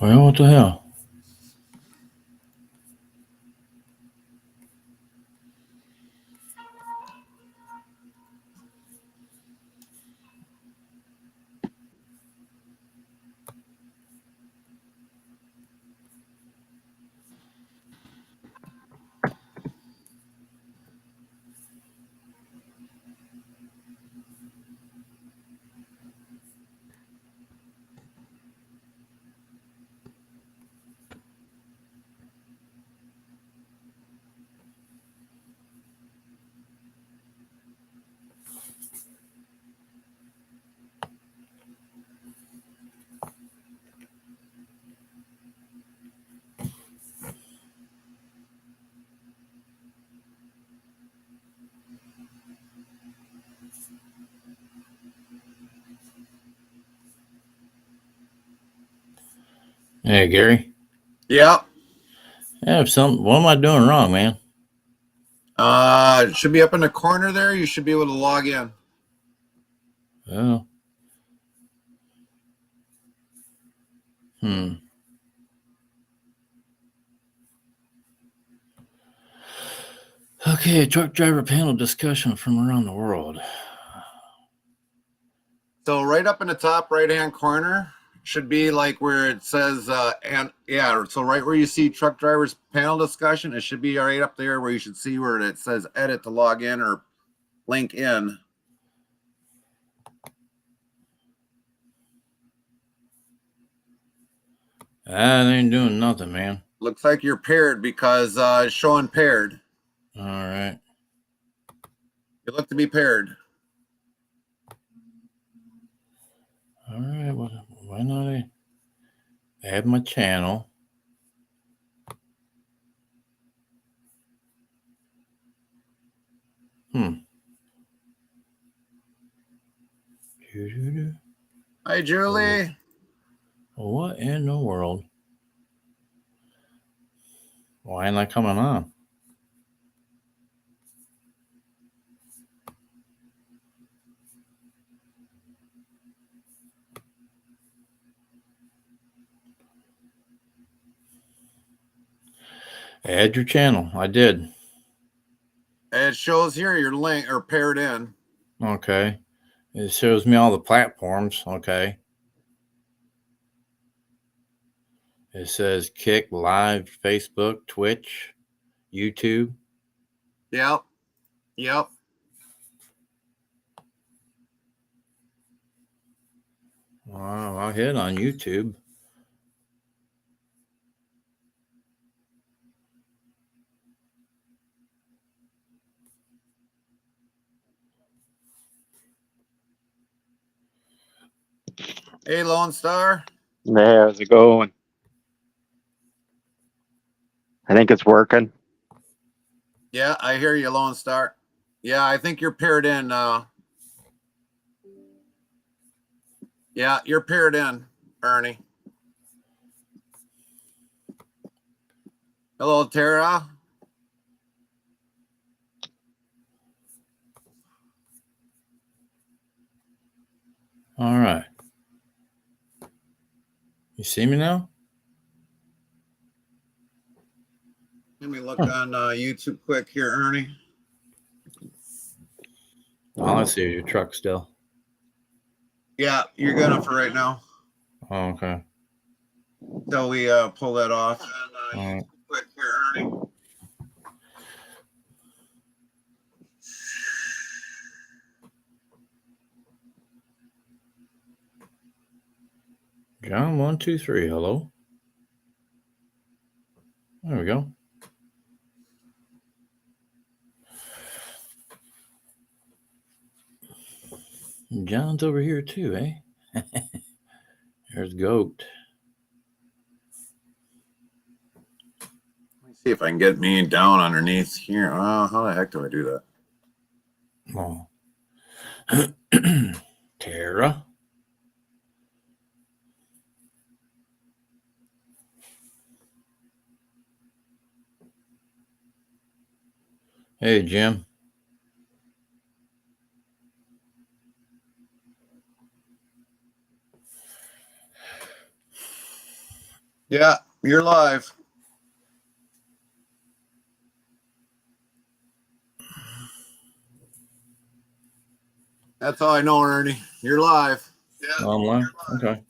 Well, what the hell? Hey, Gary. Yeah. Yeah, what am I doing wrong, man? It should be up in the corner there. You should be able to log in. Oh. Okay, truck driver panel discussion from around the world. So right up in the top right-hand corner should be like where it says, so right where you see truck drivers panel discussion, it should be right up there where you should see where it says edit to log in or link in. That ain't doing nothing, man. Looks like you're paired because it's showing paired. All right. You look to be paired. All right. Well, why not I add my channel? Hi, Julie. What in the world? Why ain't I coming on? Add your channel. I did. It shows here your link or paired in. Okay. It shows me all the platforms. Okay. It says Kick, Live, Facebook, Twitch, YouTube. Yep. Wow, I'll hit on YouTube. Hey, Lone Star. How's it going? I think it's working. Yeah, I hear you, Lone Star. Yeah, I think you're paired in. Yeah, you're paired in, Ernie. Hello, Tara. All right. You see me now? Let me look on YouTube quick here, Ernie. All I see is your truck still. Yeah, you're good for right now. Oh, okay. So we pull that off. YouTube quick here, Ernie. John 123. Hello. There we go. John's over here too, eh? There's Goat. Let me see if I can get me down underneath here. How the heck do I do that? Oh. Tara. Hey, Jim. Yeah, you're live. That's all I know, Ernie. You're live. Yeah. Online? Okay.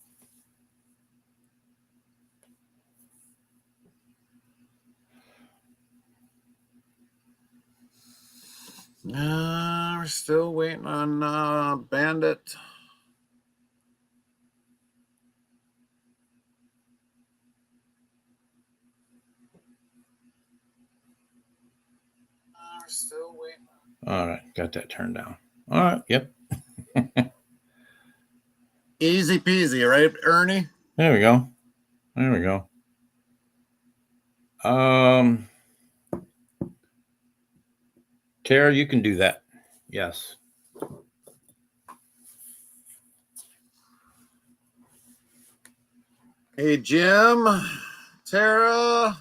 We're still waiting on Bandit. We're still waiting. All right. Got that turned down. All right. Yep. Easy peasy, right, Ernie? There we go. There we go. Tara, you can do that. Yes. Hey, Jim, Tara.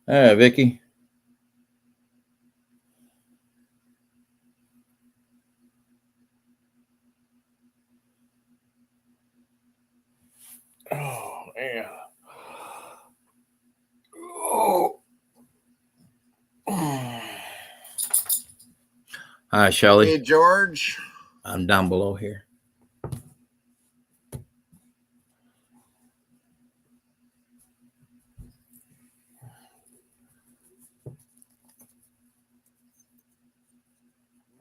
Hey, Vicky. Oh, yeah. Oh. Hi, Shelly. Hey, George. I'm down below here.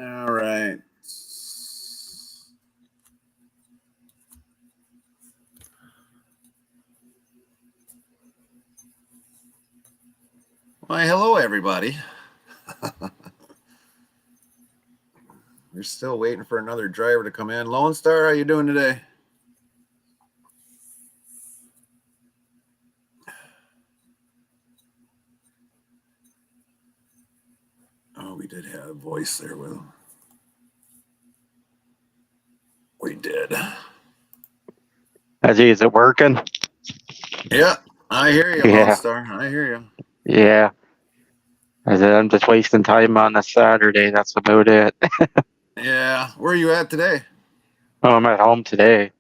All right. Why, hello, everybody. We're still waiting for another driver to come in. Lone Star, how you doing today? Oh, we did have a voice there with him. We did. Is it working? Yeah, I hear you, Lone Star. I hear you. Yeah. I'm just wasting time on a Saturday. That's about it. Yeah. Where are you at today? Oh, I'm at home today.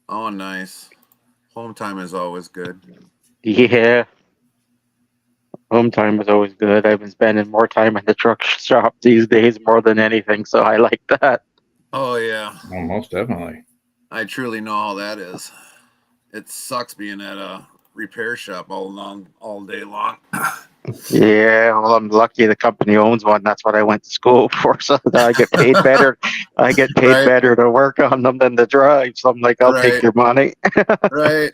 Oh, nice. Home time is always good. Yeah. Home time is always good. I've been spending more time in the truck shop these days more than anything, so I like that. Oh, yeah. Oh, most definitely. I truly know how that is. It sucks being at a repair shop all day long. Yeah, well, I'm lucky the company owns one. That's what I went to school for, so that I get paid better. I get paid Right. better to work on them than to drive. So I'm like, I'll take Right. your money. Right.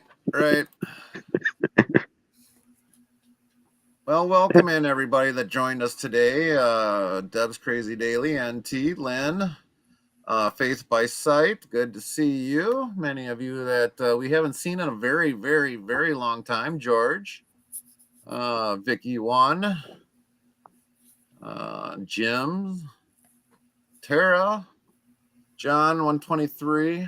Well, welcome in everybody that joined us today. Deb's Crazy Daily, NT, Lynn, Faith by Sight. Good to see you. Many of you that we haven't seen in a very, very, very long time. George, Vicky 1, Jim, Tara, John 123.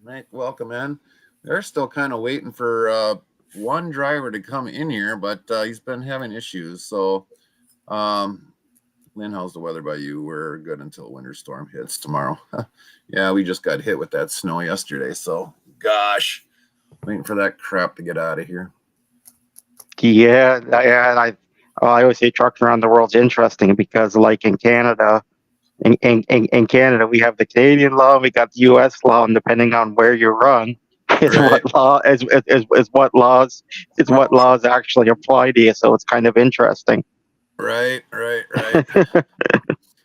Mike, welcome in. They're still kind of waiting for one driver to come in here, but he's been having issues. So, Lynn, how's the weather by you? We're good until winter storm hits tomorrow. Yeah, we just got hit with that snow yesterday. So, gosh, waiting for that crap to get out of here. Yeah, and I always say trucking around the world's interesting because, like in Canada, in Canada, we have the Canadian law, we got the U.S. law, and depending on where you run, is Right. what law is what laws actually apply to you. So it's kind of interesting. Right.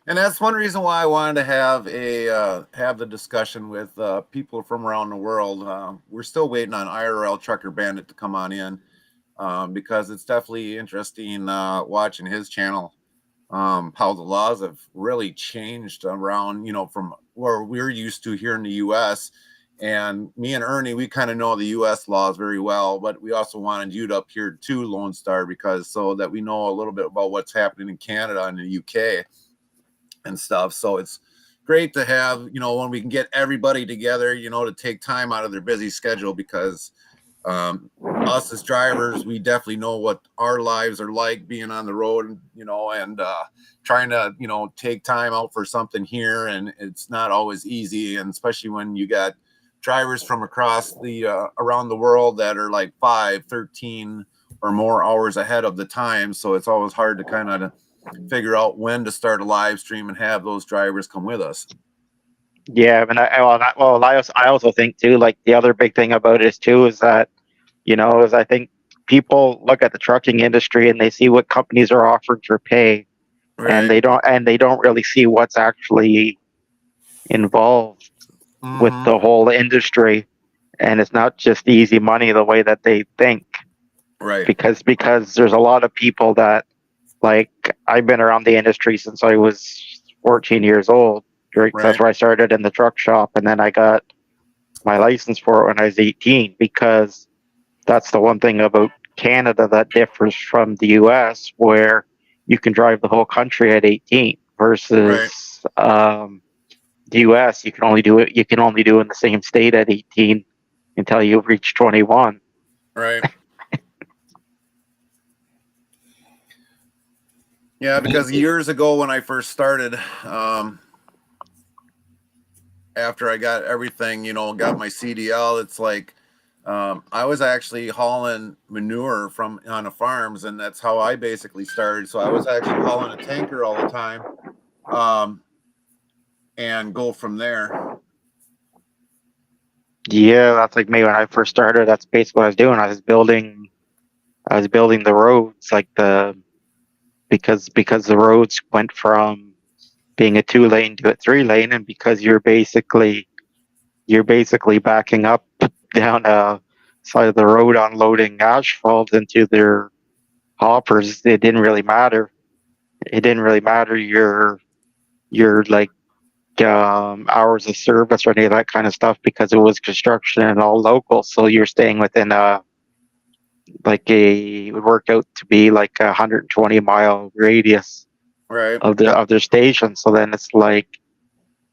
And that's one reason why I wanted to have the discussion with people from around the world. We're still waiting on IRL Trucker Bandit to come on in because it's definitely interesting watching his channel. How the laws have really changed around, from where we're used to here in the U.S. And me and Ernie, we kind of know the U.S. laws very well, but we also wanted you to up here too, Lone Star, because so that we know a little bit about what's happening in Canada and the UK and stuff. So it's great to have, when we can get everybody together, to take time out of their busy schedule, because us as drivers, we definitely know what our lives are like being on the road, and trying to, take time out for something here. And it's not always easy. And especially when you got drivers from across the around the world that are like 5, 13 or more hours ahead of the time. So it's always hard to kind of figure out when to start a live stream and have those drivers come with us. Yeah, I mean, I also think too, like the other big thing about it is that, is I think people look at the trucking industry and they see what companies are offering for pay, and Right. they don't really see what's actually involved with the whole industry, and it's not just easy money the way that they think. Right. Because there's a lot of people that, like, I've been around the industry since I was 14 years old. Right? That's where I started in the truck shop, and then I got my license for it when I was 18. Because that's the one thing about Canada that differs from the U.S., where you can drive the whole country at 18 versus the U.S. You can only do it in the same state at 18 until you reach 21. Right. Yeah, because years ago when I first started, after I got everything, got my CDL, it's like I was actually hauling manure from on the farms, and that's how I basically started. So I was actually hauling a tanker all the time, and go from there. Yeah, that's like me when I first started. That's basically what I was doing. I was building the roads, like because the roads went from being a 2-lane to a 3-lane, and because you're basically backing up down a side of the road, unloading asphalt into their hoppers. It didn't really matter. Your like hours of service or any of that kind of stuff, because it was construction and all local. So you're staying within it would work out to be like 120-mile radius Right. of their station. So then it's like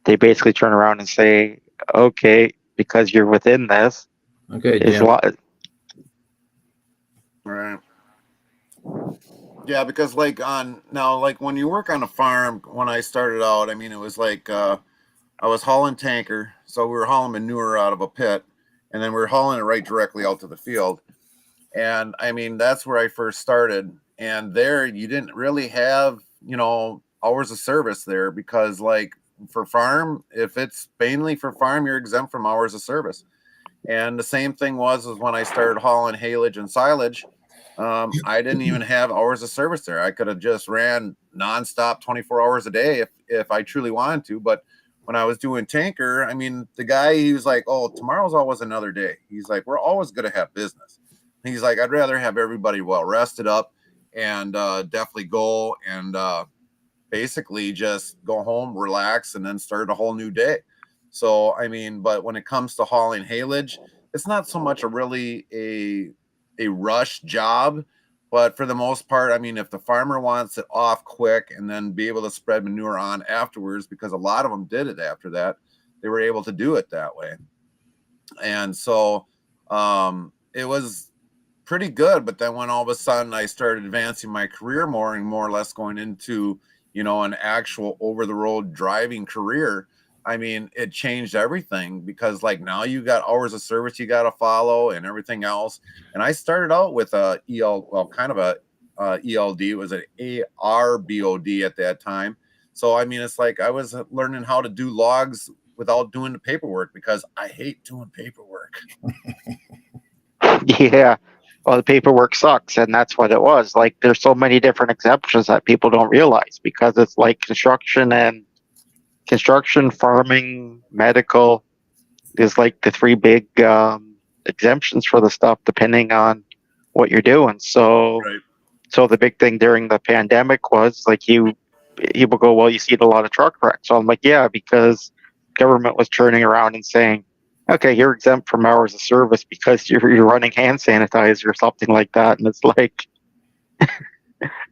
they basically turn around and say, okay, because you're within this, Okay, is Jim. Right. Yeah, because like when you work on a farm, when I started out, I mean, it was like I was hauling tanker, so we were hauling manure out of a pit, and then we were hauling it right directly out to the field. And I mean, that's where I first started. And there, you didn't really have, hours of service there, because like for farm, if it's mainly for farm, you're exempt from hours of service. And the same thing was when I started hauling haylage and silage. I didn't even have hours of service there. I could have just ran nonstop 24 hours a day if I truly wanted to. But when I was doing tanker, I mean, the guy, he was like, oh, tomorrow's always another day. He's like, we're always going to have business. He's like, I'd rather have everybody well rested up and definitely go and basically just go home, relax, and then start a whole new day. So, I mean, but when it comes to hauling haylage, it's not so much a rush job, but for the most part, I mean, if the farmer wants it off quick and then be able to spread manure on afterwards, because a lot of them did it after that, they were able to do it that way. And so it was pretty good. But then when all of a sudden I started advancing my career more and more or less going into, an actual over the road driving career, I mean, it changed everything, because like now you got hours of service you got to follow and everything else. And I started out with a kind of a ELD. It was an ARBOD at that time. So I mean, it's like I was learning how to do logs without doing the paperwork, because I hate doing paperwork. Yeah. Well, the paperwork sucks, and that's what it was. Like, there's so many different exemptions that people don't realize, because it's like construction, farming, medical is like the three big exemptions for the stuff, depending on what you're doing. So, Right. so the big thing during the pandemic was like people go, well, you see a lot of truck wrecks. So I'm like, yeah, because government was turning around and saying, okay, you're exempt from hours of service because you're running hand sanitizer or something like that, and it's like,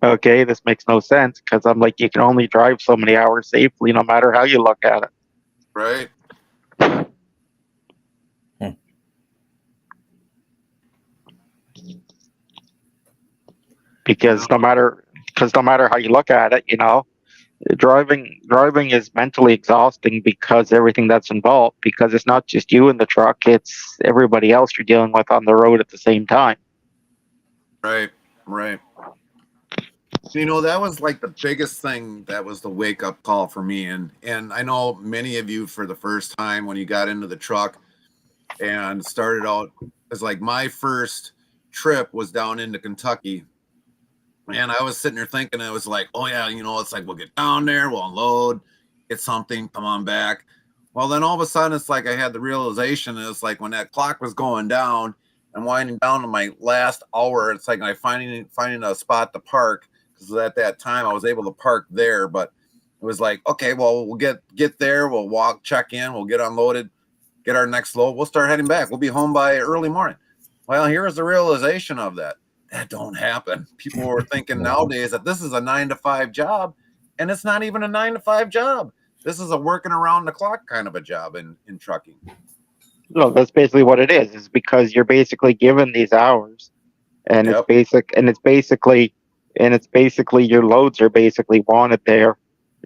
okay, this makes no sense because I'm like, you can only drive so many hours safely, no matter how you look at it. Right. Because no matter how you look at it, driving is mentally exhausting because everything that's involved. Because it's not just you in the truck; it's everybody else you're dealing with on the road at the same time. Right. Right. That was like the biggest thing. That was the wake up call for me. And I know many of you, for the first time when you got into the truck and started out, as like my first trip was down into Kentucky. And I was sitting there thinking, it was like, oh yeah, it's like we'll get down there, we'll unload, get something, come on back. Well, then all of a sudden, it's like I had the realization. It's like when that clock was going down and winding down to my last hour, it's like I finding a spot to park, because at that time I was able to park there. But it was like, okay, well, we'll get there, we'll walk, check in, we'll get unloaded, get our next load, we'll start heading back. We'll be home by early morning. Well, here's the realization of that. That don't happen. People were thinking nowadays that this is a 9 to 5 job, and it's not even a 9 to 5 job. This is a working around the clock kind of a job in trucking. No, that's basically what it is because you're basically given these hours, and Yep. it's basically your loads are basically wanted there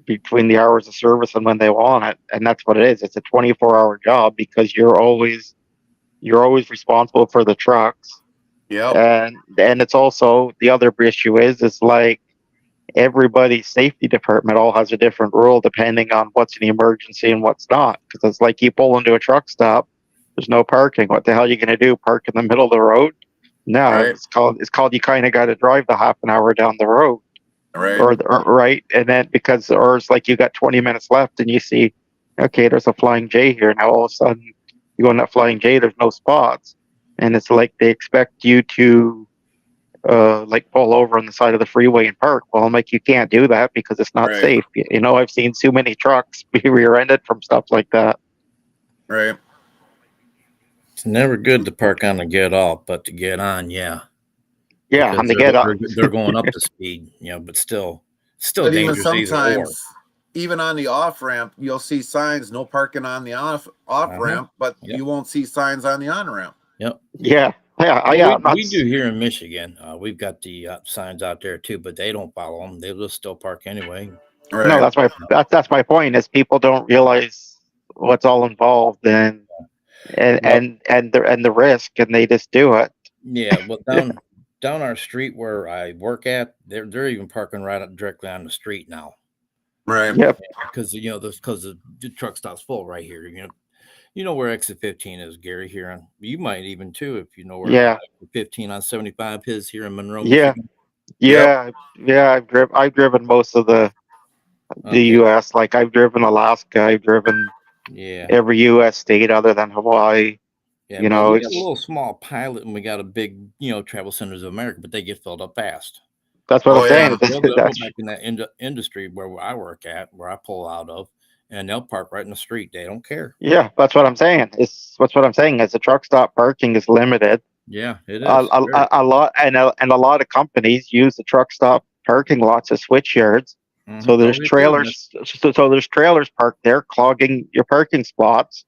between the hours of service and when they want it, and that's what it is. It's a 24-hour job because you're always responsible for the trucks. Yep. And it's also, the other issue is like everybody's safety department all has a different rule depending on what's an emergency and what's not. Because it's like you pull into a truck stop, there's no parking. What the hell are you going to do? Park in the middle of the road? No, Right. it's called you kind of got to drive the half an hour down the road, Right. or right, and then or it's like you got 20 minutes left and you see, okay, there's a Flying J here. Now all of a sudden you go on that Flying J, there's no spots, and it's like they expect you to like pull over on the side of the freeway and park. Well, I'm like, you can't do that because it's not Right. safe. I've seen too many trucks be rear-ended from stuff like that. Right. It's never good to park on the get off, but to get on, yeah. Yeah, Because on the get up. they're going up to speed, but still But even dangerous either or. sometimes, even on the off ramp, you'll see signs, no parking on the off ramp, but Yep. you won't see signs on the on ramp. Yep. Yeah. We do here in Michigan. We've got the signs out there too, but they don't follow them. They will still park anyway. Right. No, that's my point. Is people don't realize what's all involved and the risk, and they just do it. Yeah, well, down our street where I work at, they're even parking right up directly on the street now. Right. Yep. Because the truck stop's full right here. You know where exit 15 is, Gary. Here you might even too, if you know where Yeah. 15 on 75 is here in Monroe. Yeah. Michigan. Yeah. I've driven most of the U.S. Like I've driven Alaska. I've driven every U.S. state other than Hawaii. Yeah, we got a little small pilot, and we got a big, Travel Centers of America, but they get filled up fast. That's what I'm saying. They'll go back in that industry where I work at, where I pull out of, and they'll park right in the street. They don't care. Yeah, that's what I'm saying. Is the truck stop parking is limited. Yeah, it is. A lot, and a lot of companies use the truck stop parking lots as switch yards. Mm-hmm. So there's trailers. So there's trailers parked there, clogging your parking spots,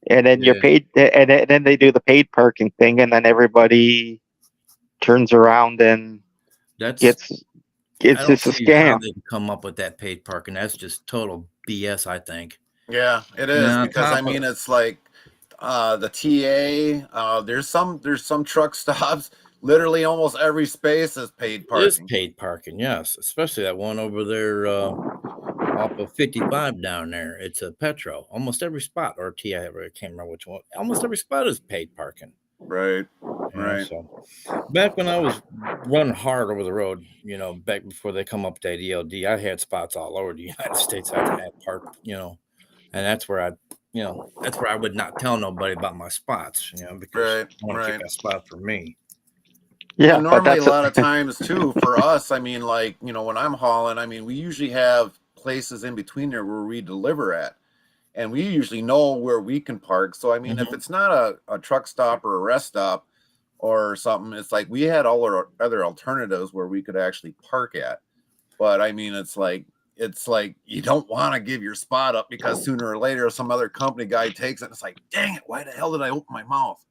and then you're paid, and then they do the paid parking thing, and then everybody turns around and it's just a scam. How they can come up with that paid parking. That's just total BS, I think. Yeah, it is, because it's like the TA. There's some truck stops. Literally, almost every space is paid parking. It is paid parking, yes. Especially that one over there off of 55 down there. It's a Petro. Almost every spot, or TA, I can't remember which one. Almost every spot is paid parking. Right. Right. So back when I was running hard over the road, back before they come up with that ELD, I had spots all over the United States I had parked, and that's where I would not tell nobody about my spots, because I want to keep that spot for me. Yeah, and normally a lot of times too for us, when I'm hauling, we usually have places in between there where we deliver at. and we usually know where we can park. So I mean, if it's not a truck stop or a rest stop or something, it's like we had all our other alternatives where we could actually park at. But I mean, it's like you don't want to give your spot up because sooner or later some other company guy takes it and it's like, dang it, why the hell did I open my mouth?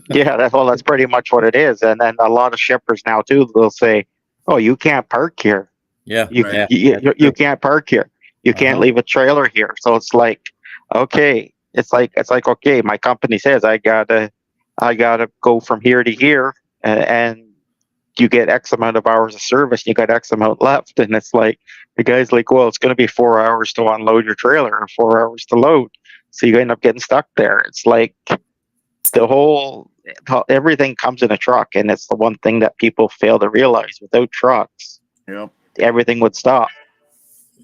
Yeah, that's pretty much what it is. And then a lot of shippers now too, they'll say, "Oh, you can't park here. Yeah. You Right. you can't park here. You can't Uh-huh. leave a trailer here." So it's like, okay, it's like okay, my company says I gotta go from here to here, and you get X amount of hours of service. You got X amount left, and it's like the guy's like, well, it's going to be 4 hours to unload your trailer or 4 hours to load, so you end up getting stuck there. It's like the whole everything comes in a truck, and it's the one thing that people fail to realize. Without trucks, Yep. everything would stop.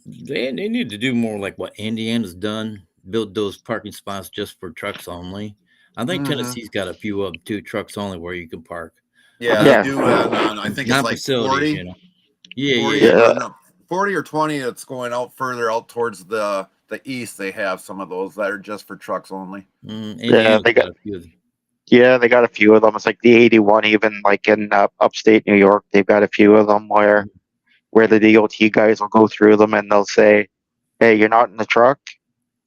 They need to do more like what Indiana's done, build those parking spots just for trucks only. I think Mm-hmm. Tennessee's got a few of them too, trucks only, where you can park. Yeah, they Not Yeah, do. And I think it's not like facilities, 40, you know. Yeah, 40 yeah, or yeah, no, 40 or 20. It's going out further out towards the east. They have some of those that are just for trucks only. yeah. yeah. Indiana's They got got a few of them. yeah, they got a few of them. It's like the 81, even like in upstate New York, they've got a few of them where the DOT guys will go through them and they'll say, "Hey, you're not in the truck,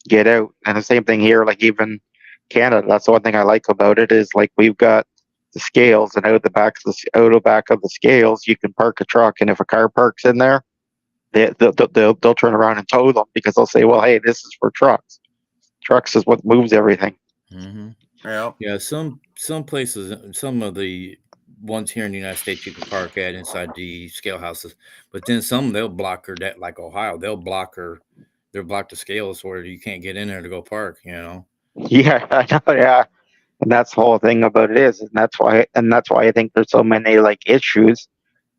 get out." And the same thing here, like even Canada. That's the one thing I like about it is like we've got the scales, and out the back of the scales, you can park a truck, and if a car parks in there, they'll turn around and tow them because they'll say, "Well, hey, this is for trucks. Trucks is what moves everything." Hmm. Yeah. Yeah, some places, some of the ones here in the United States, you can park at inside the scale houses, but then some they'll block her that like Ohio, they'll block the scales where you can't get in there to go park. You know. Yeah, I know, yeah. And that's the whole thing about it is, and that's why I think there's so many like issues,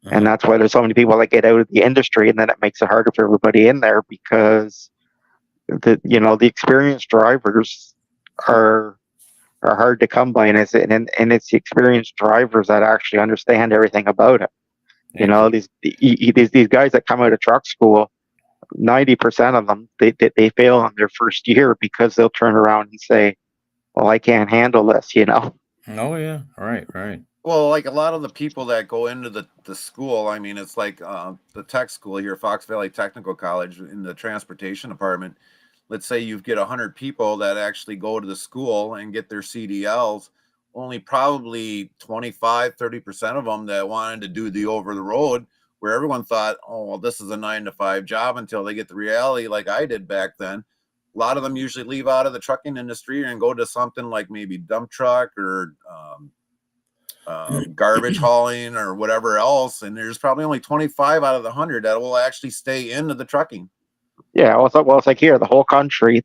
and Uh-huh. that's why there's so many people that get out of the industry, and then it makes it harder for everybody in there because the experienced drivers are are hard to come by, and it's the experienced drivers that actually understand everything about it. Exactly. These guys that come out of truck school, 90% of them they fail on their first year because they'll turn around and say, "Well, I can't handle this." Oh yeah. Right. Right. Well, like a lot of the people that go into the school, I mean, it's like the tech school here, Fox Valley Technical College, in the transportation department. Let's say you get 100 people that actually go to the school and get their CDLs. Only probably 25-30% of them that wanted to do the over the road, where everyone thought, oh, well, this is a 9 to 5 job, until they get the reality, like I did back then. A lot of them usually leave out of the trucking industry and go to something like maybe dump truck or garbage hauling or whatever else, and there's probably only 25 out of the 100 that will actually stay into the trucking. Yeah, well, it's like here, the whole country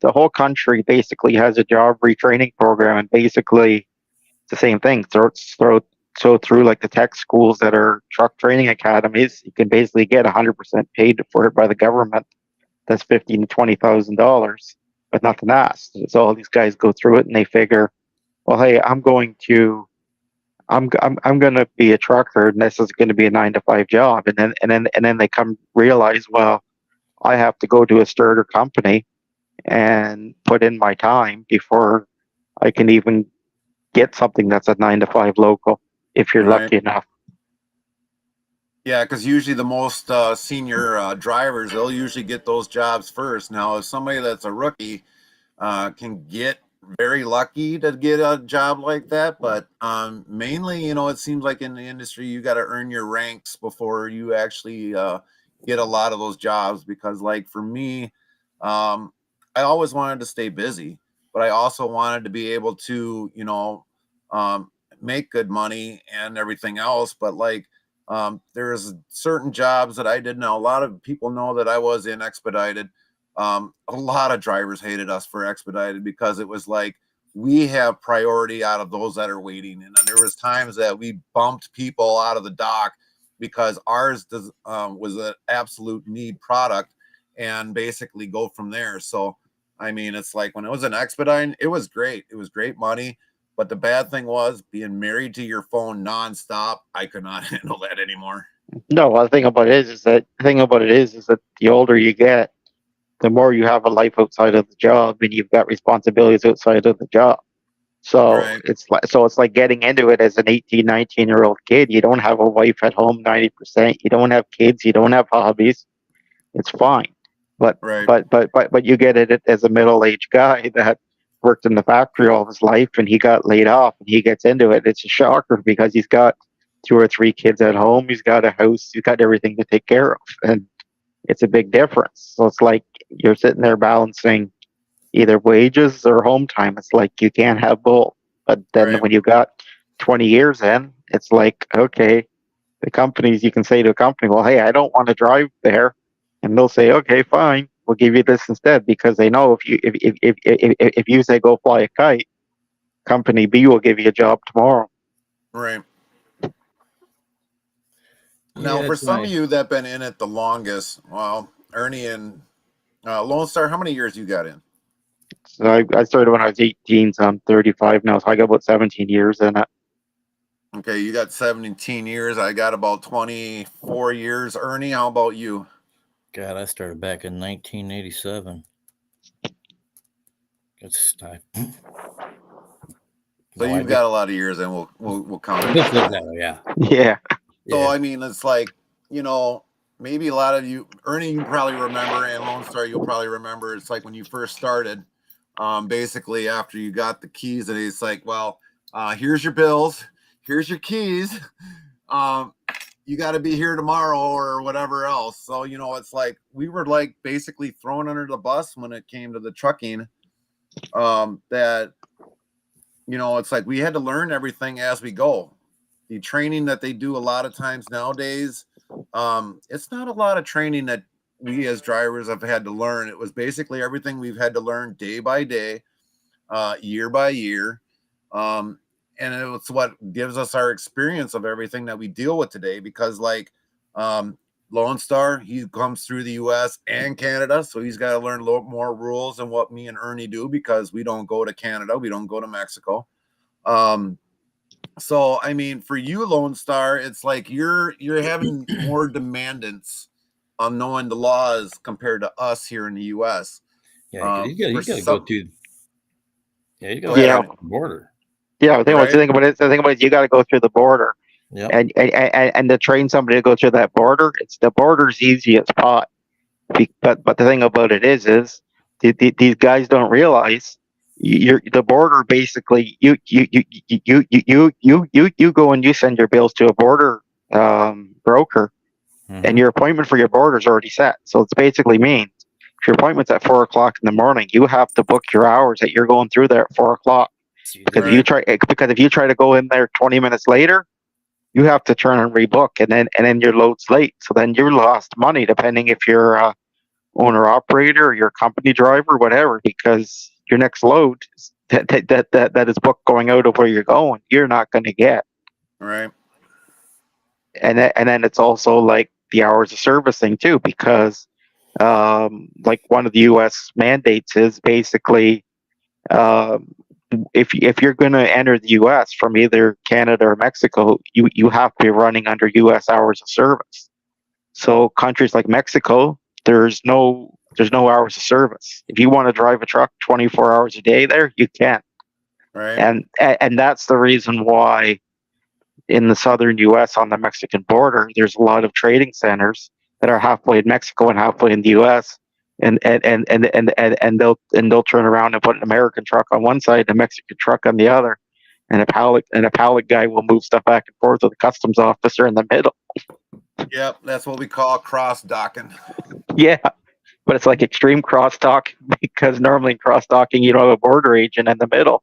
basically has a job retraining program, and basically it's the same thing. So through like the tech schools that are truck training academies, you can basically get 100% paid for it by the government. That's $15,000 to $20,000 with nothing asked. So all these guys go through it and they figure, well, hey, I'm going to be a trucker, and this is going to be a 9 to 5 job, and then they come realize, well, I have to go to a starter company and put in my time before I can even get something that's a 9 to 5 local, if you're Right. lucky enough. Yeah, because usually the most senior drivers, they'll usually get those jobs first. Now, if somebody that's a rookie can get very lucky to get a job like that, but mainly, it seems like in the industry, you got to earn your ranks before you actually get a lot of those jobs. Because, like for me, I always wanted to stay busy, but I also wanted to be able to, um, make good money and everything else. But like, there's certain jobs that I did know. A lot of people know that I was in expedited. A lot of drivers hated us for expedited because it was like we have priority out of those that are waiting, and then there was times that we bumped people out of the dock because ours was an absolute need product, and basically go from there. So I mean, it's like when it was an expedite, it was great. It was great money. But the bad thing was being married to your phone nonstop. I could not handle that anymore. No, the thing about it is that the older you get, the more you have a life outside of the job, and you've got responsibilities outside of the job. So Right. it's like getting into it as an 18, 19-year-old kid. You don't have a wife at home 90%. You don't have kids. You don't have hobbies. It's fine. But Right. but you get it as a middle-aged guy that worked in the factory all his life, and he got laid off, and he gets into it. It's a shocker because he's got 2 or 3 kids at home. He's got a house. He's got everything to take care of, and it's a big difference. So it's like you're sitting there balancing either wages or home time. It's like you can't have both. But then Right. when you got 20 years in, it's like, okay, the companies, you can say to a company, well, hey, I don't want to drive there. And they'll say, okay, fine, we'll give you this instead, because they know if you say go fly a kite, company B will give you a job tomorrow. Right. Now, Yeah, for it's some of nice. you that been in it the longest, well, Ernie and Lone Star, how many years you got in? So I started when I was 18, so I'm 35 now. So I got about 17 years in it. Okay, you got 17 years. I got about 24 years. Ernie, how about you? God, I started back in 1987. It's So no, I you've just got a lot of years, and we'll count it. just lived that way. Yeah, Yeah. So yeah. I mean, it's like, maybe a lot of you, Ernie, you probably remember, and Lone Star, you'll probably remember. It's like when you first started, basically after you got the keys, and it's like, well, here's your bills, here's your keys. You got to be here tomorrow or whatever else. So it's like we were like basically thrown under the bus when it came to the trucking. That it's like we had to learn everything as we go. The training that they do a lot of times nowadays, it's not a lot of training that we as drivers have had to learn. It was basically everything we've had to learn day by day, year by year. And it's what gives us our experience of everything that we deal with today. Because like Lone Star, he comes through the US and Canada, so he's got to learn a little more rules than what me and Ernie do, because we don't go to Canada, we don't go to Mexico. So I mean, for you, Lone Star, it's like you're having more demandants on knowing the laws compared to us here in the US. Yeah, because For you got to go some, through. Yeah, you got go to ahead, Yeah. cross Ernie. the border. Yeah. Right, The thing about it is you got to go through the border. Yep. And to train somebody to go through that border, it's the border's easiest spot. But the thing about it is these guys don't realize the border basically you go and you send your bills to a border broker, and Mm-hmm. your appointment for your border is already set. So it's basically means if your appointment's at 4 o'clock in the morning, you have to book your hours that you're going through there at 4 o'clock. You Because do. right, if you try to go in there 20 minutes later, you have to turn and rebook, and then your load's late. So then you're lost money, depending if you're owner operator or your company driver, whatever, because your next load that is booked going out of where you're going, you're not going to get. right, And then it's also like the hours of servicing too, because like one of the U.S. mandates is basically um, if you're going to enter the U.S. from either Canada or Mexico, you have to be running under U.S. hours of service. So countries like Mexico, there's no hours of service. If you want to drive a truck 24 hours a day there, you can. right, And that's the reason why in the southern US on the Mexican border, there's a lot of trading centers that are halfway in Mexico and halfway in the US. And they'll turn around and put an American truck on one side, a Mexican truck on the other, and a pallet guy will move stuff back and forth with a customs officer in the middle. yep. That's what we call cross docking. Yeah, but it's like extreme crosstalk because normally in crosstalking you don't have a border agent in the middle.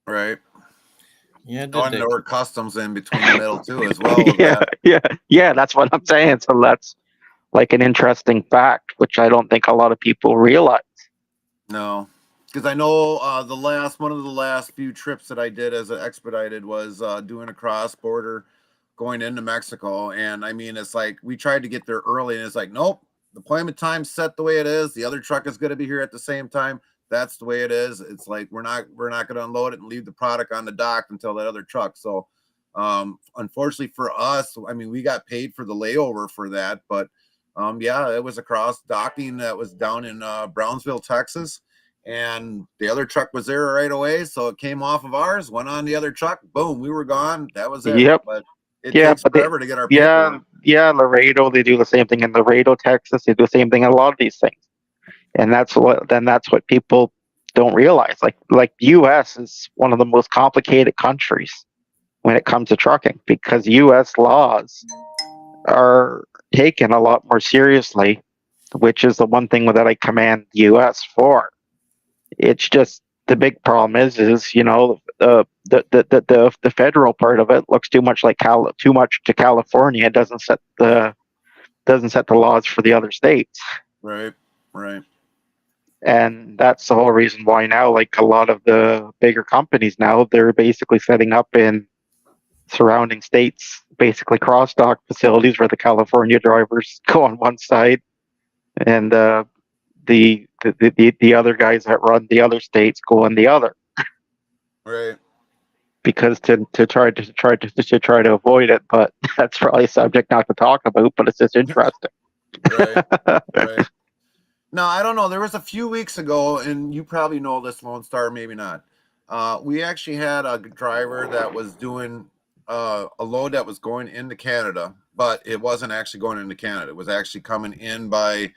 Right. Yeah, I Oh, did and that. there were customs in between the middle too, as well with Yeah, that. yeah. That's what I'm saying. So that's like an interesting fact, which I don't think a lot of people realize. No, because I know the last one of the last few trips that I did as an expedited was doing a cross border going into Mexico. And I mean, it's like we tried to get there early, and it's like, nope, the appointment time's set the way it is. The other truck is going to be here at the same time. That's the way it is. It's like we're not going to unload it and leave the product on the dock until that other truck. So unfortunately for us, I mean, we got paid for the layover for that, but Yeah, it was across docking that was down in Brownsville, Texas. And the other truck was there right away. So it came off of ours, went on the other truck. Boom, we were gone. That was it. Yep. But it Yeah, takes but forever to get our yeah, paperwork. yeah, Laredo, they do the same thing in Laredo, Texas. They do the same thing in a lot of these things. And that's what people don't realize. Like the US is one of the most complicated countries when it comes to trucking because US laws are taken a lot more seriously, which is the one thing that I commend the US for. It's just the big problem is the federal part of it looks too much like too much to California. It doesn't set the laws for the other states. Right, right. And that's the whole reason why now, like a lot of the bigger companies now, they're basically setting up in surrounding states, basically cross dock facilities where the California drivers go on one side and the other guys that run the other states go on the other. Right. Because to try to avoid it, but that's probably a subject not to talk about. But it's just interesting. Right, right. Now, I don't know. There was a few weeks ago, and you probably know this, Lone Star, maybe not. We actually had a driver that was doing a load that was going into Canada, but it wasn't actually going into Canada. It was actually coming in by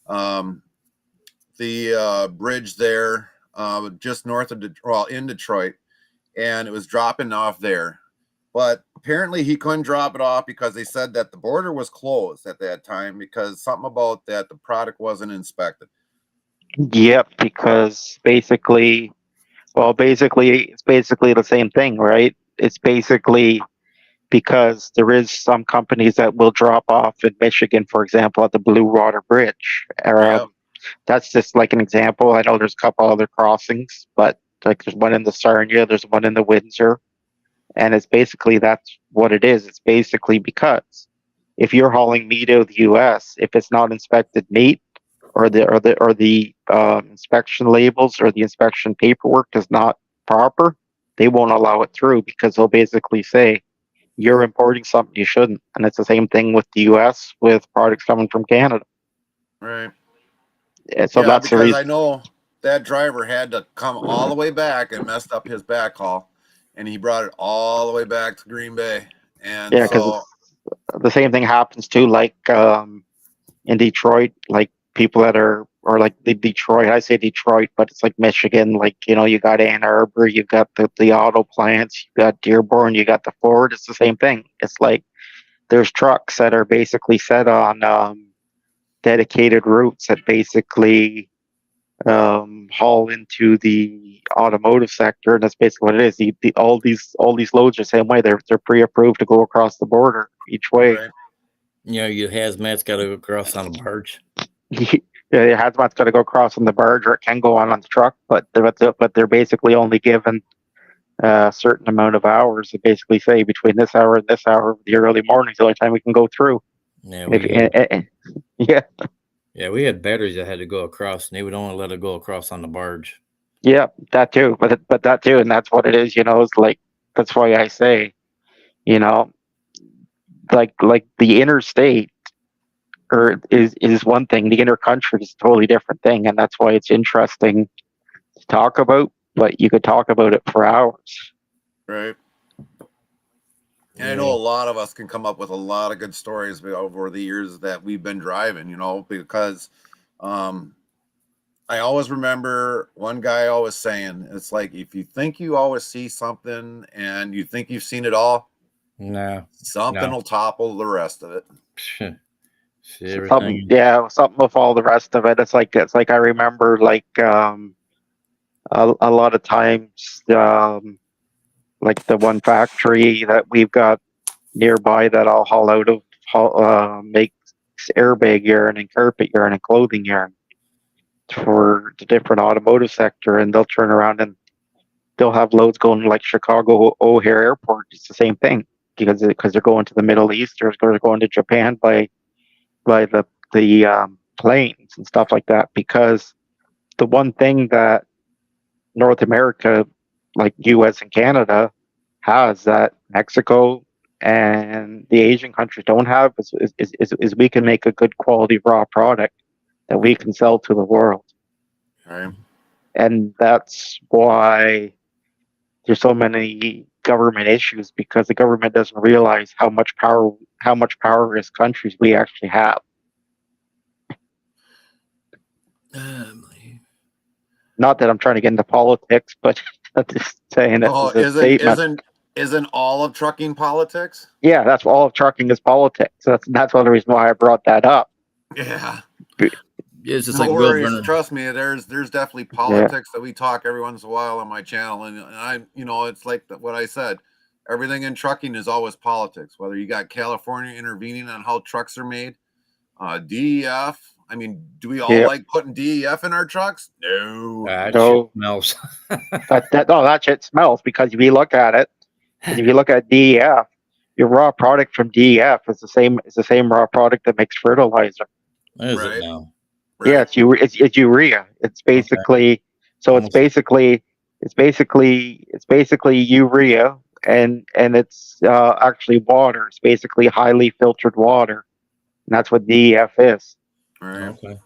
um, the bridge there, just north of in Detroit, and it was dropping off there. But apparently he couldn't drop it off because they said that the border was closed at that time because something about that the product wasn't inspected. Yep, because basically it's basically the same thing, right? It's basically because there is some companies that will drop off in Michigan, for example, at the Blue Water Bridge. Yep. That's just like an example. I know there's a couple other crossings, but like there's one in the Sarnia, there's one in the Windsor, and it's basically that's what it is. It's basically because if you're hauling meat out of the U.S., if it's not inspected meat, or the inspection labels or the inspection paperwork is not proper, they won't allow it through because they'll basically say you're importing something you shouldn't. And it's the same thing with the U.S. with products coming from Canada. Right. And so Yeah, that's the because I reason. know that driver had to come all the way back and messed up his backhaul, and he brought it all the way back to Green Bay. And Yeah, because so, the same thing happens too. Like in Detroit, like people that are or like the Detroit. I say Detroit, but it's like Michigan. Like you got Ann Arbor, you got the auto plants, you got Dearborn, you got the Ford. It's the same thing. It's like there's trucks that are basically set on dedicated routes that basically haul into the automotive sector, and that's basically what it is. All these loads are the same way. They're pre-approved to go across the border each way. right, Your hazmat's got to go across on a barge. Yeah, your hazmat's got to go across on the barge, or it can go on the truck, but they're basically only given a certain amount of hours. They basically say between this hour and this hour, the early morning is the only time we can go through. Yeah, Yeah, yeah, we had batteries that had to go across, and they would only let it go across on the barge. yeah, that too. But that too, and that's what it is. It's like that's why I say, you know, like the interstate or is one thing. The intercountry is a totally different thing, and that's why it's interesting to talk about. But you could talk about it for hours. right. And I Yeah, know a lot of us can come up with a lot of good stories over the years that we've been driving, because um, I always remember one guy always saying, it's like, if you think you always see something and you think you've seen it all, no, something no. will topple the rest of it. See everything. Something with all the rest of it. It's like I remember like a lot of times like the one factory that we've got nearby that I'll haul out of makes airbag yarn and carpet yarn and clothing yarn for the different automotive sector, and they'll turn around and they'll have loads going like Chicago O'Hare Airport. It's the same thing because they're going to the Middle East or they're going to Japan by the planes and stuff like that. Because the one thing that North America, like U.S. and Canada, has that Mexico and the Asian countries don't have is we can make a good quality raw product that we can sell to the world. Right. And that's why there's so many government issues, because the government doesn't realize how much power as countries we actually have. Not that I'm trying to get into politics, but I'm just saying it Oh, as a statement. isn't all of trucking politics? Yeah, that's all of trucking is politics. That's one of the reasons why I brought that up. Yeah. It's just No like Will worries. Burner. Trust me, there's definitely politics that we talk every once in a while on my channel, and I, it's like what I said. Everything in trucking is always politics. Whether you got California intervening on how trucks are made, DEF. I mean, do we all like putting DEF in our trucks? No. That No. shit smells. that shit smells, because if you look at it, and if you look at DEF, your raw product from DEF is the same raw product that makes fertilizer. Is Right. it now? Right. Yeah, it's urea. It's basically it's basically urea, and it's actually water. It's basically highly filtered water, and that's what DEF is. Right. Okay.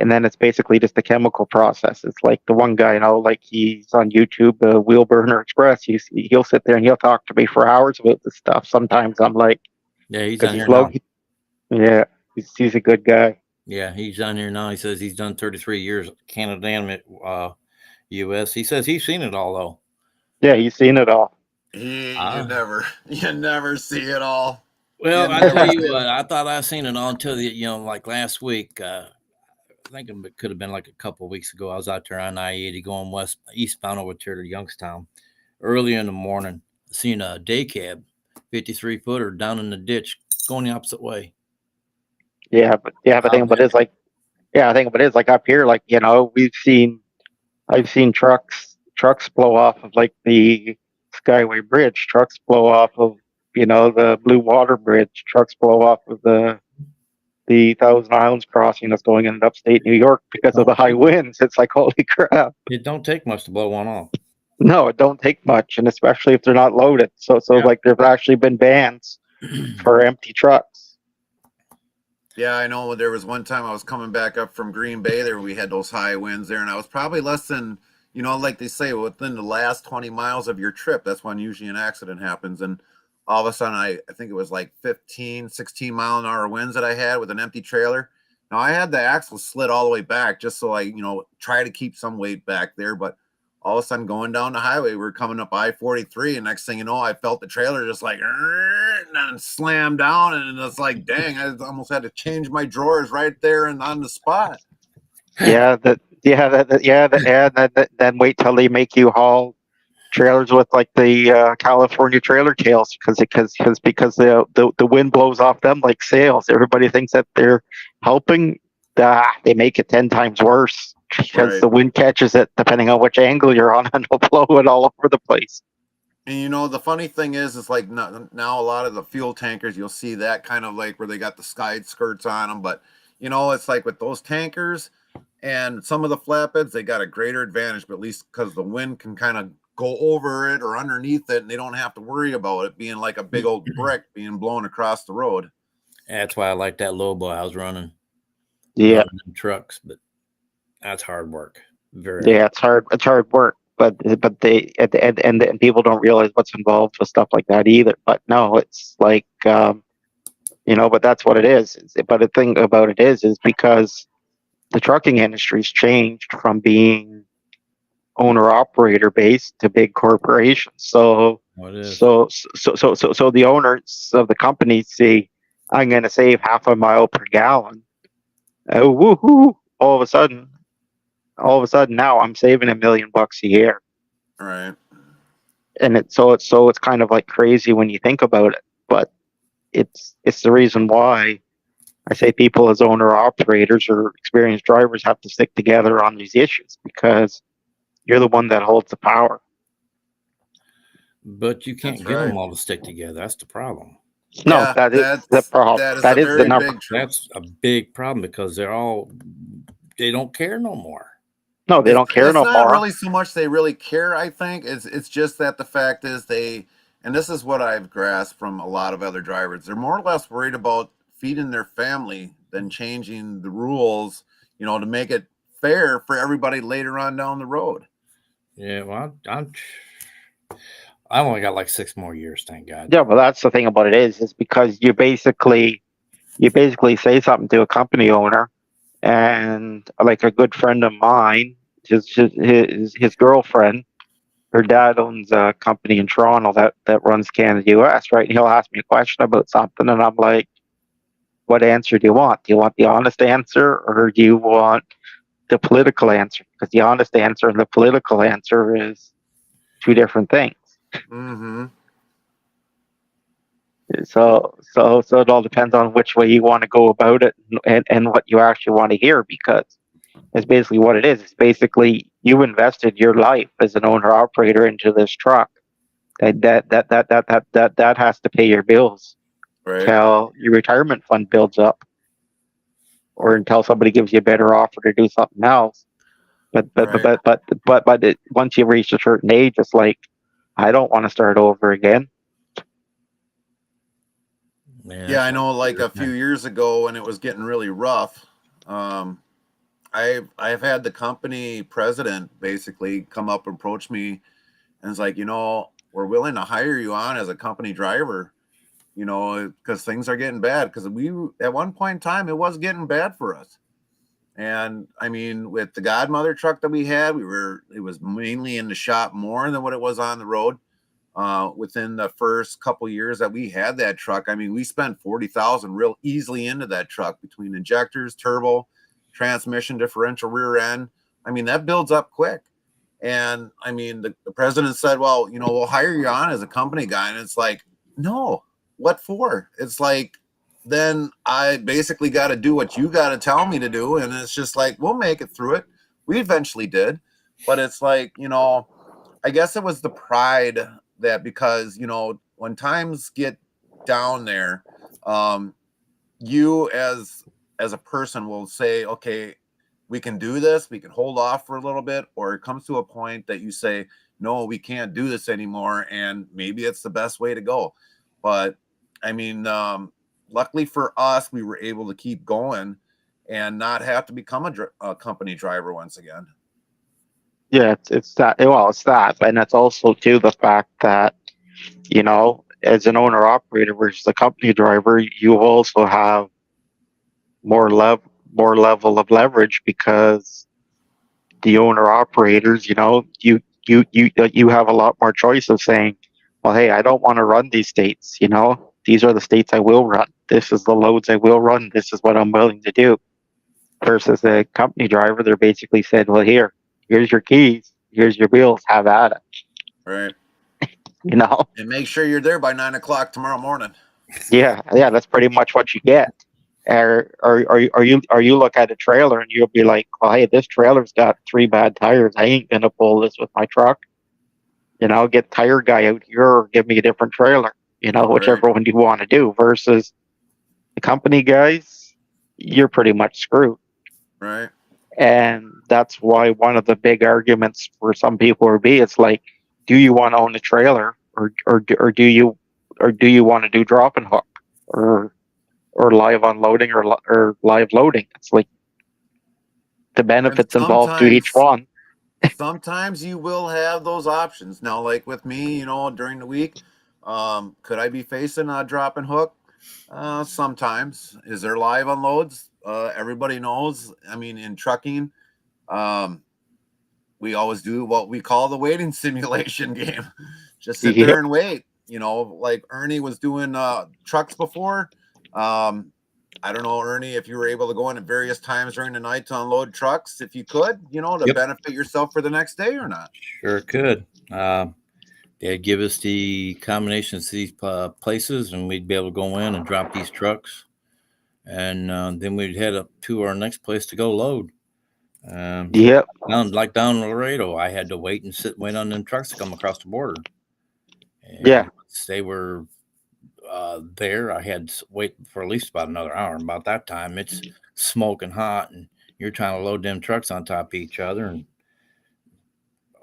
And then it's basically just a chemical process. It's like the one guy, like he's on YouTube, the Wheel Burner Express. He'll sit there and he'll talk to me for hours about this stuff. Sometimes I'm like, Yeah, he's because on here now. Yeah, he's a good guy. Yeah, he's on here now. He says he's done 33 years Canada and U.S. He says he's seen it all though. Yeah, he's seen it all. You never see it all. Well, I tell you what, I thought I seen it all until like last week. I think it could have been like a couple of weeks ago. I was out there on I-80 going eastbound over to Youngstown early in the morning. Seen a day cab, 53 footer down in the ditch going the opposite way. Yeah, but I think about it is like up here, like I've seen trucks blow off of like the Skyway Bridge, trucks blow off of the Blue Water Bridge, trucks blow off of the Thousand Islands crossing that's going in upstate New York because of the high winds. It's like, holy crap! It don't take much to blow one off. No, it don't take much, and especially if they're not loaded. So like there've actually been bans for empty trucks. Yeah, I know. There was one time I was coming back up from Green Bay there. We had those high winds there, and I was probably less than, like they say, within the last 20 miles of your trip. That's when usually an accident happens. And all of a sudden, I think it was like 15, 16 mile an hour winds that I had with an empty trailer. Now, I had the axle slid all the way back just so I, try to keep some weight back there. But all of a sudden, going down the highway, we're coming up I-43, and next thing you know, I felt the trailer just like and slam down, and it's like, dang, I almost had to change my drawers right there and on the spot. Then wait till they make you haul trailers with like the California trailer tails, because the wind blows off them like sails. Everybody thinks that they're helping. They make it 10 times worse, because the wind catches it depending on which angle you're on, and will blow it all over the place. And the funny thing is like now a lot of the fuel tankers, you'll see that kind of like where they got the side skirts on them. But, it's like with those tankers and some of the flatbeds, they got a greater advantage, but at least because the wind can kind of go over it or underneath it, and they don't have to worry about it being like a big old brick being blown across the road. That's why I like that low boy I was running. Yeah. Running trucks, but that's hard work. It's hard work. But they and people don't realize what's involved with stuff like that either. But no, it's like but that's what it is. But the thing about it is because the trucking industry's changed from being owner operator based to big corporations. So the owners of the companies say, I'm going to save half a mile per gallon. Woohoo! All of a sudden now I'm saving $1 million a year. Right. And it's kind of like crazy when you think about it, but it's the reason why I say people as owner operators or experienced drivers have to stick together on these issues, because you're the one that holds the power. But you can't get them all to stick together. That's the problem. No, that is the problem. That is the number. That's a big problem, because they don't care no more. No, they don't care no more. It's not really so much they really care, I think. It's just that the fact is and this is what I've grasped from a lot of other drivers. They're more or less worried about feeding their family than changing the rules, to make it fair for everybody later on down the road. Yeah, well, I only got like 6 more years, thank God. Yeah, well, that's the thing about it is because you basically say something to a company owner, and like a good friend of mine, his girlfriend, her dad owns a company in Toronto that runs Canada US, right? And he'll ask me a question about something, and I'm like, what answer do you want? Do you want the honest answer, or do you want the political answer? Because the honest answer and the political answer is two different things. Mm-hmm. So it all depends on which way you want to go about it, and what you actually want to hear, because it's basically what it is. It's basically you invested your life as an owner operator into this truck. That has to pay your bills Right. till your retirement fund builds up, or until somebody gives you a better offer to do something else. Right. Once you reach a certain age, it's like, I don't want to start over again. Yeah, I That's know. Like a weird, few man. years ago, when it was getting really rough, um, I've had the company president basically come up and approach me, and it's like, we're willing to hire you on as a company driver, because things are getting bad. Because we at one point in time, it was getting bad for us. And I mean, with the Godmother truck that we had, it was mainly in the shop more than what it was on the road. Within the first couple years that we had that truck, I mean, we spent 40,000 real easily into that truck between injectors, turbo, transmission, differential, rear end. I mean, that builds up quick. And I mean, the president said, well, we'll hire you on as a company guy. And it's like, no, what for? It's like, then I basically got to do what you got to tell me to do. And it's just like, we'll make it through it. We eventually did. But it's like, I guess it was the pride that, because, when times get down there, um, you as a person will say, okay, we can do this, we can hold off for a little bit, or it comes to a point that you say, no, we can't do this anymore, and maybe it's the best way to go. But I mean, luckily for us, we were able to keep going and not have to become a company driver once again. Yeah, it's that. Well, it's that, and that's also too the fact that, as an owner operator versus a company driver, you also have more level of leverage, because the owner operators, you have a lot more choice of saying, well, hey, I don't want to run these states. These are the states I will run. This is the loads I will run. This is what I'm willing to do. Versus a company driver, they're basically saying, well, here's your keys, here's your bills, have at it. Right. You know? And make sure you're there by 9 o'clock tomorrow morning. Yeah, that's pretty much what you get. Or you look at a trailer and you'll be like, well, hey, this trailer's got 3 bad tires. I ain't gonna pull this with my truck. Get tire guy out here, or give me a different trailer. Right. Whichever one you want to do. Versus the company guys, you're pretty much screwed. Right. And that's why one of the big arguments for some people would be, it's like, do you want to own a trailer, or do you want to do drop and hook, or live unloading, or live loading? It's like the And benefits involved to each one. sometimes you will have those options. Now, like with me, during the week, could I be facing a drop and hook? Sometimes. Is there live unloads? Everybody knows. I mean, in trucking, um, we always do what we call the waiting simulation game. Just sit there Yep. and wait. Like Ernie was doing trucks before. Um, I don't know, Ernie, if you were able to go in at various times during the night to unload trucks, if you could, to Yep, benefit yourself for the next day or not. sure could. They'd give us the combinations to these places, and we'd be able to go in and drop these trucks, and then we'd head up to our next place to go load. Um, Yep. down in Laredo, I had to wait on them trucks to come across the border, Yeah. and once they were there, I had to wait for at least about another hour. And about that time, it's smoking hot, and you're trying to load them trucks on top of each other, and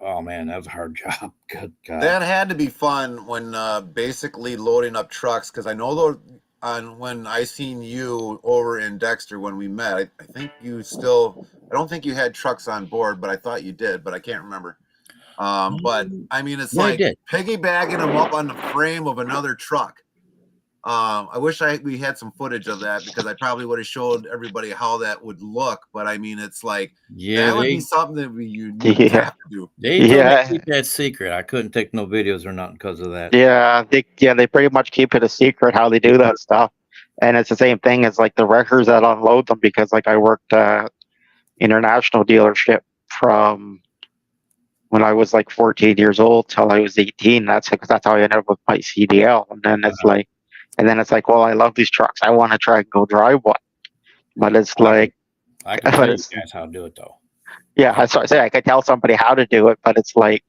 Oh man, that was a hard job. Good God. That had to be fun when basically loading up trucks, because I know though on when I seen you over in Dexter when we met, I think you still, I don't think you had trucks on board, but I thought you did, but I can't remember. But I mean, it's Yeah, I like did. piggybacking them up on the frame of another truck. I wish we had some footage of that, because I probably would have showed everybody how that would look. But I mean, it's like Yeah, that would be they something that you Yeah, have to do. they told me to yeah, keep that secret. I couldn't take no videos or nothing because of that. they pretty much keep it a secret how they do that stuff, and it's the same thing as like the wreckers that unload them because like I worked international dealership from when I was like 14 years old till I was 18. That's how I ended up with my CDL, and then it's like, well, I love these trucks. I want to try and go drive one, but it's I can, like, I can tell but you it's guys how to do it though. yeah. That's what I say. I could tell somebody how to do it, but it's like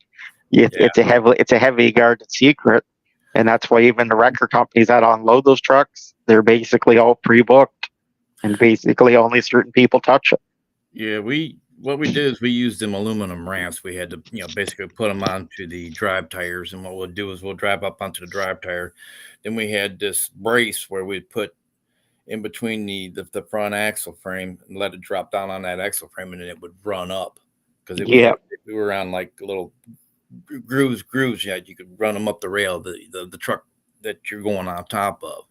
Yeah. it's a heavy guarded secret, and that's why even the wrecker companies that unload those trucks, they're basically all pre-booked, and basically only certain people touch it. Yeah, what we did is we used them aluminum ramps. We had to, basically put them onto the drive tires, and what we'll do is we'll drive up onto the drive tire. Then we had this brace where we'd put in between the front axle frame and let it drop down on that axle frame, and then it would run up because Yeah, we were on like little grooves. Yeah, you could run them up the rail, the truck that you're going on top of.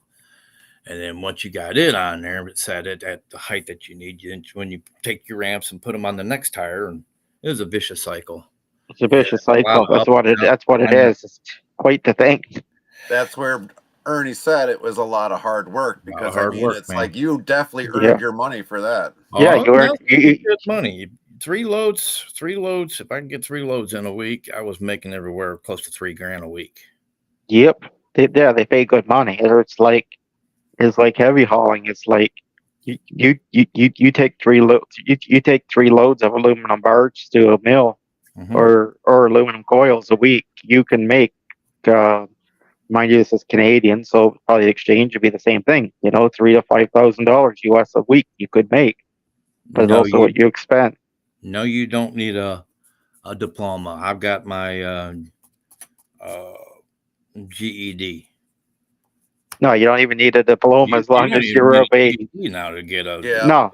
And then once you got it on there, it set it at the height that you need. When you take your ramps and put them on the next tire, and it was a vicious cycle. it's a Yeah, vicious a lot cycle. of up and down, That's what it climbing up, is. It's quite the thing. That's where Ernie said it was a lot of hard work, a lot of because I hard mean, work, it's man. like you definitely Yeah. earned your money for that. Yeah, Oh, you no, are. good money. 3 loads. If I can get 3 loads in a week, I was making everywhere close to $3,000 a week. Yep. They pay good money. It's like heavy hauling. It's like you take you take 3 loads of aluminum bars to a mill Mhm. or aluminum coils a week. You can make mind you, this is Canadian, so probably the exchange would be the same thing. $3,000 to $5,000 US a week you could make, but it's No, also what you expend. you don't need a diploma. I've got my uh, GED. No, you don't even need a diploma as You long don't as even you're need of a age. GED now to get a. Yeah. No,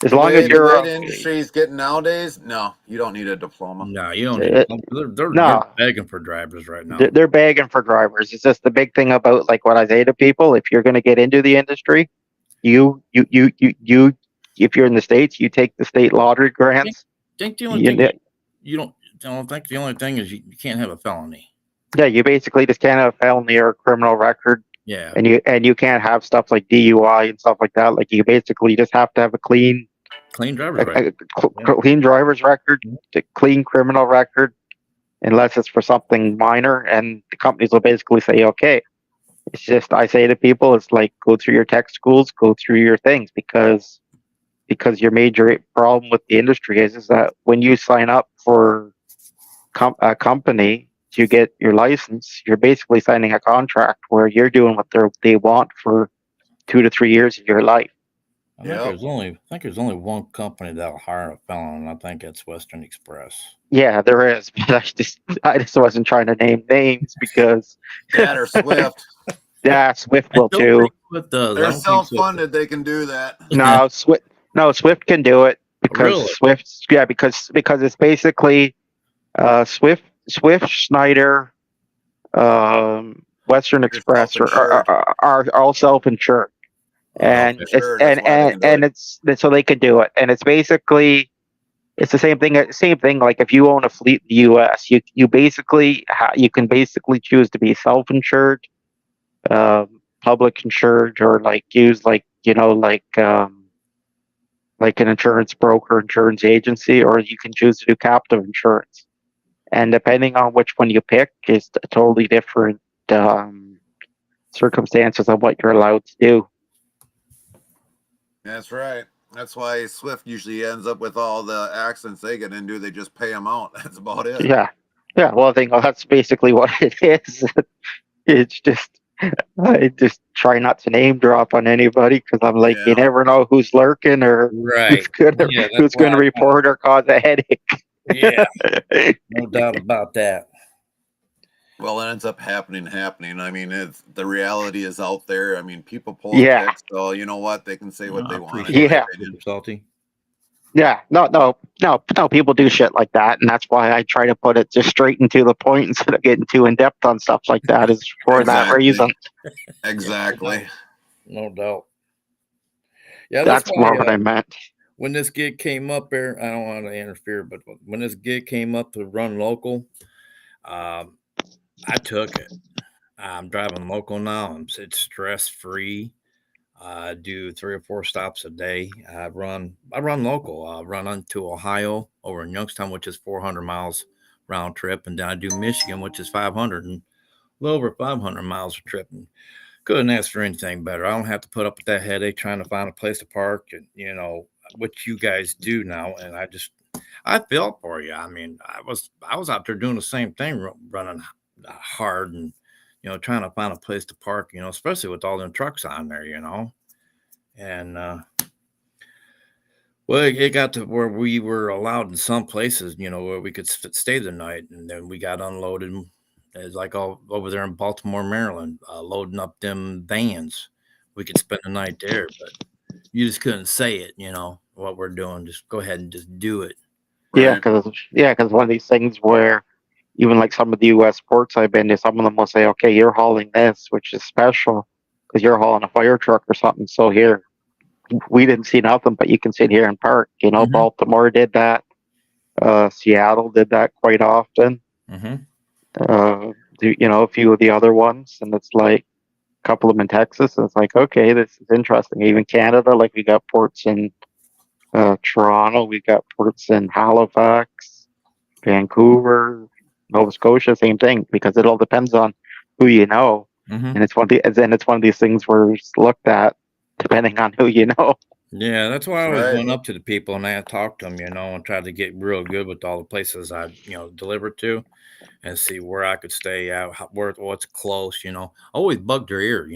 as The long as way you're the of industry is getting nowadays, no, you don't need a diploma. No, you don't need a uh, diploma. They're no, begging for drivers right now. they're begging for drivers. It's just the big thing about like what I say to people. If you're going to get into the industry, you if you're in the States, you take the state lottery grants. Think the only You, thing you don't think the only thing is you can't have a felony. yeah, you basically just can't have a felony or a criminal record, Yeah, and you can't have stuff like DUI and stuff like that. Like you basically just have to have a clean clean driver's right. clean driver's record, a clean criminal record, unless it's for something minor, and the companies will basically say, okay. It's just I say to people, it's like go through your tech schools, go through your things, because your major problem with the industry is that when you sign up for a company to get your license, you're basically signing a contract where you're doing what they want for 2 to 3 years of your life. I think there's only one company that'll hire a felon, and I think it's Western Express. Yeah, there is, but I just wasn't trying to name names because That or Swift. yeah, Swift will I don't too. think Swift does. I They're don't think Swift self-funded. They can do that. No, Swift can do it because Really? because it's basically Swift, Schneider, Western You're Express self-insured. are all self-insured, and Okay. Sure, that's why they can do it. it's so they can do it, and it's basically it's the same thing. Same thing. Like if you own a fleet in the U.S., you basically you can basically choose to be self-insured, public insured, or like use like an insurance broker, insurance agency, or you can choose to do captive insurance. And depending on which one you pick, is a totally different circumstances of what you're allowed to do. That's right. That's why Swift usually ends up with all the accidents they get into. They just pay them out. That's about it. Yeah, yeah. Well, I think that's basically what it is. It's just I just try not to name drop on anybody because I'm like, you Yeah. never know who's lurking or Right. who's Yeah, that's who's why gonna report or cause a headache. Yeah, no doubt about that. Well, it ends up happening. I mean, it's the reality is out there. I mean, people post Yeah, pics, so you know what? They can say what I they want, in appreciate my yeah, that, opinion. Super Salty. yeah. No. People do shit like that, and that's why I try to put it just straight and to the point instead of getting too in depth on stuff like that. Is for that Exactly. reason. Yeah, Exactly. no doubt. Yeah, that's That's more why what I meant. when this gig came up there, I don't want to interfere, but when this gig came up to run local, um, I took it. I'm driving local now. It's stress free. I do 3 or 4 stops a day. I run local. I run into Ohio over in Youngstown, which is 400 miles round trip, and then I do Michigan, which is 500 and a little over 500 miles a trip. And couldn't ask for anything better. I don't have to put up with that headache trying to find a place to park, and what you guys do now. And I felt for you. I mean, I was out there doing the same thing, running hard and trying to find a place to park. Especially with all them trucks on there. And well, it got to where we were allowed in some places, where we could stay the night, and then we got unloaded. It's like all over there in Baltimore, Maryland, loading up them vans. We could spend the night there, but you just couldn't say it. What we're doing. Just go ahead and just do it. Right. Yeah, because one of these things where even like some of the U.S. ports I've been to, some of them will say, "Okay, you're hauling this, which is special because you're hauling a fire truck or something." So here, we didn't see nothing, but you can sit here and park. Mm-hmm. Baltimore did that. Seattle did that quite often. Mm-hmm. A few of the other ones, and it's like a couple of them in Texas. And it's like, okay, this is interesting. Even Canada, like we got ports in Toronto, we got ports in Halifax, Vancouver, Nova Scotia, same thing, because it all depends on who you know. Mm-hmm. And it's one of these things where it's looked at depending on who you know. Yeah, that's why I always Right. went up to the people and I talked to them, and tried to get real good with all the places I, delivered to, and see where I could stay out, what's close. Always bugged their ear.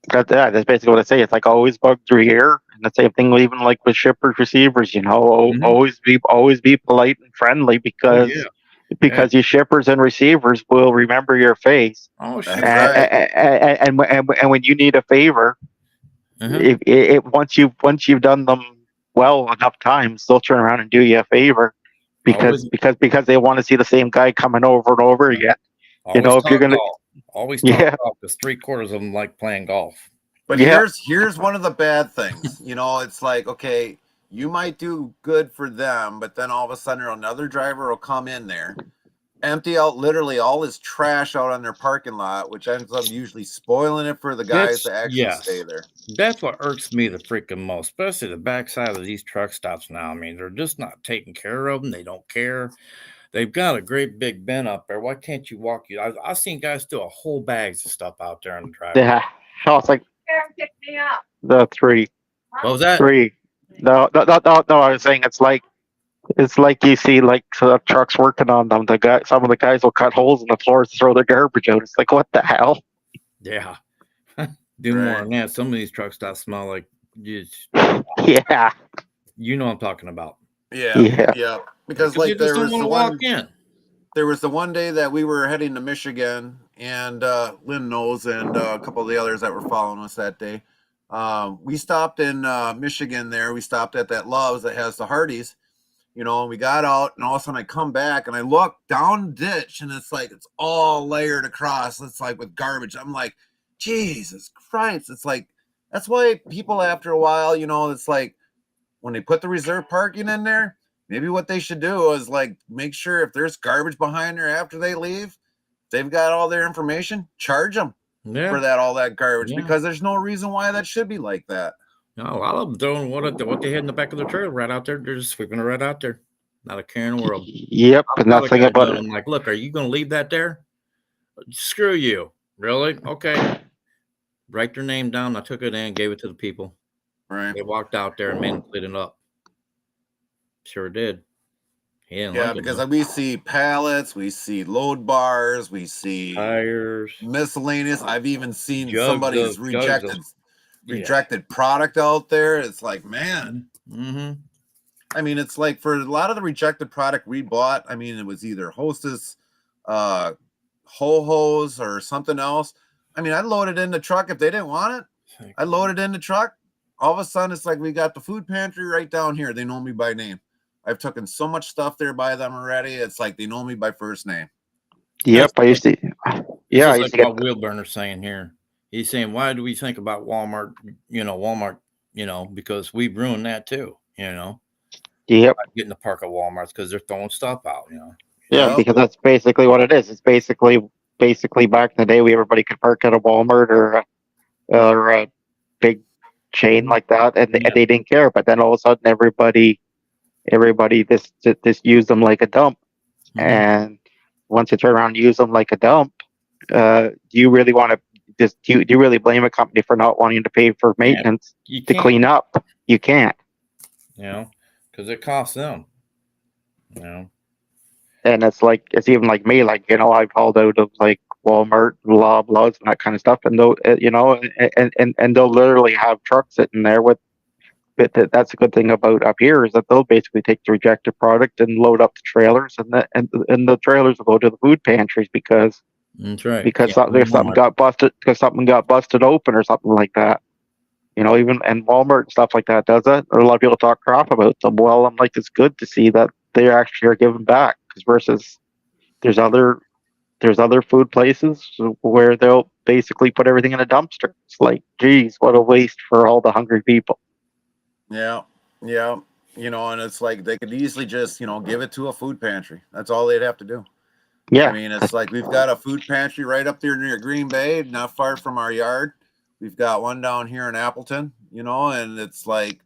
That's basically what I say. It's like always bug through here, and the same thing even like with shippers, receivers. Mhm. Always be polite and friendly Oh yeah. because your shippers and receivers will remember your face, Oh That's shoot. and right. and when you need a favor, Uh-huh. if once you've done them well enough times, they'll turn around and do you a favor Always, because they want to see the same guy coming over and over again. always If you're talk gonna, golf. Always talk yeah, golf because 3/4 of them like playing golf. But yeah, here's one of the bad things. It's like, okay, you might do good for them, but then all of a sudden another driver will come in there, empty out literally all his trash out on their parking lot, which ends up usually spoiling it for the guys That's that actually stay yes. there. That's what irks me the freaking most, especially the backside of these truck stops now. I mean, they're just not taking care of them. They don't care. They've got a great big bin up there. Why can't you walk? I've seen guys do a whole bags of stuff out there in the driveway. yeah. Oh, it's like the three. What was that? Three. No. I was saying it's like you see like trucks working on them. Some of the guys will cut holes in the floors to throw their garbage out. It's like, what the hell? Yeah. Do more Right. than that. Some of these truck stops smell like Yeah, what I'm talking about. Yeah, yeah. yeah. Because Because you like just don't want to walk in. there was the one day that we were heading to Michigan, and Lynn knows, and a couple of the others that were following us that day. We stopped in Michigan there. We stopped at that Love's that has the Hardee's, and we got out, and all of a sudden I come back and I look down ditch, and it's like it's all layered across. It's like with garbage. I'm like, Jesus Christ. It's like that's why people after a while, it's like when they put the reserve parking in there, maybe what they should do is like make sure if there's garbage behind there after they leave, they've got all their information, charge them Yeah. for all that garbage, Yeah. because there's no reason why that should be like that. No, a lot of them throwing what they had in the back of the trailer right out there. They're just sweeping it right out there. Not a care in the world. Yep, I've and got that's a the thing guy about doing. it. I'm like, look, are you going to leave that there? Screw you. Really? Okay. Write their name down. I took it in, gave it to the people. Right. They walked out there and made them clean it up. Sure did. He didn't Yeah, like it. because though. we see pallets, we see load bars, we see Tires, miscellaneous. I've even seen jugs somebody's of yeah. rejected product out there. It's like, man, Mm-hmm. I mean, it's like for a lot of the rejected product we bought, I mean, it was either Hostess, uh, Ho-Hos or something else. I mean, I loaded in the truck if they didn't want it. I loaded in the truck. All of a sudden, it's like we got the food pantry right down here. They know me by name. I've taken so much stuff there by them already. It's like they know me by first name. Yep, I used to. It's Yeah, I just used like to what get. Wheelburner's saying here. He's saying, why do we think about Walmart? Walmart. Because we ruined that too. Yep. Getting the park at Walmart's because they're throwing stuff out. Yeah, Yep. because that's basically what it is. It's basically back in the day, everybody could park at a Walmart or a big chain like that, and Yeah. they didn't care. But then all of a sudden, everybody just used them like a dump. Mhm. And once you turn around and use them like a dump, do you really want to do you really blame a company for not wanting to pay for maintenance You to can't. clean up? You can't. Because it costs them. And it's even like me, like, I've hauled out of like Walmart, Loblaws, and that kind of stuff, and they'll, and they'll literally have trucks sitting there with. But that's a good thing about up here is that they'll basically take the rejected product and load up the trailers, and the trailers will go to the food pantries because That's right. because Can't there's blame Walmart. something got busted open or something like that. Even and Walmart and stuff like that does it. A lot of people talk crap about them. Well, I'm like, it's good to see that they actually are giving back, because versus there's other food places where they'll basically put everything in a dumpster. It's like, geez, what a waste for all the hungry people. Yeah. Yeah. And it's like they could easily just, give it to a food pantry. That's all they'd have to do. Yeah, I mean, it's like we've got a food pantry right up there near Green Bay, not far from our yard. We've got one down here in Appleton, and it's like,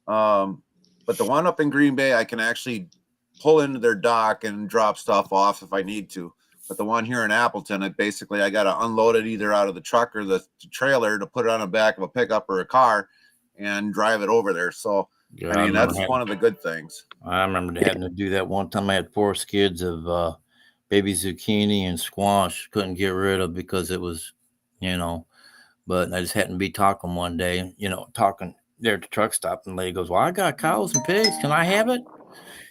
but the one up in Green Bay, I can actually pull into their dock and drop stuff off if I need to. But the one here in Appleton, I got to unload it either out of the truck or the trailer to put it on the back of a pickup or a car and drive it over there. So, Yeah, I mean, that's one of the good things. I remember having to do that one time. I had 4 skids of baby zucchini and squash. Couldn't get rid of because it was, but I just happened to be talking one day, talking there at the truck stop, and the lady goes, "Well, I got cows and pigs. Can I have it?"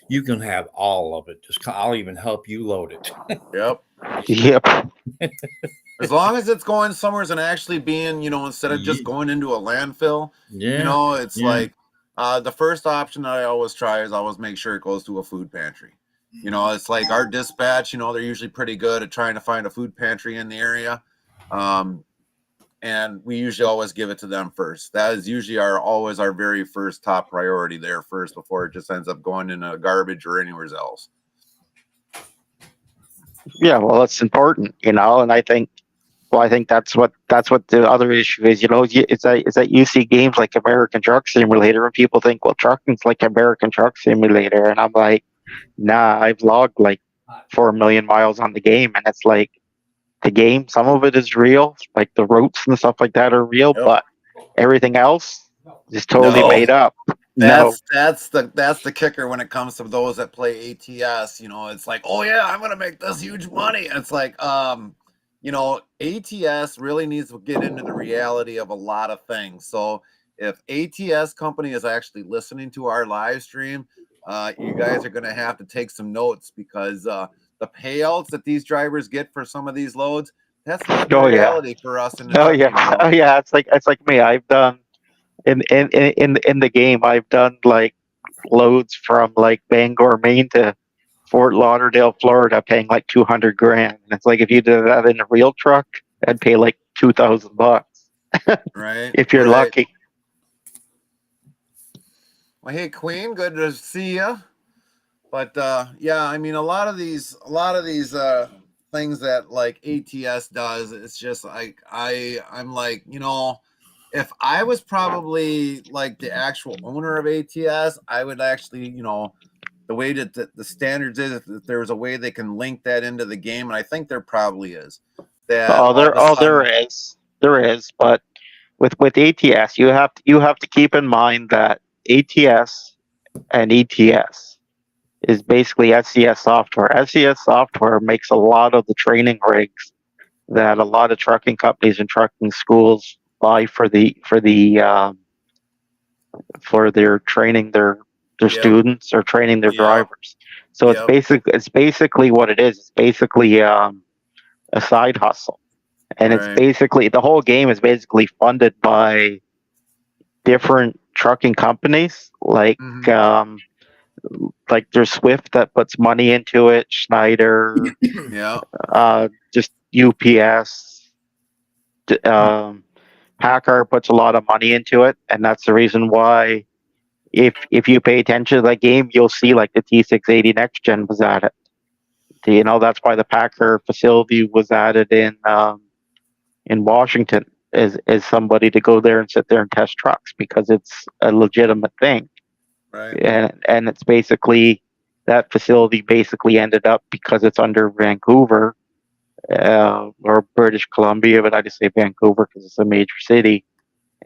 You can have all of it. I'll even help you load it. Yep. yep, As long as it's going somewhere and actually being, instead of just going into a landfill, it's yeah. like the first option that I always try is always make sure it goes to a food pantry. It's like our dispatch, they're usually pretty good at trying to find a food pantry in the area. And we usually always give it to them first. That is usually always our very first top priority there first before it just ends up going in a garbage or anywhere else. yeah. Well, it's important, and I think. Well, I think that's what the other issue is. Is that you see games like American Truck Simulator, and people think, well, trucking's like American Truck Simulator, and I'm like, nah. I've logged like 4 million miles on the game, and it's like the game. Some of it is real, like the routes and stuff like that are real, Yep. but everything else is totally made up. No. That's the kicker when it comes to those that play ATS. It's like, oh yeah, I'm gonna make this huge money. And it's like, ATS really needs to get into the reality of a lot of things. So if ATS company is actually listening to our live stream, you guys are gonna have to take some notes because the payouts that these drivers get for some of these loads, that's not the Oh yeah. reality for us in the Oh trucking yeah. world. Oh yeah. It's like me. I've done in the game. I've done like loads from like Bangor, Maine to Fort Lauderdale, Florida, paying like 200 grand. And it's like if you did that in a real truck, I'd pay like $2,000 Right. if you're Right. lucky. Well, hey, Queen, good to see you. But yeah, I mean, a lot of these things that like ATS does, it's just like I'm like, if I was probably like the actual owner of ATS, I would actually, the way that the standards is, if there's a way they can link that into the game, and I think there probably is. That all of a There sudden, is, but with ATS, you have to keep in mind that ATS and ETS is basically SCS software. SCS software makes a lot of the training rigs that a lot of trucking companies and trucking schools buy for their training, their their Yep. students or training their Yep. drivers. So Yep. it's basically what it is. It's basically a side hustle. And it's Right. basically the whole game is basically funded by different trucking companies Mhm. like there's Swift that puts money into it, Schneider, Yeah. just UPS, Packard puts a lot of money into it, and that's the reason why if you pay attention to that game, you'll see like the T680 Next Gen was at it. You know, that's why the Packard facility was added in Washington as somebody to go there and sit there and test trucks because it's a legitimate thing. Right. And it's basically that facility basically ended up because it's under Vancouver or British Columbia, but I just say Vancouver because it's a major city.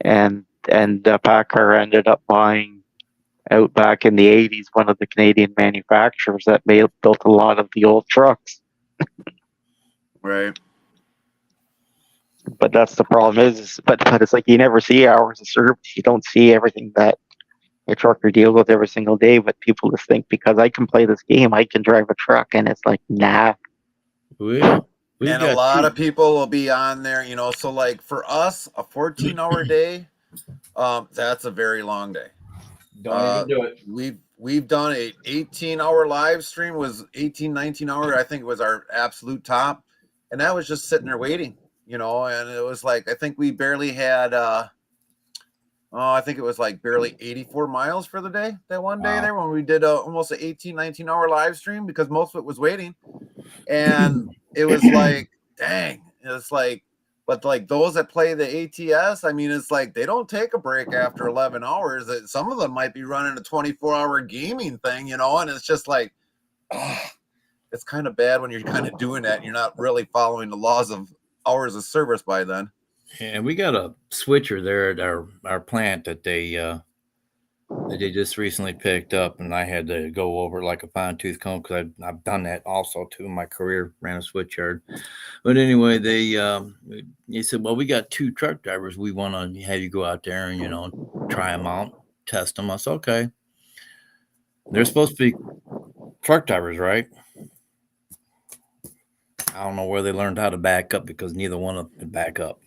And Packard ended up buying out back in the 80s one of the Canadian manufacturers that built a lot of the old trucks. Right. But that's the problem but it's like you never see hours of service. You don't see everything that a trucker deals with every single day. But people just think because I can play this game, I can drive a truck, and it's like, nah. Well, we And a got lot two. of people will be on there, so like for us, a 14-hour day, that's a very long day. Don't even do it. We've done a 18-hour live stream, was 18, 19-hour, I think it was our absolute top. And that was just sitting there waiting, and it was like I think we barely had I think it was like barely 84 miles for the day, that one day Wow. there when we did almost an 18, 19-hour live stream because most of it was waiting. And it was like, dang, it's like, but like those that play the ATS, I mean, it's like they don't take a break after 11 hours. Some of them might be running a 24-hour gaming thing, and it's just like, oh, it's kind of bad when you're kind of doing that and you're not really following the laws of hours of service by then. And we got a switcher there at our plant that they just recently picked up, and I had to go over like a fine tooth comb because I've done that also too in my career, ran a switch yard. But anyway, they said, well, we got two truck drivers. We want to have you go out there and try them out, test them. I said, okay. They're supposed to be truck drivers, right? I don't know where they learned how to back up because neither one of them could back up.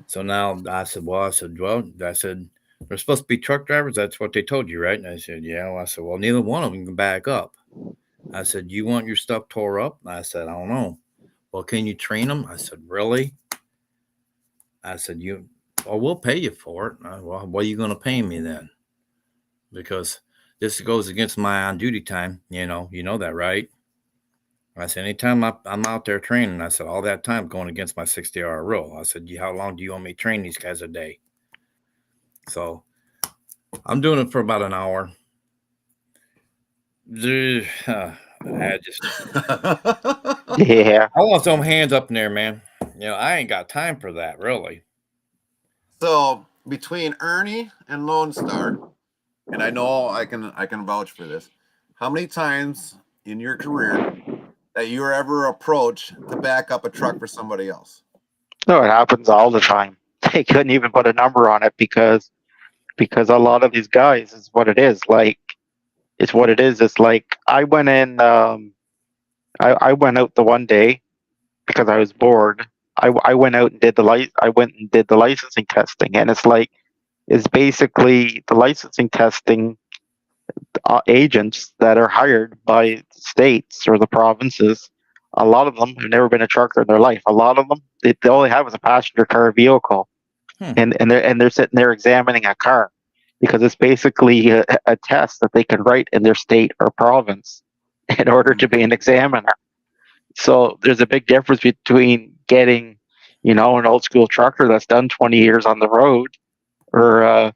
So now I said, they're supposed to be truck drivers. That's what they told you, right? And I said, yeah. Well, I said, well, neither one of them can back up. I said, you want your stuff tore up? And I said, I don't know. Well, can you train them? I said, really? I said, well, we'll pay you for it. Well, what are you going to pay me then? Because this goes against my on duty time. You know that, right? I said, anytime I'm out there training, I said, all that time going against my 60-hour rule. I said, how long do you want me to train these guys a day? So I'm doing it for about an hour. I Yeah. want some hands up in there, man. I ain't got time for that, really. So between Ernie and Lone Star, and I know I can vouch for this, how many times in your career that you were ever approached to back up a truck for somebody else? No, it happens all the time. They couldn't even put a number on it because a lot of these guys is what it is. Like it's what it is. It's like I went in. I went out the one day because I was bored. I went out and did I went and did the licensing testing, and it's basically the licensing testing agents that are hired by states or the provinces. A lot of them have never been a trucker in their life. A lot of them they only have is a passenger car vehicle, and they're sitting there examining a car because it's basically a test that they can write in their state or province in order to be an examiner. So there's a big difference between getting, an old school trucker that's done 20 years on the road or a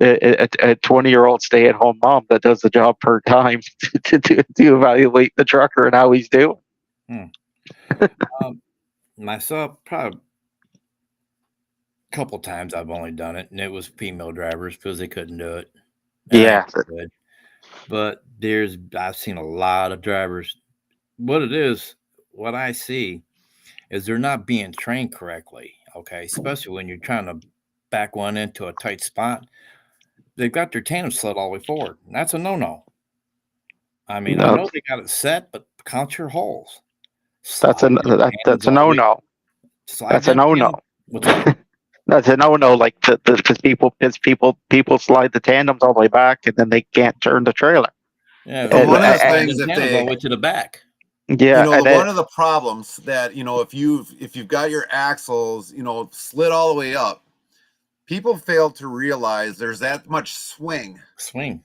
20-year-old stay-at-home mom that does the job per time to evaluate the trucker and how he's doing. Myself, probably a couple times I've only done it, and it was female drivers because they couldn't do it. And Yeah. But I've seen a lot of drivers. What I see is they're not being trained correctly. Okay, especially when you're trying to back one into a tight spot. they've got their tandem sled all the way forward. And that's a no-no. I mean, I No, know they got it set, but count your holes. that's a Slide them that's tandons a all the no way. no. Slide That's a them no no. tandons. What's that? That's a no no. Like because people slide the tandems all the way back and then they can't turn the trailer. Yeah, So they one of gotta the slide things, them if tandons all the they, way to the back. Yeah, and then one of the problems that, if you've got your axles, slid all the way up, people fail to realize there's that much swing Swing.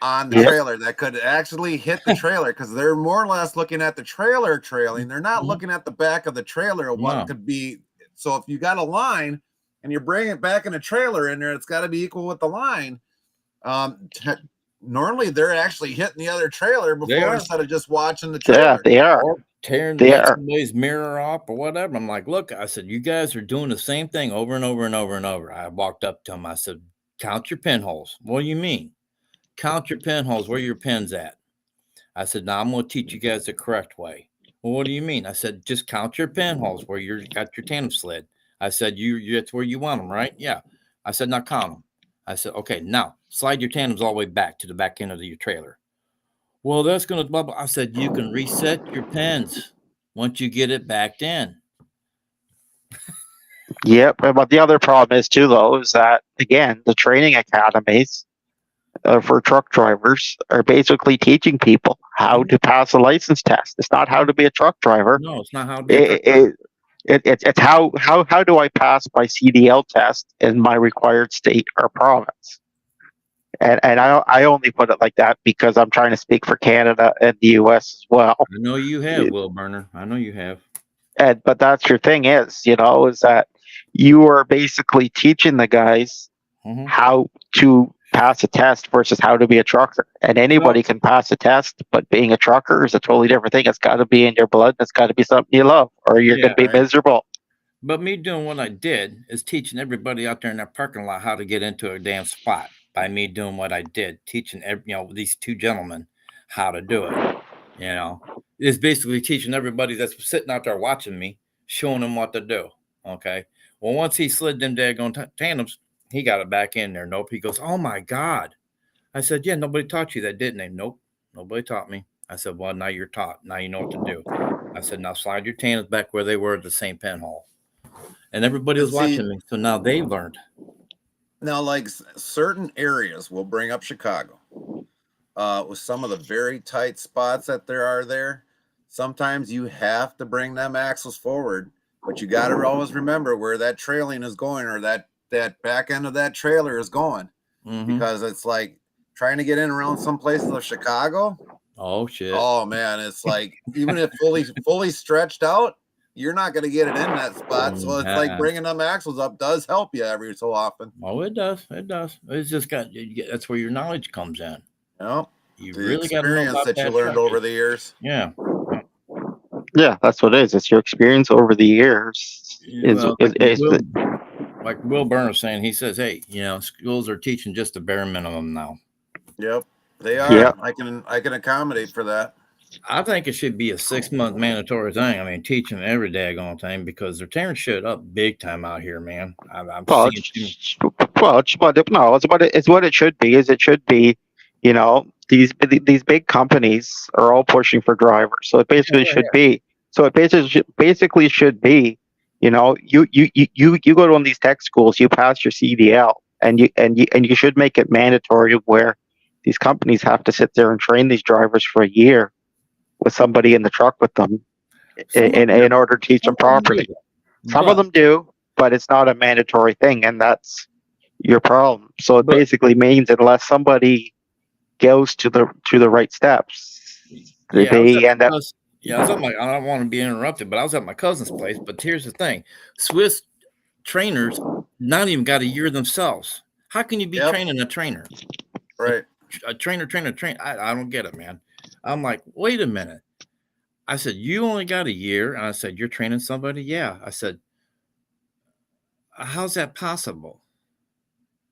on the Yep. trailer that could actually hit the trailer, because they're more or less looking at the trailer trailing. They're not Mhm. looking at the back of the trailer of what No. could be. So if you got a line and you're bringing it back in a trailer in there, it's got to be equal with the line. Normally they're actually hitting the other trailer They before, are. instead of just watching the yeah, trailer. they are. Or tearing They next are. somebody's mirror off or whatever. I'm like, look, I said, you guys are doing the same thing over and over and over and over. I walked up to them. I said, count your pinholes. What do you mean? Count your pinholes. Where your pin's at? I said, now I'm going to teach you guys the correct way. Well, what do you mean? I said, just count your pinholes where you got your tandem sled. I said, that's where you want them, right? Yeah. I said, now count them. I said, okay, now slide your tandems all the way back to the back end of your trailer. Well, that's going to bubble. I said, you can reset your pins once you get it backed in. Yep. But the other problem is too, though, is that again the training academies for truck drivers are basically teaching people how to pass a license test. It's not how to be a truck driver. No, it's not how to be a truck driver. It's how do I pass my CDL test in my required state or province? And I only put it like that because I'm trying to speak for Canada and the US as well. I know you have, Will Burner. I know you have. But that's your thing is that you are basically teaching the guys Mhm. how to pass a test versus how to be a trucker. And anybody Well, can pass a test, but being a trucker is a totally different thing. It's got to be in your blood. It's got to be something you love, or you're going yeah. to be Right. miserable. But me doing what I did is teaching everybody out there in that parking lot how to get into a damn spot by me doing what I did, teaching these two gentlemen how to do it. It's basically teaching everybody that's sitting out there watching me, showing them what to do. Okay. Well, once he slid them daggone tandems, he got it back in there. Nope. He goes, oh my God. I said, yeah, nobody taught you that, didn't they? Nope. Nobody taught me. I said, well, now you're taught. Now you know what to do. I said, now slide your tandems back where they were at the same pinhole. And everybody And was see, watching me. So now they've learned. now, like certain areas, we'll bring up Chicago, with some of the very tight spots that there are there. Sometimes you have to bring them axles forward, but you got to always remember where that trailing is going, or that back end of that trailer is going, because it's like trying to get in around some places of Chicago. Oh shit. Oh man, it's like even if fully stretched out, you're not going to get it in that spot. So it's like bringing them axles up does help you every so often. Oh, it does. It does. It's just that's where your knowledge comes in. You The really got to know experience about that you that learned truck. over the years. Yeah. Yeah, that's what it is. It's your experience over the years. Well, like Will Burner saying, he says, hey, schools are teaching just the bare minimum now. Yep, they are. Yeah. I can accommodate for that. I think it should be a 6-month mandatory thing. I mean, teach them every daggone thing, because they're tearing shit up big time out here, man. I'm Well, seeing. it's what it should be. It should be, these big companies are all pushing for drivers. So it basically should be. So it basically should be, you go to one of these tech schools, you pass your CDL, and you should make it mandatory where these companies have to sit there and train these drivers for a year with somebody in the truck with them in order to teach them properly. Some of them do, but it's not a mandatory thing, and that's your problem. So it basically means unless somebody goes to the right steps, they end up. I was at I don't want to be interrupted, but I was at my cousin's place. But here's the thing: Swiss trainers not even got a year themselves. How can you be training a trainer? Right. A trainer. I don't get it, man. I'm like, wait a minute. I said, you only got a year. And I said, you're training somebody? Yeah. I said, how's that possible?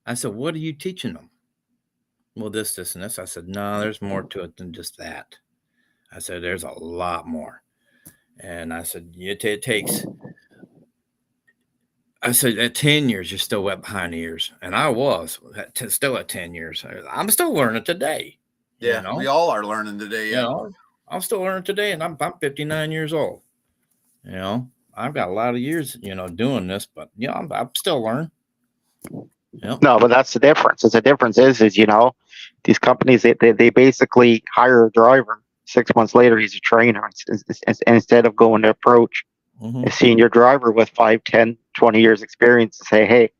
I said, what are you teaching them? Well, this, and this. I said, no, there's more to it than just that. I said, there's a lot more. And I said, it takes I said at 10 years, you're still wet behind the ears. And I was still at 10 years. I'm still learning today. Yeah, we all are learning today. You Yeah. know, I'm still learning today, and I'm 59 years old. You know, I've got a lot of years, doing this, but I'm still learning. Yep. No, but that's the difference. The difference is these companies they basically hire a driver. 6 months later, he's a trainer. Instead of going to approach Mm-hmm. a senior driver with 5, 10, 20 years experience to say, hey,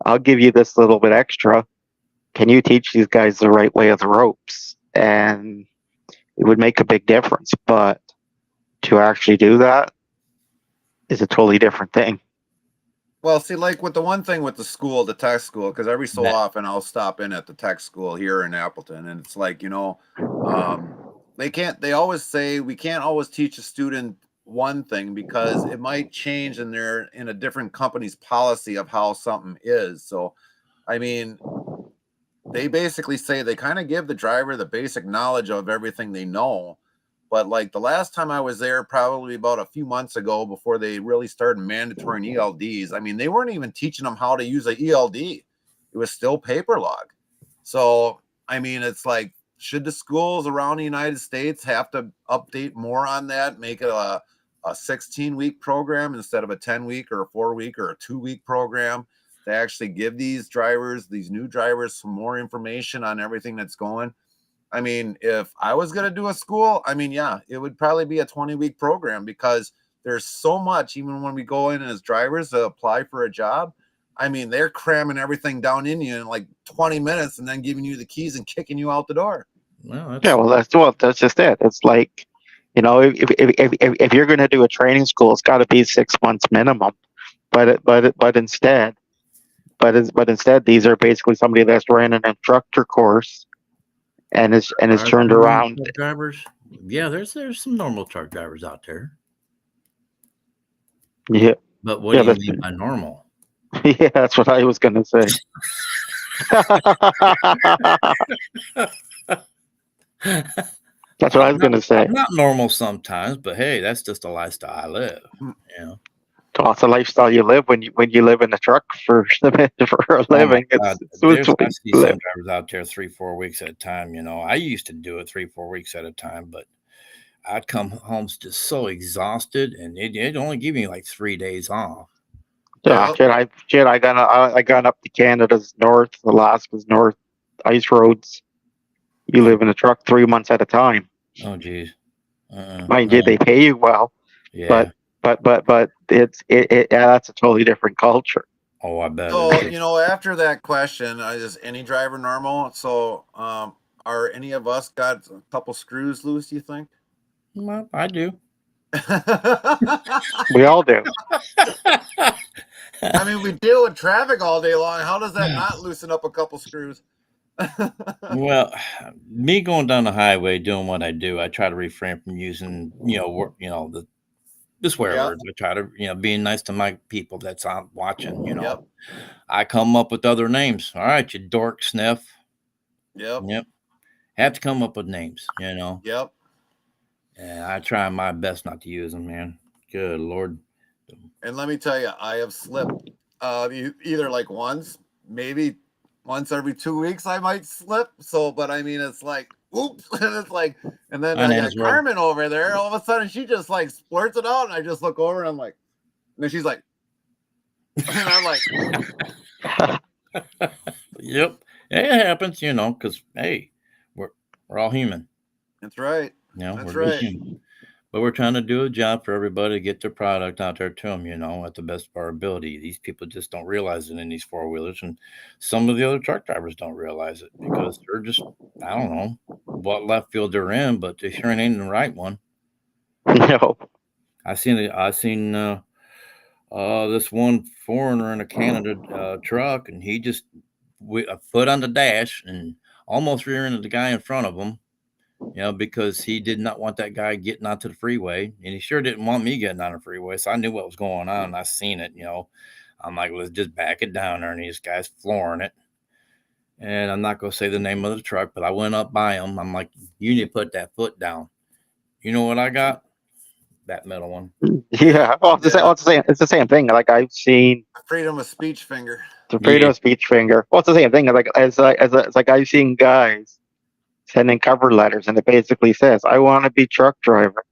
I'll give you this little bit extra. Can you teach these guys the right way of the ropes? And it would make a big difference. But to actually do that is a totally different thing. Well, see, like with the one thing with the school, the tech school, because every so often I'll stop in at the tech school here in Appleton, and it's like, they always say we can't always teach a student one thing because it might change in a different company's policy of how something is. So, I mean, they basically say they kind of give the driver the basic knowledge of everything they know. But like the last time I was there, probably about a few months ago, before they really started mandatory ELDs, I mean, they weren't even teaching them how to use a ELD. It was still paper log. So, I mean, it's like, should the schools around the United States have to update more on that, make it a 16-week program instead of a 10-week or a 4-week or a 2-week program, to actually give these new drivers, some more information on everything that's going? I mean, if I was going to do a school, I mean, yeah, it would probably be a 20-week program, because there's so much, even when we go in as drivers to apply for a job. I mean, they're cramming everything down in you in like 20 minutes and then giving you the keys and kicking you out the door. Well, that's just it. It's like, if you're going to do a training school, it's got to be 6 months minimum. But instead, these are basically somebody that's ran an instructor course and is turned around. Truck drivers. Yeah, there's some normal truck drivers out there. Yeah. But what do you mean by normal? Yeah, that's what I was going to say. That's what I was going to say. I'm not normal sometimes, but hey, that's just a lifestyle I live. So it's a lifestyle you live when you live in the truck for a living. I see some drivers out there 3-4 weeks at a time. I used to do it 3-4 weeks at a time, but I'd come home just so exhausted, and it'd only give me like 3 days off. Yeah, I gone up to Canada's north, Alaska's north, ice roads. You live in a truck 3 months at a time. Oh, geez. Mind you, they pay you well. Yeah. But that's a totally different culture. Oh, I bet. So, after that question, is any driver normal? So, are any of us got a couple screws loose, do you think? Well, I do. We all do. I mean, we deal with traffic all day long. How does that not loosen up a couple screws? Well, me going down the highway doing what I do, I try to refrain from using, the swear words. I try to, being nice to my people that's out watching, Yep. I come up with other names. All right, you dork sniff. Yep. Have to come up with names, Yep. And I try my best not to use them, man. Good Lord. And let me tell you, I have slipped either like once, maybe once every 2 weeks I might slip. So, but I mean, it's like, oops. And it's like, and then I got Carmen over there. All of a sudden she just like splurts it out. And I just look over and I'm like, and then she's like, and I'm like, yep. It happens, because, hey, we're all human. That's right. That's right. Human. But we're trying to do a job for everybody to get their product out there to them, at the best of our ability. These people just don't realize it in these four-wheelers, and some of the other truck drivers don't realize it because they're just, I don't know what left field they're in, but they sure ain't in the right one. No. I seen this one foreigner in a Canada truck, and he just a foot on the dash and almost rear-ended the guy in front of him. Because he did not want that guy getting onto the freeway, and he sure didn't want me getting on the freeway. So I knew what was going on, and I seen it. I'm like, let's just back it down there, and this guy's flooring it. And I'm not gonna say the name of the truck, but I went up by him. I'm like, you need to put that foot down. You know what I got? that middle one. Yeah, well, it's the same thing. Like I've seen Freedom of speech finger. the freedom of speech finger. Well, it's the same thing. It's like I've seen guys sending cover letters, and it basically says, "I want to be truck driver.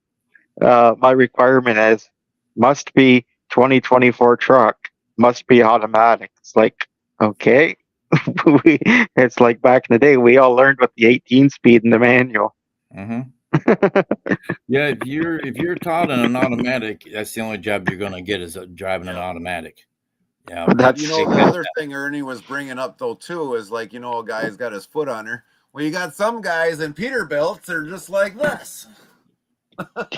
My requirement is must be 2024 truck, must be automatic." It's like, okay, it's like back in the day, we all learned with the 18 speed in the manual. Mm-hmm. Yeah, if you're taught in an automatic, that's the only job you're going to get is driving an automatic. Yeah, That's The other thing Ernie was bringing up though too is like, a guy's got his foot on her. Well, you got some guys in Peterbilts are just like this.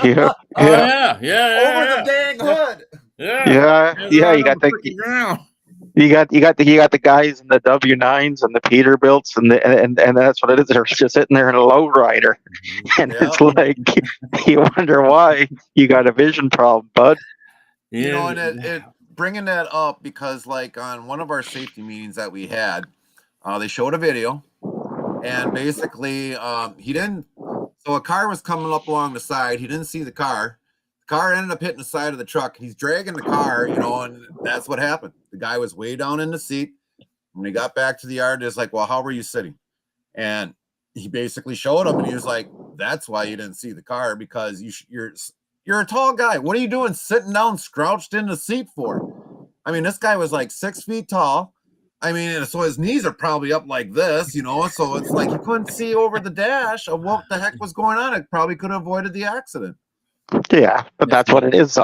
yeah, Oh yeah, Over the dang hood. yeah. yeah. You got the ground. you got the guys in the W9s and the Peterbilts and that's what it is. They're just sitting there in a lowrider, and it's like you wonder why you got a vision problem, bud. Yeah. And it bringing that up because like on one of our safety meetings that we had, they showed a video, and basically he didn't. So a car was coming up along the side. He didn't see the car. The car ended up hitting the side of the truck. He's dragging the car, and that's what happened. The guy was way down in the seat. When he got back to the yard, it's like, well, how were you sitting? And he basically showed him, and he was like, that's why you didn't see the car, because you're a tall guy. What are you doing sitting down, scrouched in the seat for? I mean, this guy was like 6 feet tall. I mean, so his knees are probably up like this, so it's like he couldn't see over the dash of what the heck was going on. It probably could have avoided the accident. Yeah, but that's what it is.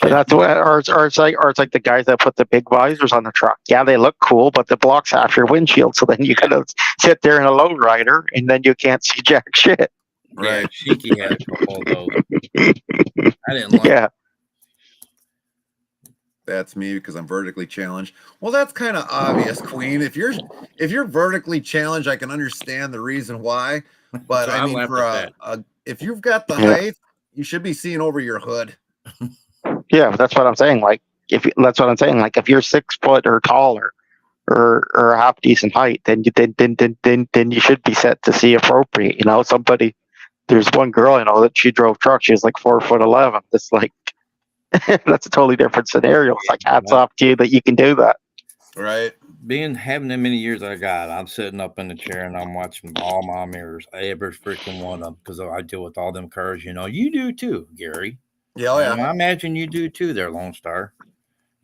But that's what, or it's like the guys that put the big visors on the truck. Yeah, they look cool, but it blocks half your windshield. So then you gotta sit there in a lowrider, and then you can't see jack shit. Right, Cheeky had a couple of those. I didn't like. Yeah. That's me because I'm vertically challenged. Well, that's kind of obvious, Queen. If you're vertically challenged, I can understand the reason why. But So I mean, for if you've got the height, you should be seeing over your hood. Yeah, that's what I'm saying. Like that's what I'm saying. Like if you're 6 foot or taller, or half decent height, then you should be set to see appropriate. Somebody. There's one girl I know that she drove truck. She was like 4'11". It's like that's a totally different scenario. It's like hats off to you that you can do that. Right. Having that many years I got, I'm sitting up in the chair and I'm watching all my mirrors, every freaking one of them, because I deal with all them cars. You do too, Gary. Yeah, I imagine you do too, there, Lone Star.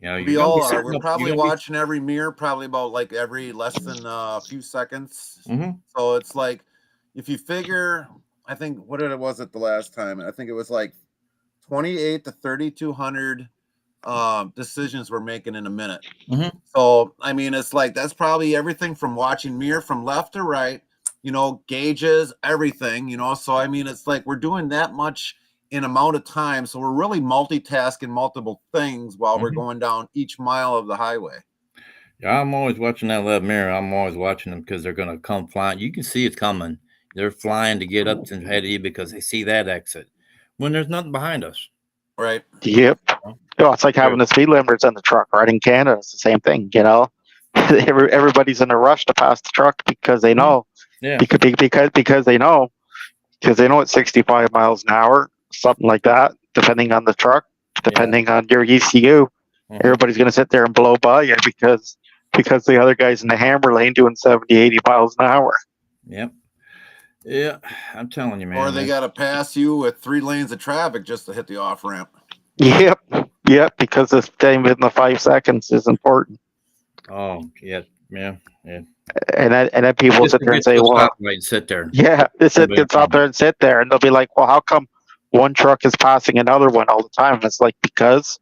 We all are. We're probably watching every mirror, probably about like every less than a few seconds. Mm-hmm. So it's like, if you figure, I think was it the last time? I think it was like 28 to 3,200 decisions we're making in a minute. Mm-hmm. So I mean, it's like that's probably everything from watching mirror from left to right, gauges, everything, So I mean, it's like we're doing that much in amount of time, so we're really multitasking multiple things while we're going down each mile of the highway. Yeah, I'm always watching that left mirror. I'm always watching them because they're going to come flying. You can see it's coming. They're flying to get up to ahead of you because they see that exit when there's nothing behind us. Right. Yep. It's like having the speed limiters on the truck. Right in Canada, it's the same thing. Everybody's in a rush to pass the truck because they know. Yeah. Because they know it's 65 miles an hour, something like that, depending on the truck, depending on your ECU. Everybody's going to sit there and blow by you because the other guy's in the hammer lane doing 70, 80 miles an hour. Yep. Yeah, I'm telling you, man. Or they got to pass you with 3 lanes of traffic just to hit the off ramp. Yep, because the time within the 5 seconds is important. Oh, yeah. And then people will sit there and say, "Well, sit there." Yeah, they stop there and sit there, and they'll be like, "Well, how come one truck is passing another one all the time?" And it's like, because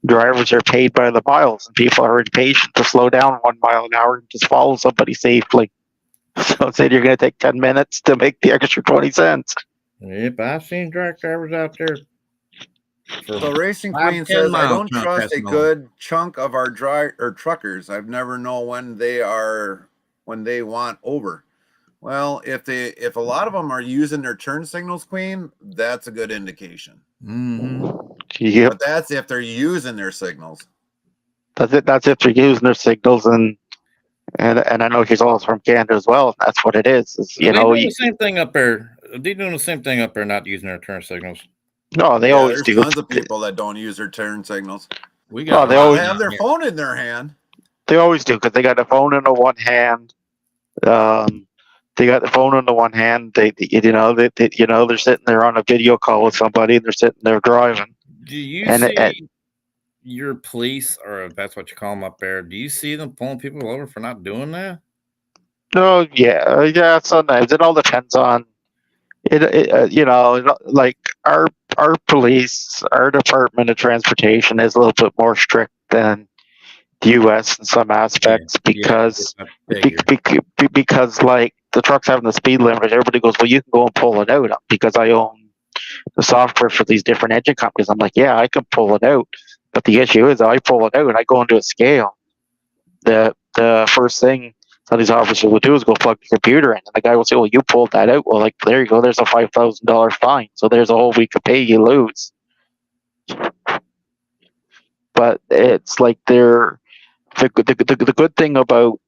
drivers are paid by the miles, and people are impatient to slow down 1 mile an hour and just follow somebody safely. So say you're going to take 10 minutes to make the extra 20 cents. Yep, I've seen truck drivers out there. So Racing Queen says, I don't trust a good chunk of our truckers. I've never known when they want over. Well, if a lot of them are using their turn signals, Queen, that's a good indication. Mm-hmm. Yep. But that's if they're using their signals. That's if they're using their signals, and I know he's also from Canada as well. That's what it is. They do the same thing up there. They're doing the same thing up there, not using their turn signals. No, they Yeah, always there's do. tons of people that don't use their turn signals. We Oh, got they a lot Well, always they have down their here. phone in their hand. They always do because they got the phone in the one hand. They got the phone in the one hand. They're sitting there on a video call with somebody, and they're sitting there driving. Do you And see your police, or if that's what you call them up there? Do you see them pulling people over for not doing that? no, yeah. Sometimes it all depends on it. Like our police, our Department of Transportation is a little bit more strict than the U.S. in some aspects Yeah, because I figured. because like the truck's having the speed limit, everybody goes, well, you can go and pull it out because I own the software for these different engine companies. I'm like, yeah, I can pull it out, but the issue is I pull it out and I go into a scale. The first thing some of these officers will do is go plug the computer in, and the guy will say, well, you pulled that out. Well, like there you go, there's a $5,000 fine, so there's a whole week of pay you lose. But it's like the good thing about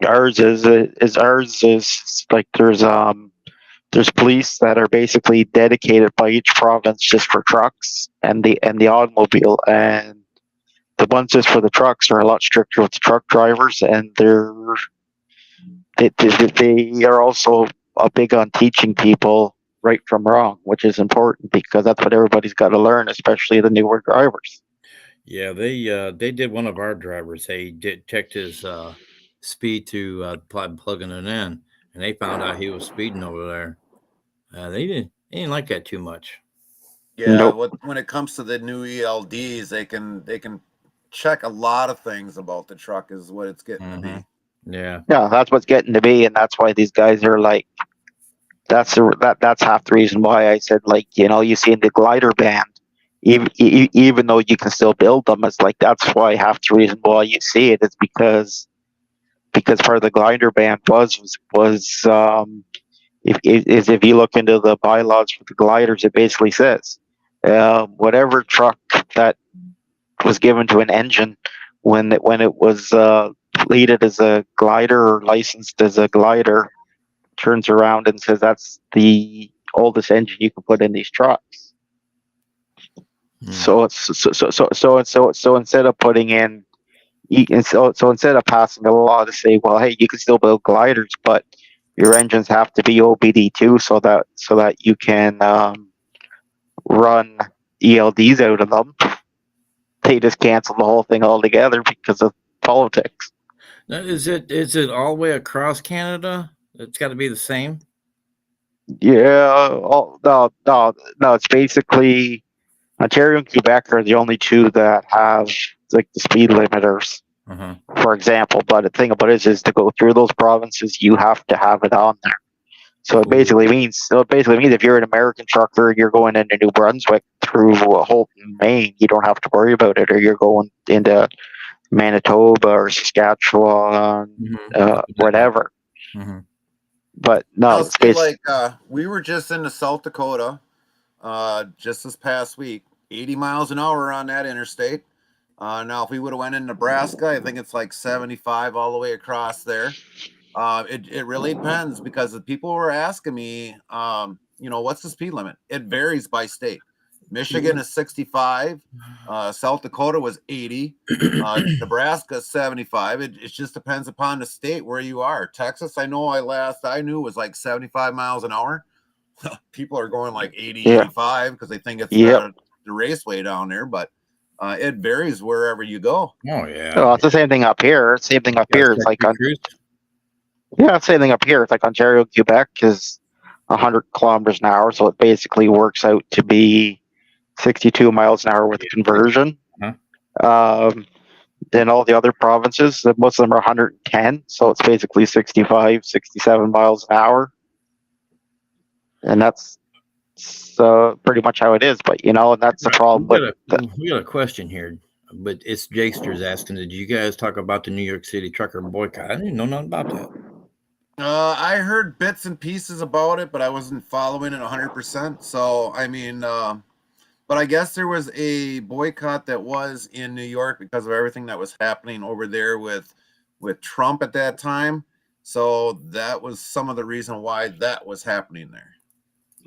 ours is like there's police that are basically dedicated by each province just for trucks and the automobile, and the ones just for the trucks are a lot stricter with the truck drivers, and they are also big on teaching people right from wrong, which is important because that's what everybody's got to learn, especially the newer drivers. Yeah, they did one of our drivers. They did checked his speed to plugging it in, and they found out he was speeding over there. They didn't like that too much. Yeah, Nope. when it comes to the new ELDs, they can check a lot of things about the truck is what it's getting to Hmm. be. Yeah. Yeah, that's what's getting to be, and that's why these guys are like that's half the reason why I said, like, you see in the glider band, even though you can still build them, it's like that's why half the reason why you see it is because part of the glider ban was if you look into the bylaws for the gliders, it basically says whatever truck that was given to an engine when it was plated as a glider or licensed as a glider turns around and says that's the oldest engine you can put in these trucks. Hmm. So instead of putting in so instead of passing a law to say, well, hey, you can still build gliders, but your engines have to be OBD2 so that you can run ELDs out of them, they just cancel the whole thing altogether because of politics. Now, is it all the way across Canada? It's got to be the same. Yeah, no. It's basically Ontario and Quebec are the only two that have like the speed limiters, Uh-huh. for example. But the thing about it is to go through those provinces, you have to have it on there. So it Cool. basically means if you're an American trucker and you're going into New Brunswick through Holton, Maine, you don't have to worry about it. Or you're going into Manitoba or Saskatchewan, whatever. Mm-hmm. But no, I'll it's say basically like we were just into South Dakota just this past week, 80 miles an hour on that interstate. Now, if we would have went in Nebraska, I think it's like 75 all the way across there. It really depends because the people were asking me, what's the speed limit? It varies by state. Michigan is 65. South Dakota was 80. Nebraska is 75. It just depends upon the state where you are. Texas, last I knew was like 75 miles an hour. People are going like 80, yeah, 85 because they think it's yep. the raceway down there, but it varies wherever you go. Oh yeah. Well, it's the same thing up here. Same thing up You here. gotta It's check like your cruise. same thing up here. It's like Ontario, Quebec is 100 kilometers an hour, so it basically works out to be 62 miles an hour with the conversion. Uh-huh. Then all the other provinces, most of them are 110, so it's basically 65, 67 miles an hour, and that's pretty much how it is. But and that's the problem with We got a question here, but it's Jaster's asking, did you guys talk about the New York City trucker boycott? I didn't know nothing about that. I heard bits and pieces about it, but I wasn't following it 100%. So, I mean, but I guess there was a boycott that was in New York because of everything that was happening over there with Trump at that time. So that was some of the reason why that was happening there.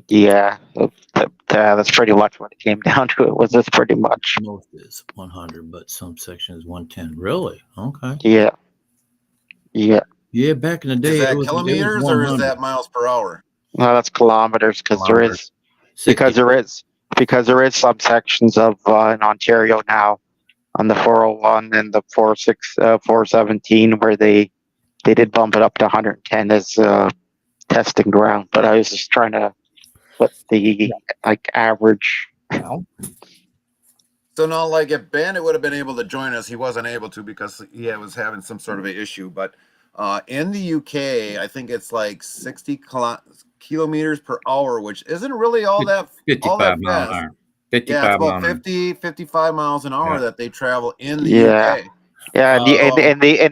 yeah, that's pretty much what it came down to. It was just pretty much. Most is 100, but some section is 110. Really? Okay. Yeah, yeah. Yeah, back in the Is day, it that was kilometers or is 100. that miles per hour? No, that's kilometers because there Kilometers. is 60. because there is subsections of in Ontario now on the 401 and the 417 where they did bump it up to 110 as testing ground. But I was just trying to put the like average. Wow. So now, like if Bandit would have been able to join us, he wasn't able to because he was having some sort of an issue. But in the UK, I think it's like 60 kilometers per hour, which isn't really all that 55 mile an fast. hour. 55 Yeah, it's mile about an hour. 50, 55 miles an hour Yeah. that they travel in the Yeah. UK. Yeah, in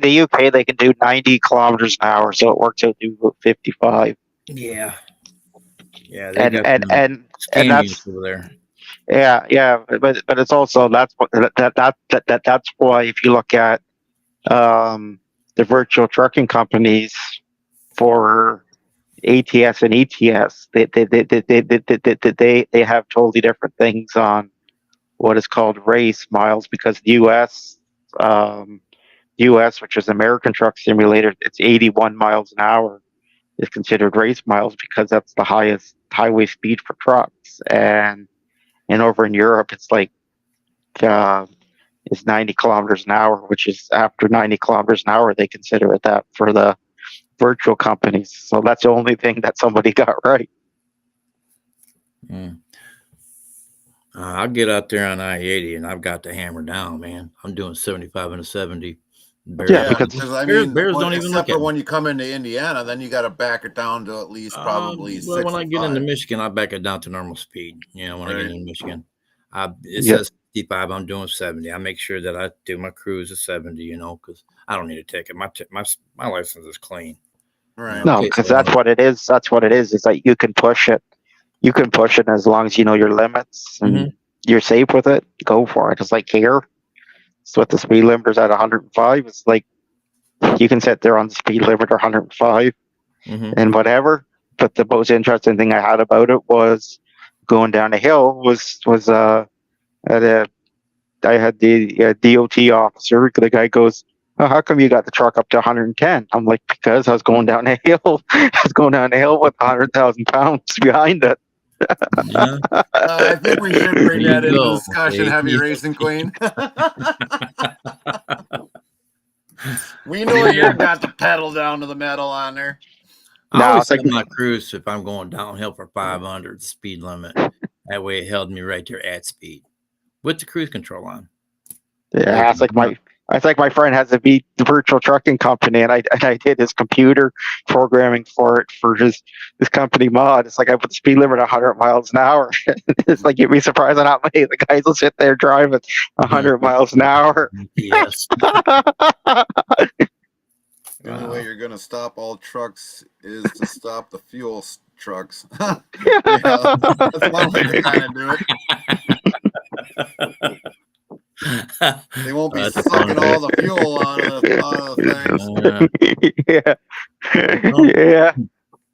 the UK they can do 90 kilometers an hour, so it works out to 55. Yeah. Yeah, they got some And Scandinavians that's over there. yeah, but it's also that's why if you look at the virtual trucking companies for ATS and ETS, they have totally different things on what is called race miles because the US, which is American Truck Simulator, it's 81 miles an hour is considered race miles because that's the highest highway speed for trucks. And over in Europe, it's like it's 90 kilometers an hour, which is after 90 kilometers an hour, they consider it that for the virtual companies. So that's the only thing that somebody got right. I'll get out there on I-80 and I've got the hammer down, man. I'm doing 75 and a 70. Bears, Yeah, because I mean, Bears don't even look except for at me. when you come into Indiana, then you got to back it down to at least probably Well, when I get into 65. Michigan, I back it down to normal speed. You know, when I Right. get into Michigan, it Yeah. says 65. I'm doing 70. I make sure that I do my cruise at 70. You know, because I don't need a ticket. My license is clean. Right. No, because that's what it is. That's what it is. Is that you can push it. You can push it as long as you know your limits and you're safe with it. Go for it. It's like here. So with the speed limiters at 105, it's like you can sit there on the speed limiter 105 and whatever. But the most interesting thing I had about it was going down a hill I had the DOT officer. The guy goes, "Oh, how come you got the truck up to 110?" I'm like, "Because I was going down a hill. I was going down a hill with 100,000 pounds behind it." Yeah. I think we should bring There that you into go. discussion, Heavy Racing Queen. We know you got the pedal down to the metal on there. I always set my cruise if I'm going downhill for 500, the speed limit. That way it held me right there at speed with the cruise control on. Yeah, it's like my friend has a virtual trucking company, and I did his computer programming for it for his company mod. It's like I put the speed limit at 100 miles an hour. It's like you'd be surprised at how many the guys will sit there driving 100 miles an hour. Yes. The only way you're gonna stop all trucks is to stop the fuel trucks. That's one way to kind of do it. They won't be sucking all the fuel out of the things. Yeah.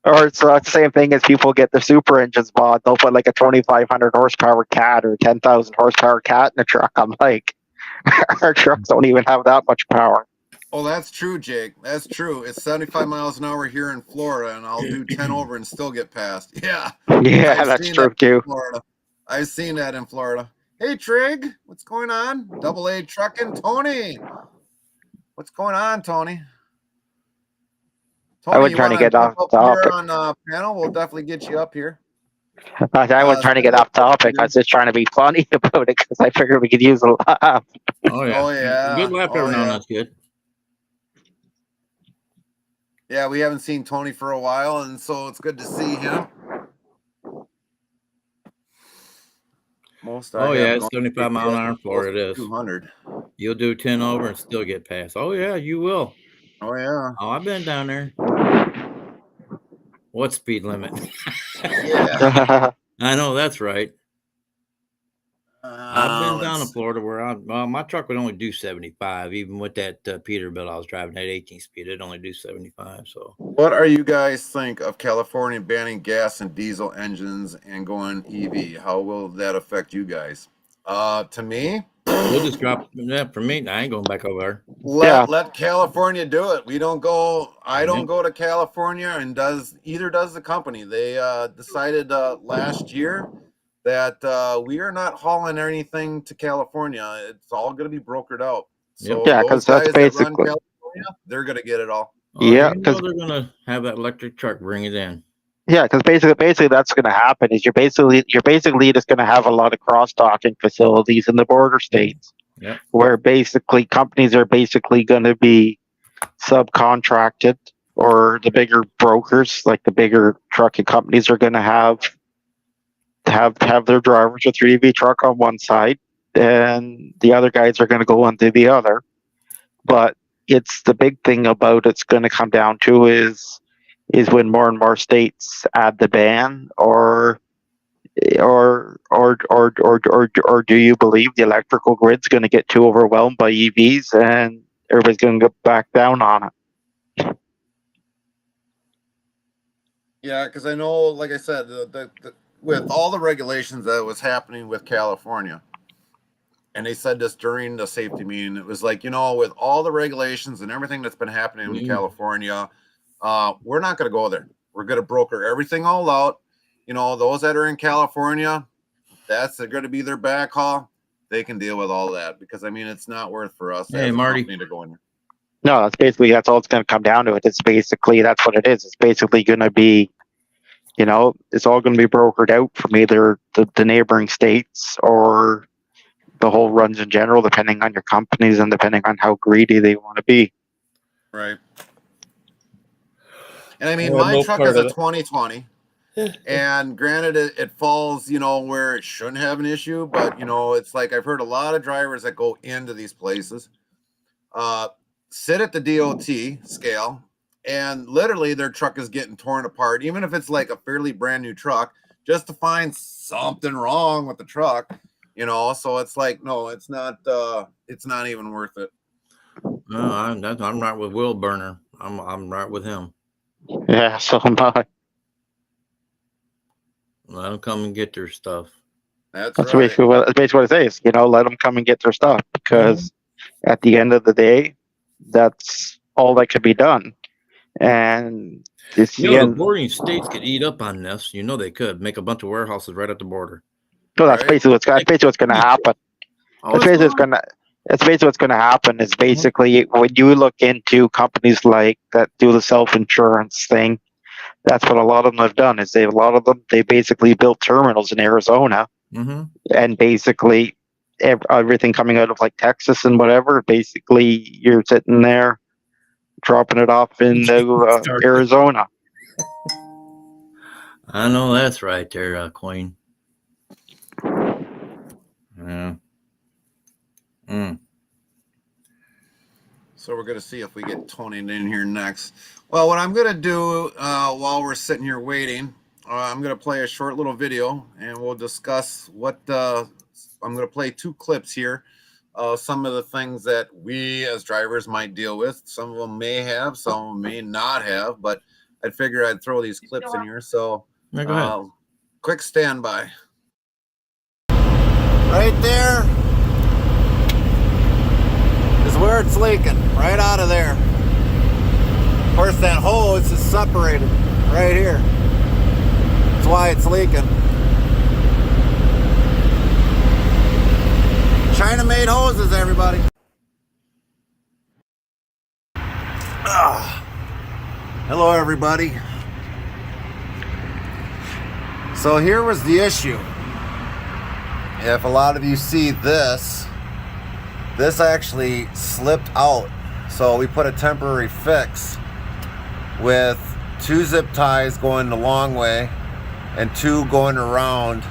Or it's the same thing as people get the super engines mod. They'll put like a 2,500 horsepower cat or 10,000 horsepower cat in a truck. I'm like, our trucks don't even have that much power. Oh, that's true, Jake. That's true. It's 75 miles an hour here in Florida, and I'll do 10 over and still get past. Yeah. Yeah, that's true too. Florida. I've seen that in Florida. Hey, Trig, what's going on? Double A Trucking, Tony. What's going on, Tony? I was trying to get off topic. Here on panel, we'll definitely get you up here. I was trying to get off topic. I was just trying to be funny about it because I figured we could use a laugh. Oh yeah. Good laugh every now and that's good. Yeah, we haven't seen Tony for a while, and so it's good to see him. It's 75 mile an hour in Florida. It is 200. You'll do 10 over and still get past. Oh yeah, you will. Oh yeah. Oh, I've been down there. What speed limit? Yeah. I know that's right. I've been down to Let's- Florida where my truck would only do 75, even with that Peterbilt I was driving at 18 speed. It'd only do 75. So What are you guys think of California banning gas and diesel engines and going EV? How will that affect you guys? To me, we'll just drop. Yeah, for me, I ain't going back over there. Yeah. let California do it. We don't go. I don't Yep. go to California, and does the company. They decided last year that we are not hauling anything to California. It's all going to be brokered out. So Yeah, those 'cause that's guys that run basically- California, they're going to get it all. Oh, Yeah, you 'cause- know they're gonna have that electric truck bring it in. Yeah, because basically that's going to happen. Is you're basically just going to have a lot of cross docking facilities in the border states, Yep. where basically companies are basically going to be subcontracted, or the bigger brokers, like the bigger trucking companies, are going to have their drivers with 3V truck on one side, and the other guys are going to go onto the other. But it's the big thing about it's going to come down to is when more and more states add the ban, or do you believe the electrical grid's going to get too overwhelmed by EVs and everybody's going to go back down on it? Yeah, because I know, like I said, with all the regulations that was happening with California, and they said this during the safety meeting, it was like, with all the regulations and everything that's been happening in California, we're not going to go there. We're going to broker everything all out. Those that are in California, that's going to be their backhaul. They can deal with all that, because it's not worth for us as a Marty. company to go in there. No, that's all it's going to come down to. It's basically, that's what it is. It's basically going to be, it's all going to be brokered out from either the neighboring states or the whole runs in general, depending on your companies and depending on how greedy they want to be. Right. And Well, my no truck part is a of it. 2020. And granted, it falls, where it shouldn't have an issue, but it's like I've heard a lot of drivers that go into these places, sit at the DOT scale, and literally their truck is getting torn apart, even if it's like a fairly brand new truck, just to find something wrong with the truck, So it's like, no, it's not even worth it. No, I'm right with Will Burner. I'm right with him. Yeah, so am I. Let them come and get their stuff. That's basically what it says. Let them come and get their stuff, because at the end of the day, that's all that could be done. And it's the bordering states could eat up on this. They could make a bunch of warehouses right at the border. No, that's basically what's going to happen. That's basically what's going to happen. Is basically when you look into companies like that do the self-insurance thing, that's what a lot of them have done. Is they basically built terminals in Arizona, and basically everything coming out of like Texas and whatever. Basically, you're sitting there dropping it off in Arizona. I know that's right there, Queen. Yeah. So we're going to see if we get Tony in here next. Well, what I'm going to do while we're sitting here waiting, I'm going to play a short little video, and we'll discuss what I'm going to play 2 clips here. Some of the things that we as drivers might deal with. Some of them may have, some of them may not have, but I'd figure I'd throw these clips in here. So go ahead. Quick standby. Right there is where it's leaking, right out of there. Of course, that hose is separated right here. That's why it's leaking. China-made hoses, everybody. Hello, everybody. So here was the issue. If a lot of you see this actually slipped out. So we put a temporary fix with 2 zip ties going the long way and 2 going around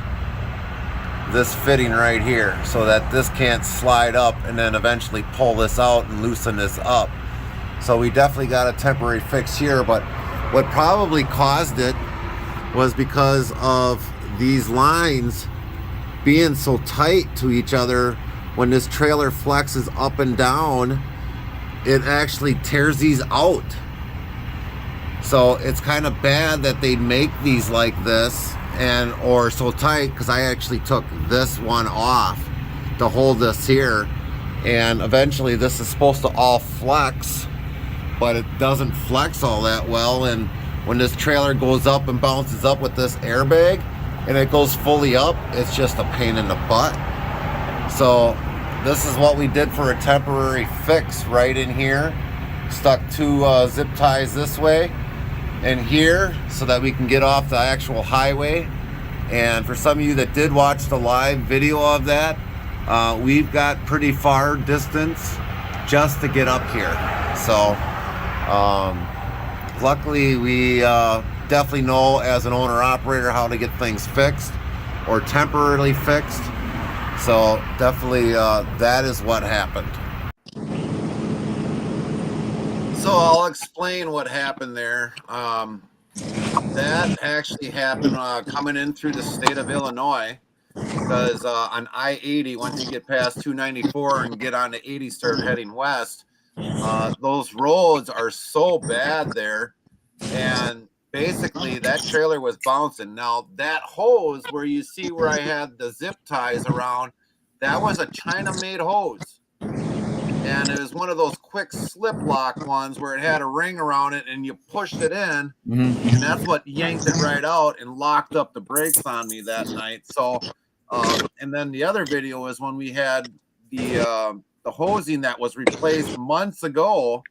this fitting right here, so that this can't slide up and then eventually pull this out and loosen this up. So we definitely got a temporary fix here, but what probably caused it was because of these lines being so tight to each other, when this trailer flexes up and down, it actually tears these out. So it's kind of bad that they make these like this and or so tight, because I actually took this one off to hold this here, and eventually this is supposed to all flex, but it doesn't flex all that well. And when this trailer goes up and bounces up with this airbag and it goes fully up, it's just a pain in the butt. So this is what we did for a temporary fix right in here. Stuck two zip ties this way and here so that we can get off the actual highway. And for some of you that did watch the live video of that, we've got pretty far distance just to get up here. So luckily we definitely know as an owner operator how to get things fixed or temporarily fixed. So definitely that is what happened. So I'll explain what happened there. That actually happened coming in through the state of Illinois, because on I-80, once you get past 294 and get on the 80, start heading west, those roads are so bad there. And basically that trailer was bouncing. Now that hose where you see where I had the zip ties around, that was a China-made hose. And it was one of those quick slip lock ones where it had a ring around it and you pushed it in, and that's what yanked it right out and locked up the brakes on me that night. So and then the other video is when we had the hosing that was replaced months ago,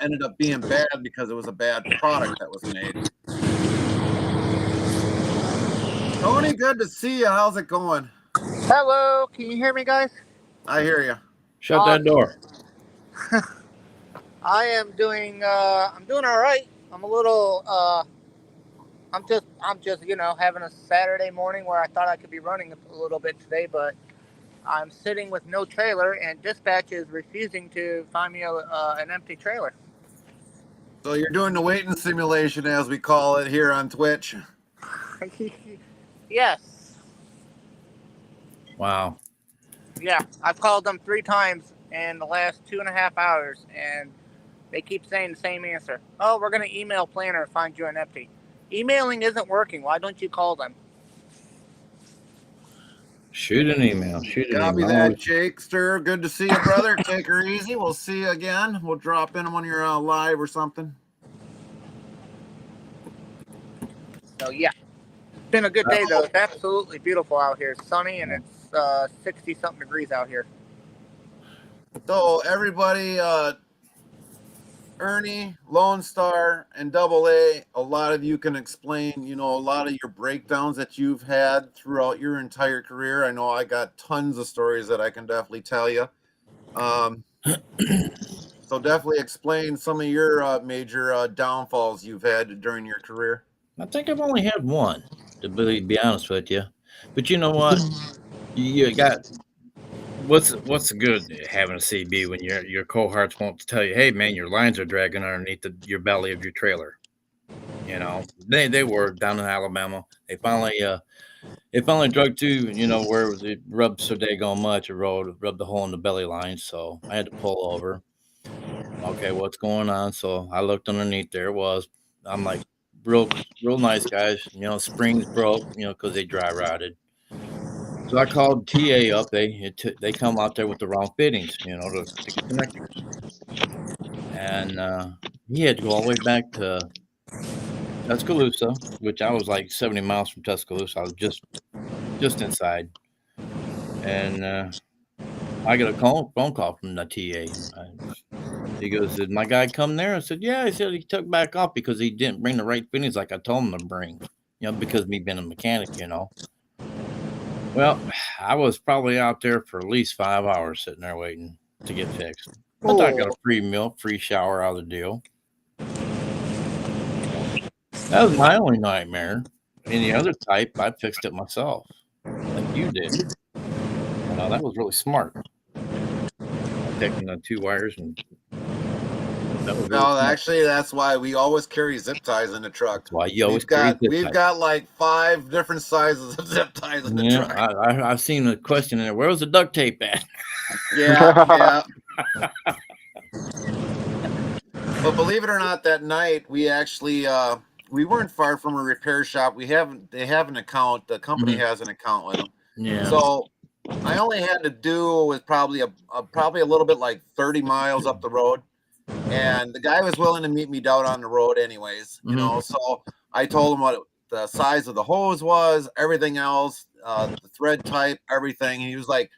ended up being bad because it was a bad product that was made. Tony, good to see you. How's it going? Hello, can you hear me, guys? I hear you. Shut that door. I am doing. I'm doing all right. I'm a little. I'm just having a Saturday morning where I thought I could be running a little bit today, but I'm sitting with no trailer, and dispatch is refusing to find me an empty trailer. So you're doing the waiting simulation, as we call it here on Twitch. Yes. Wow. Yeah, I've called them 3 times in the last 2.5 hours, and they keep saying the same answer. Oh, we're going to email Planner and find you an empty. Emailing isn't working. Why don't you call them? Shoot an email. Shoot an Copy email. that, Jakester. Good to see you, brother. Take her easy. We'll see you again. We'll drop in when you're live or something. So, yeah. It's been a good day, though. It's absolutely beautiful out here. It's sunny, and it's 60-something degrees out here. So everybody, Ernie, Lone Star, and Double A, a lot of you can explain, a lot of your breakdowns that you've had throughout your entire career. I know I got tons of stories that I can definitely tell you. So definitely explain some of your major downfalls you've had during your career. I think I've only had one, to be honest with you. But you know what? You got what's the good having a CB when your cohorts won't tell you, hey man, your lines are dragging underneath your belly of your trailer. They were down in Alabama. They finally drug to where it rubbed so daggone much. It rubbed the hole in the belly line, so I had to pull over. Okay, what's going on? So I looked underneath. There it was. I'm like, real nice guys. Springs broke. Because they dry rotted. So I called TA up. They come out there with the wrong fittings, the connectors, and he had to go all the way back to Tuscaloosa, which I was like 70 miles from Tuscaloosa. I was just inside, and I got a phone call from the TA. He goes, "Did my guy come there?" I said, "Yeah." He said he took back off because he didn't bring the right fittings like I told him to bring. Because me being a mechanic, Well, I was probably out there for at least 5 hours sitting there waiting to get fixed. But I got a free meal, free shower out of the deal. That was my only nightmare. Any other type, I fixed it myself, like you did. That was really smart. Taking the 2 wires and That was really No, smart. actually, that's why we always carry zip ties in the truck. That's why you always carry zip We've ties. got like 5 different sizes of zip ties in the Yeah, truck. I've seen the question in there. Where was the duct tape at? Yeah. But believe it or not, that night we actually we weren't far from a repair shop. They have an account. The company has an account with them. Yeah. So I only had to do was probably a little bit like 30 miles up the road, and the guy was willing to meet me down on the road anyways. You know, so I told him what the size of the hose was, everything else, the thread type, everything. And he was like,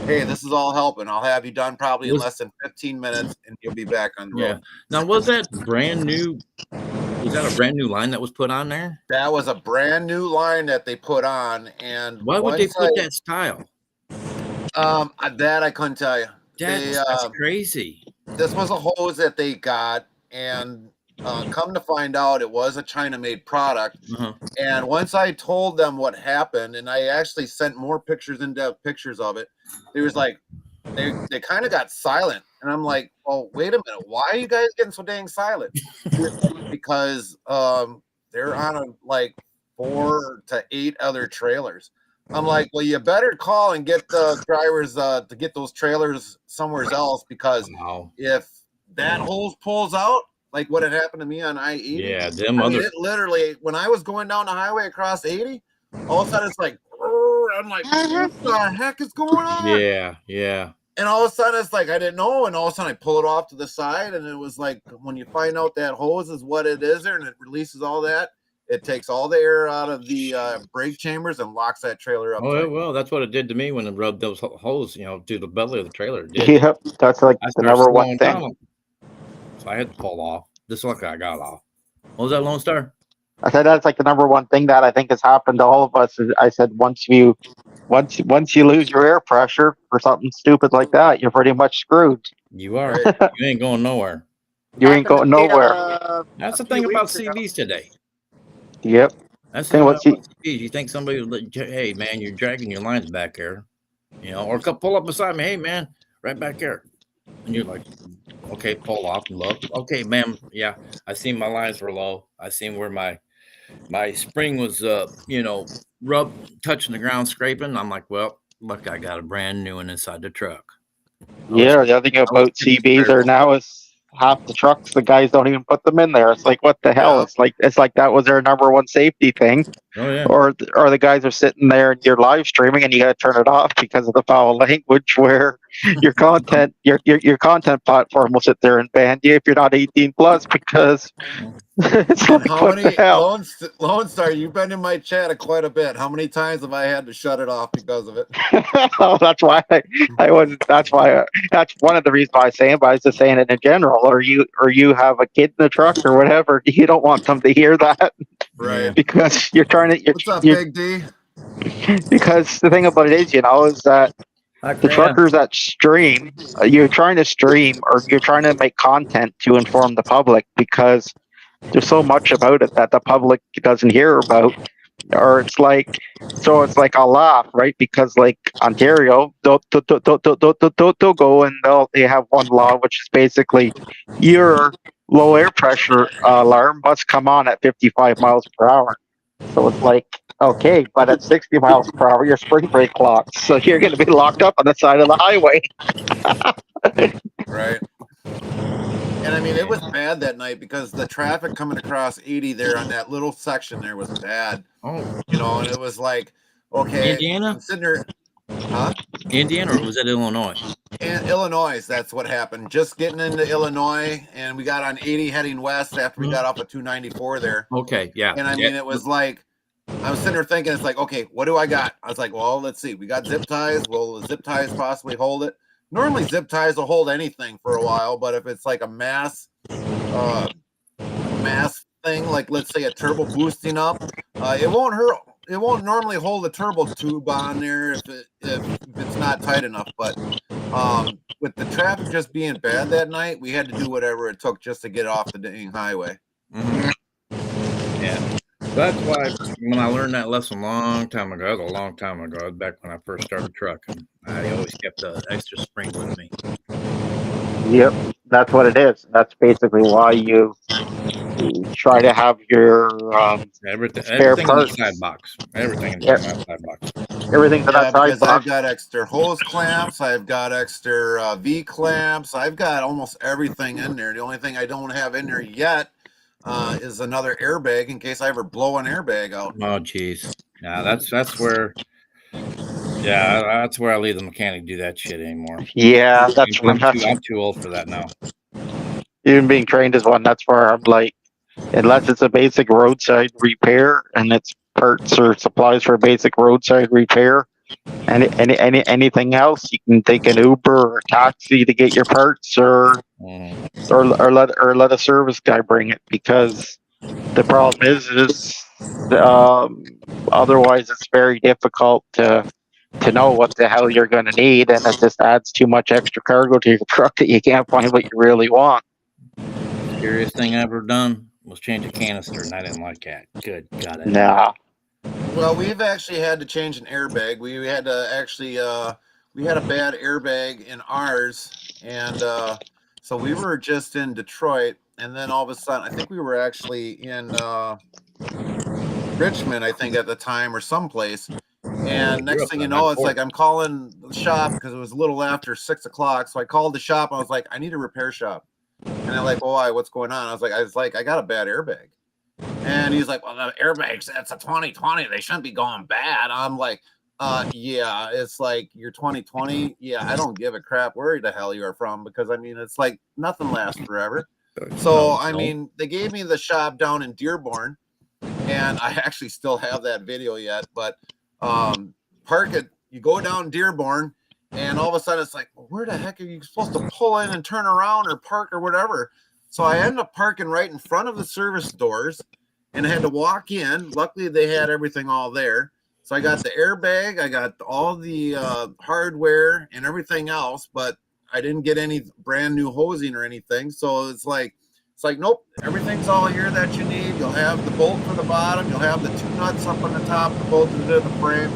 "Hey, this is all helping. I'll have you done probably in less than 15 minutes, and you'll be back on the road." Now, was that brand new? Was that a brand new line that was put on there? That was a brand new line that they put on, and Why would they put that style? That I couldn't tell you. That's crazy. This was a hose that they got, and come to find out, it was a China-made product. And once I told them what happened, and I actually sent more pictures, in-depth pictures of it, they was like, they kind of got silent, and I'm like, "Oh, wait a minute, why are you guys getting so dang silent?" Because they're on like 4 to 8 other trailers. I'm like, well, you better call and get the drivers to get those trailers somewhere else, because if that hose pulls out, like what had happened to me on I-80, it literally, when I was going down the highway across 80, all of a sudden it's like, I'm like, what the heck is going on? Yeah. And all of a sudden it's like, I didn't know, and all of a sudden I pull it off to the side, and it was like, when you find out that hose is what it is there, and it releases all that, it takes all the air out of the brake chambers and locks that trailer up. Oh, well, that's what it did to me when it rubbed those hose, through the belly of the trailer. Yep, that's like the number one thing. So I had to pull off. This luck I got off. What was that, Lone Star? I said that's like the number one thing that I think has happened to all of us. I said once you lose your air pressure for something stupid like that, you're pretty much screwed. You are. You ain't going nowhere. You ain't going nowhere. That's the thing about CVs today. Yep. That's the thing about CVs. You think somebody will let you, hey man, you're dragging your lines back here, or pull up beside me, hey man, right back there, and you're like, okay, pull off and look. Okay, ma'am, yeah, I seen my lines were low. I seen where my spring was, touching the ground, scraping. I'm like, well, look, I got a brand new one inside the truck. Yeah, the other thing about CVs are now is half the trucks, the guys don't even put them in there. It's like, what the hell? It's like that was their number one safety thing. Oh yeah. Or the guys are sitting there and you're live streaming and you got to turn it off because of the foul language, where your content your content platform will sit there and ban you if you're not 18 plus, because it's like, what the hell? Lone Star, you've been in my chat quite a bit. How many times have I had to shut it off because of it? Oh, that's why I wasn't. That's one of the reasons why I say it. But I was just saying it in general. Or you have a kid in the truck or whatever. You don't want them to hear that, right? Because you're trying to. What's up, Big D? Because the thing about it is, is that the truckers that stream, you're trying to stream or you're trying to make content to inform the public, because there's so much about it that the public doesn't hear about. Or it's like I'll laugh, right? Because like Ontario, they'll go and they have one law, which is basically your low air pressure alarm must come on at 55 miles per hour. So it's like, okay, but at 60 miles per hour, your spring brake locks, so you're going to be locked up on the side of the highway. Right. And I mean, it was bad that night because the traffic coming across 80 there on that little section there was bad. Oh. And it was like, okay. Indiana? I'm sitting there. Huh? Indiana, or was it Illinois? And Illinois, that's what happened. Just getting into Illinois, and we got on 80 heading west after we got off of 294 there. Okay, yeah. And I mean, it was like, I was sitting there thinking, it's like, okay, what do I got? I was like, well, let's see. We got zip ties. Will the zip ties possibly hold it? Normally zip ties will hold anything for a while, but if it's like a mass thing, like let's say a turbo boosting up, it won't hurt. It won't normally hold a turbo tube on there if it's not tight enough. But with the traffic just being bad that night, we had to do whatever it took just to get off the dang highway. Mm-hmm. Yeah. That's why when I learned that lesson a long time ago, that was a long time ago, back when I first started trucking, I always kept the extra spring with me. Yep. That's what it is. That's basically why you try to have your spare Everything in the side parts. box. Everything in Yeah, that side box. everything's in Yeah, that side because I've box. got extra hose clamps, I've got extra V clamps, I've got almost everything in there. The only thing I don't have in there yet is another airbag in case I ever blow an airbag out. Oh, geez. Yeah, that's where. Yeah, that's where I leave the mechanic do that shit anymore. Yeah, that's when I'm too old for that now. even being trained as one. That's where I'm like, unless it's a basic roadside repair and it's parts or supplies for a basic roadside repair. Anything else, you can take an Uber or a taxi to get your parts, or Mhm. let a service guy bring it, because the problem is um, otherwise it's very difficult to know what the hell you're going to need, and it just adds too much extra cargo to your truck that you can't find what you really want. Scariest thing I ever done was change a canister, and I didn't like that. Good God, I didn't. Nah. Well, we've actually had to change an airbag. We had to actually we had a bad airbag in ours, and so we were just in Detroit, and then all of a sudden, I think we were actually in Richmond, I think at the time, or someplace. Oh, And you're next up thing in you the know, it's 940. like I'm calling the shop because it was a little after 6 o'clock. So I called the shop. I was like, I need a repair shop. And they're like, well, why? What's going on? I was like, I got a bad airbag. And he's like, well, the airbags, that's a 2020. They shouldn't be going bad. I'm like, yeah, it's like you're 2020. Yeah, I don't give a crap where the hell you're from, because I mean, it's like nothing lasts forever. So, I mean, they gave me the shop down in Dearborn, and I actually still have that video yet, but park it, you go down Dearborn, and all of a sudden it's like, well, where the heck are you supposed to pull in and turn around or park or whatever? So I ended up parking right in front of the service doors, and I had to walk in. Luckily, they had everything all there. So I got the airbag, I got all the hardware and everything else, but I didn't get any brand new hosing or anything. So it's like, nope, everything's all here that you need. You'll have the bolt for the bottom. You'll have the two nuts up on the top to bolt into the frame.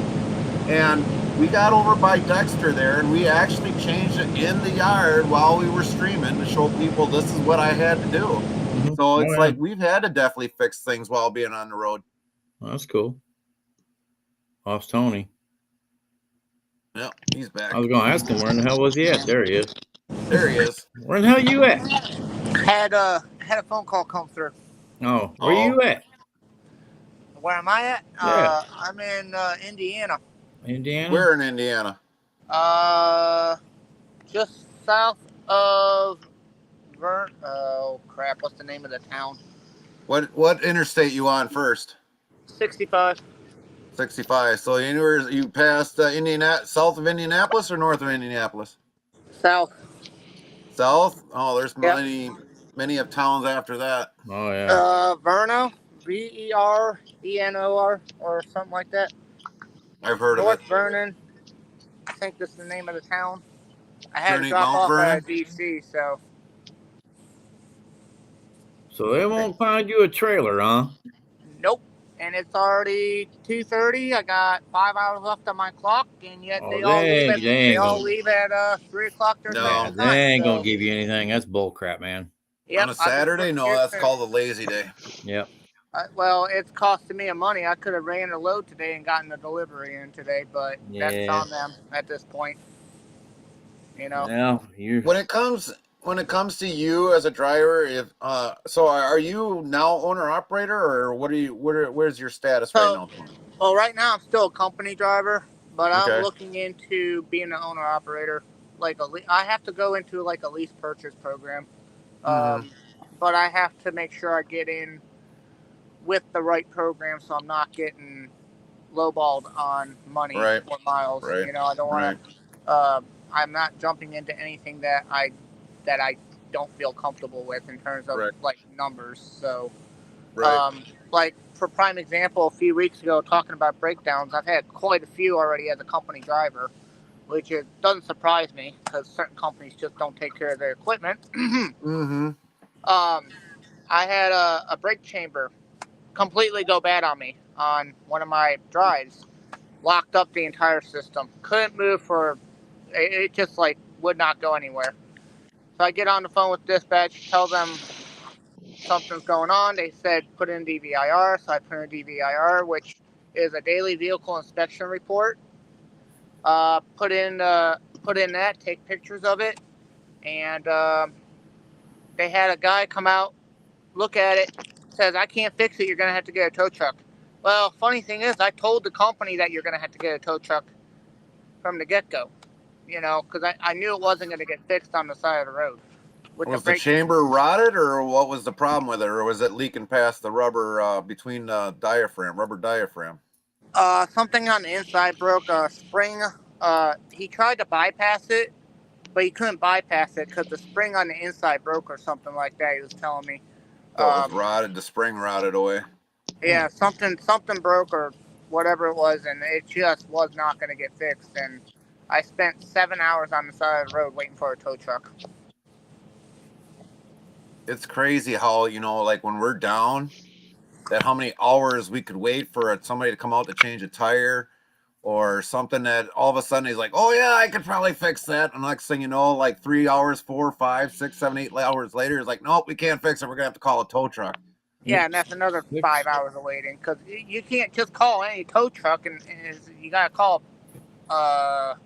And we got over by Dexter there, and we actually changed it in the yard while we were streaming to show people this is what I had to do. Mhm. So it's Oh, yeah. like we've had to definitely fix things while being on the road. Well, that's cool. Lost Tony. Yeah, he's back. I was going to ask him where in the hell was he at. There he is. There he is. Where in the hell you at? Had a phone call come through. Oh, where you at? Where am I at? Yeah. I'm in Indiana. Indiana? Where in Indiana? Just south of oh crap, what's the name of the town? What interstate you on first? 65. 65. So you passed south of Indianapolis or north of Indianapolis? South. South? Oh, there's Yep. many of towns after that. Oh, yeah. Verno, Verenor, or something like that. I've heard North of it. Vernon, I think that's the name of the town. I had to Journey drop Mount off Vernon? at DC, so So they won't find you a trailer, huh? nope. And it's already 2:30. I got 5 hours left on my clock, and yet Oh, they all leave at 3 o'clock their No. central They time. ain't So, going to give you anything. That's bull crap, man. yep, On a I've been Saturday? sitting No, here that's since- called a lazy day. Yep. well, it's costing me a money. I could have ran a load today and gotten a delivery in today, but that's Yeah. on them at this point. You know. Well, you. When it comes to you as a driver, if so are you now owner operator, or where's your status right now? Well, right now I'm still a company driver, but I'm Okay. looking into being an owner operator. I have to go into like a lease purchase program, Mhm. but I have to make sure I get in with the right program, so I'm not getting lowballed on money Right. or miles. Right. You know, I don't want to. I'm not jumping into anything that I don't feel comfortable with in terms of Right. like numbers. So, Right. like for prime example, a few weeks ago, talking about breakdowns, I've had quite a few already as a company driver, which it doesn't surprise me because certain companies just don't take care of their equipment. Mm-hmm. I had a brake chamber completely go bad on me on one of my drives. Locked up the entire system. Couldn't move for. It just like would not go anywhere. So I get on the phone with dispatch, tell them something's going on. They said put in DVIR, so I put in DVIR, which is a daily vehicle inspection report. Put in that, take pictures of it, and they had a guy come out, look at it, says I can't fix it. You're gonna have to get a tow truck. Well, funny thing is, I told the company that you're gonna have to get a tow truck from the get go. You know, because I knew it wasn't gonna get fixed on the side of the road. With Was the the brake, chamber rotted, or what was the problem with it, or was it leaking past the rubber between the rubber diaphragm? something on the inside broke. A spring. He tried to bypass it, but he couldn't bypass it because the spring on the inside broke or something like that. He was telling me. So it was rotted. The spring rotted away. Yeah, something broke or whatever it was, and it just was not going to get fixed. And I spent 7 hours on the side of the road waiting for a tow truck. It's crazy how, like when we're down, that how many hours we could wait for somebody to come out to change a tire or something, that all of a sudden he's like, oh yeah, I could probably fix that. And next thing you know, like 3 hours, 4, 5, 6, 7, 8 hours later, it's like, nope, we can't fix it. We're gonna have to call a tow truck. Yeah, and that's another 5 hours of waiting because you can't just call any tow truck, and you got to call, I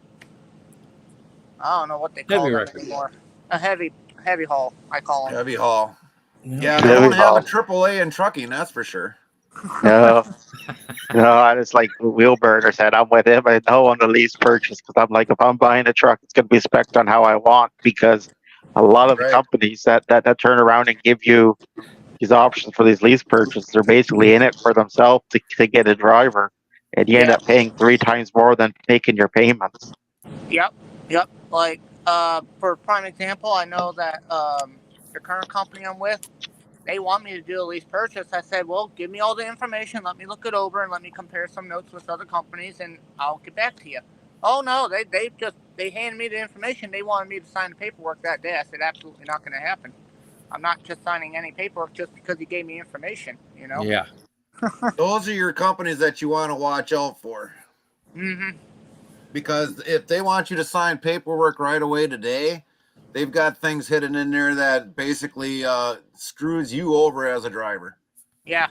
don't know what they call them anymore. A heavy haul, I call them. Heavy haul. Yeah, they Heavy don't have haul. a AAA in trucking, that's for sure. No, no, I just like Wheelburner said, I'm with him. I know on the lease purchase because I'm like, if I'm buying a truck, it's going to be spec'd on how I want, because a lot of the Right. companies that turn around and give you these options for these lease purchases, they're basically in it for themselves to get a driver, and you end Yeah. up paying 3 times more than making your payments. Yep. Like, for prime example, I know that the current company I'm with, they want me to do a lease purchase. I said, well, give me all the information, let me look it over, and let me compare some notes with other companies, and I'll get back to you. Oh no, they handed me the information. They wanted me to sign the paperwork that day. I said, absolutely not going to happen. I'm not just signing any paperwork just because you gave me information. You know. Yeah. Those are your companies that you want to watch out for. Mm-hmm. Because if they want you to sign paperwork right away today, they've got things hidden in there that basically screws you over as a driver. Yeah.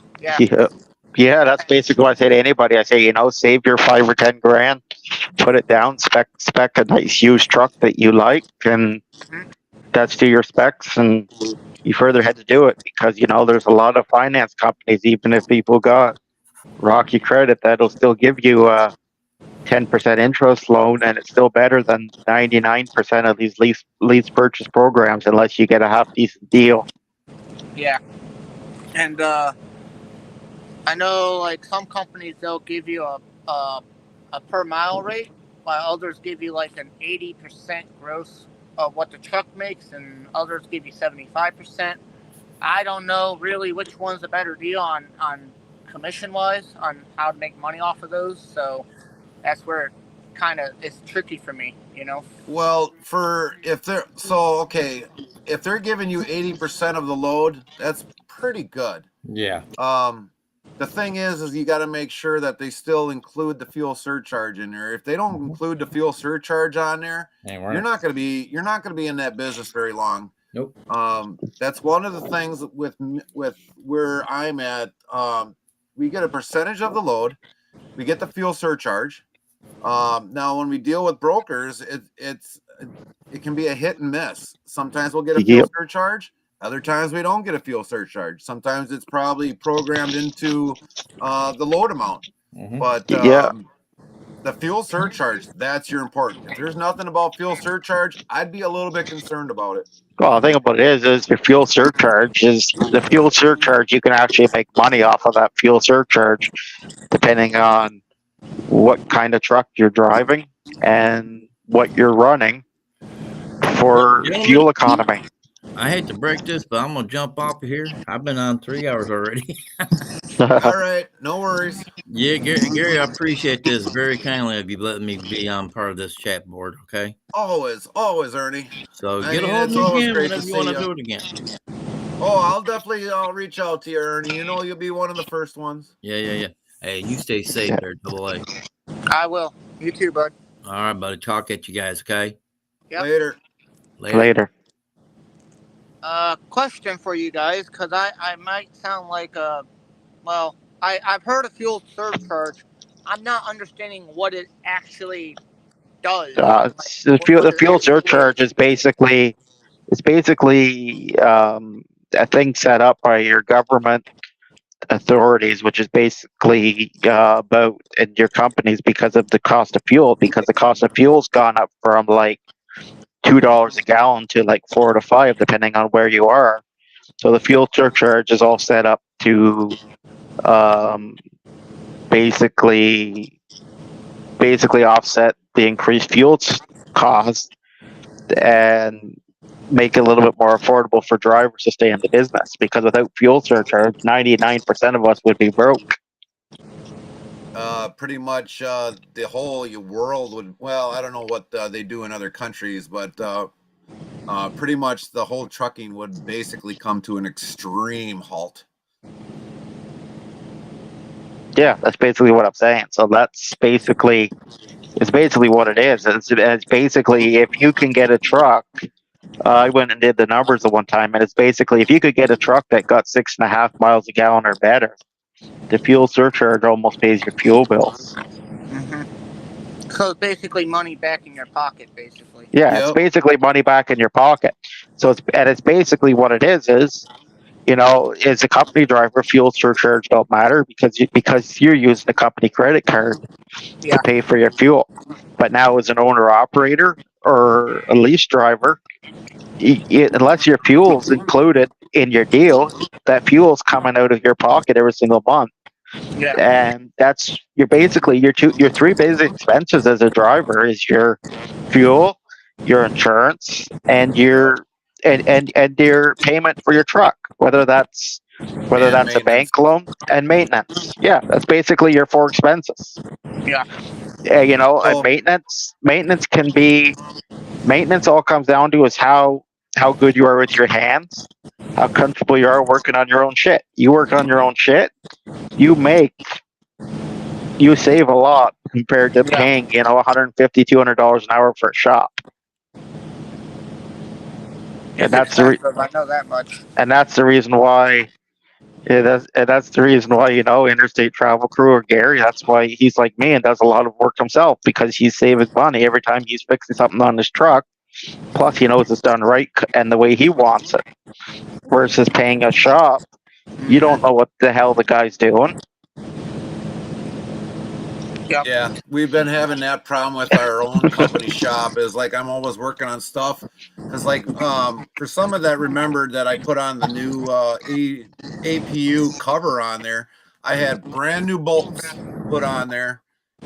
Yeah, that's basically what I say to anybody. I say, save your 5 or 10 grand, put it down, spec a nice used truck that you like, and that's to your specs, and you further had to do it, because there's a lot of finance companies, even if people got rocky credit, that'll still give you a 10% interest loan, and it's still better than 99% of these lease purchase programs, unless you get a half decent deal. Yeah. And I know, like, some companies, they'll give you a per mile rate, while others give you like an 80% gross of what the truck makes, and others give you 75%. I don't know really which one's a better deal on commission wise, on how to make money off of those. So that's where it kind of is tricky for me, you know. Well, if they're giving you 80% of the load, that's pretty good. Yeah. The thing is you got to make sure that they still include the fuel surcharge in there. If they don't include the fuel surcharge on there, you're not going to be in that business very long. Nope. That's one of the things with where I'm at. We get a percentage of the load, we get the fuel surcharge. Now when we deal with brokers, it can be a hit and miss. Sometimes we'll get a fuel surcharge, other times we don't get a fuel surcharge. Sometimes it's probably programmed into the load amount. But the fuel surcharge, that's your important. If there's nothing about fuel surcharge, I'd be a little bit concerned about it. Well, the thing about it is your fuel surcharge is the fuel surcharge. You can actually make money off of that fuel surcharge, depending on what kind of truck you're driving and what you're running for fuel economy. I hate to break this, but I'm gonna jump off of here. I've been on 3 hours already. All right, no worries. Yeah, Gary, I appreciate this very kindly of you letting me be on part of this chat board. Okay. Always, Ernie. So get a hold of me again whenever you want to do it again. Oh, I'll reach out to you, Ernie. You'll be one of the first ones. Yeah. Hey, you stay safe there, Double A. I will. You too, bud. All right, buddy. Talk at you guys. Okay. Yep. Later. Later. Question for you guys, because I might sound like well, I've heard of fuel surcharge. I'm not understanding what it actually does. Like The what it fuel actually surcharge is. is basically a thing set up by your government authorities, which is basically about in your companies because of the cost of fuel. Because the cost of fuel's gone up from like $2 a gallon to like 4 to 5, depending on where you are. So the fuel surcharge is all set up to um, basically offset the increased fuel cost and make it a little bit more affordable for drivers to stay in the business. Because without fuel surcharge, 99% of us would be broke. Pretty much the whole world would. Well, I don't know what they do in other countries, but pretty much the whole trucking would basically come to an extreme halt. Yeah, that's basically what I'm saying. So that's basically what it is. It's basically if you can get a truck. I went and did the numbers the one time, and it's basically if you could get a truck that got 6.5 miles a gallon or better, the fuel surcharge almost pays your fuel bills. Hmm. So it's basically money back in your pocket, basically. Yeah, it's Yep. basically money back in your pocket. So it's basically what it is as a company driver, fuel surcharge don't matter because you're using a company credit card to Yeah. pay for your fuel. But now as an owner operator or a lease driver, unless your fuel's included in your deal, that fuel's coming out of your pocket every single month. Yeah. And that's your three basic expenses as a driver is your fuel, your insurance, and Yep. your payment for your truck, whether And that's a maintenance. bank loan and maintenance. Yeah, that's basically your four expenses. Yeah. And So maintenance all comes down to is how good you are with your hands, how comfortable you are working on your own shit. You work on your own shit, you make you save a lot compared to Yeah. paying, $150, $200 an hour for a shop. And It's expensive. I know that much. that's the reason why. That's the reason why interstate travel crew or Gary. That's why he's like me and does a lot of work himself because he's saving money every time he's fixing something on his truck. Plus, he knows it's done right and the way he wants it. Versus paying a shop, you don't know what the hell the guy's doing. Yep. yeah, we've been having that problem with our own company shop. Is like I'm always working on stuff because for some of that, remembered that I put on the new APU cover on there. I had brand new bolts put on there,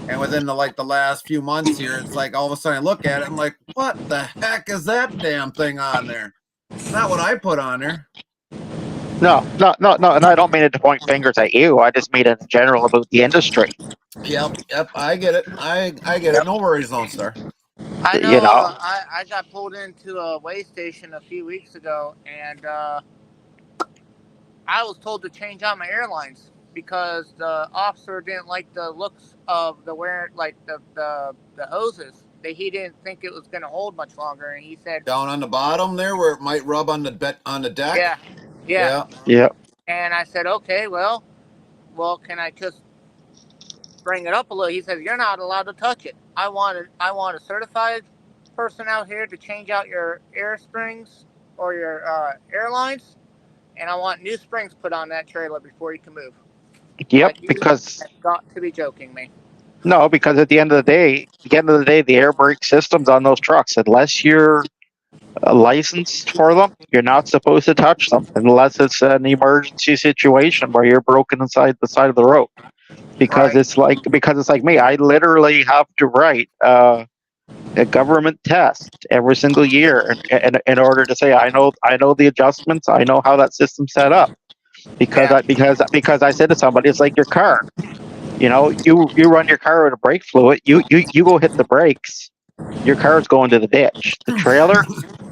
and within the last few months here, it's like all of a sudden I look at it, I'm like, what the heck is that damn thing on there? It's not what I put on there. No, and I don't mean it to point fingers at you. I just mean it in general about the industry. Yep, I get it. I get it. No worries, Lone Star. I know. You know, I got pulled into a weigh station a few weeks ago, and I was told to change out my airlines because the officer didn't like the looks of the the hoses. He didn't think it was going to hold much longer, and he said, Down on the bottom there where it might rub on the deck. "Yeah, yeah." Yeah. yeah, And I said, "Okay, well, can I just bring it up a little?" He said, "You're not allowed to touch it. I want a certified person out here to change out your air springs or your airlines, and I want new springs put on that trailer before you can move." yep. Like, you Because have got to be joking me. no, because at the end of the day, the air brake systems on those trucks, unless you're licensed for them, you're not supposed to touch them unless it's an emergency situation where you're broken inside the side of the road. Because Right. it's like me, I literally have to write a government test every single year in order to say I know the adjustments, I know how that system's set up. Yeah. Because I said to somebody, it's like your car. You run your car with a brake fluid, you go hit the brakes, your car's going to the ditch.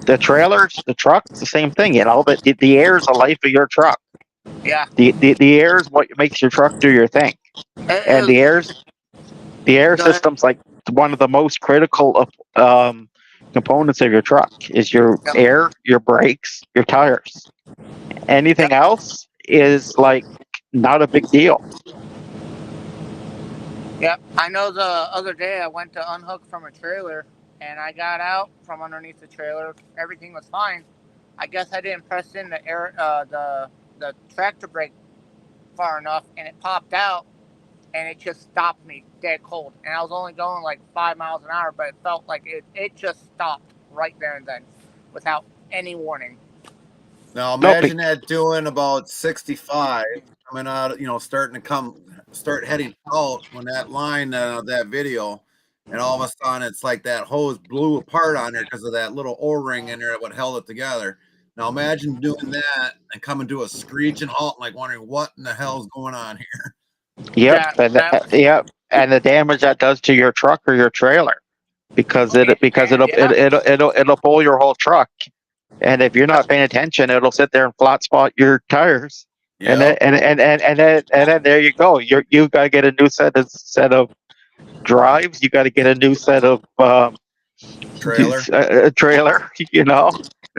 The truck, it's the same thing. The air is the life of your truck. Yeah. The air is what makes your truck do your thing. And It the air Go ahead. system's like one of the most critical of components of your truck is your Yep. air, your brakes, your tires. Anything Yep. else is like not a big deal. Yep. I know the other day I went to unhook from a trailer and I got out from underneath the trailer. Everything was fine. I guess I didn't press in the air, the tractor brake far enough, and it popped out, and it just stopped me dead cold. And I was only going like 5 miles an hour, but it felt like it just stopped right there and then, without any warning. Now No, imagine that doing about 65, coming out, starting to start heading out when that line, that video, and all of a sudden it's like that hose blew apart on there because of that little O-ring in there that would held it together. Now imagine doing that and coming to a screeching halt, like wondering what in the hell's going on here. yep, That yep, and the damage that does to your truck or your trailer because yeah. it'll pull your whole truck. And if you're not paying attention, it'll sit there and flat spot your tires. And then Yep, and then there you go. You've got to get a new set of drives. You got to get a new set of trailer. trailer.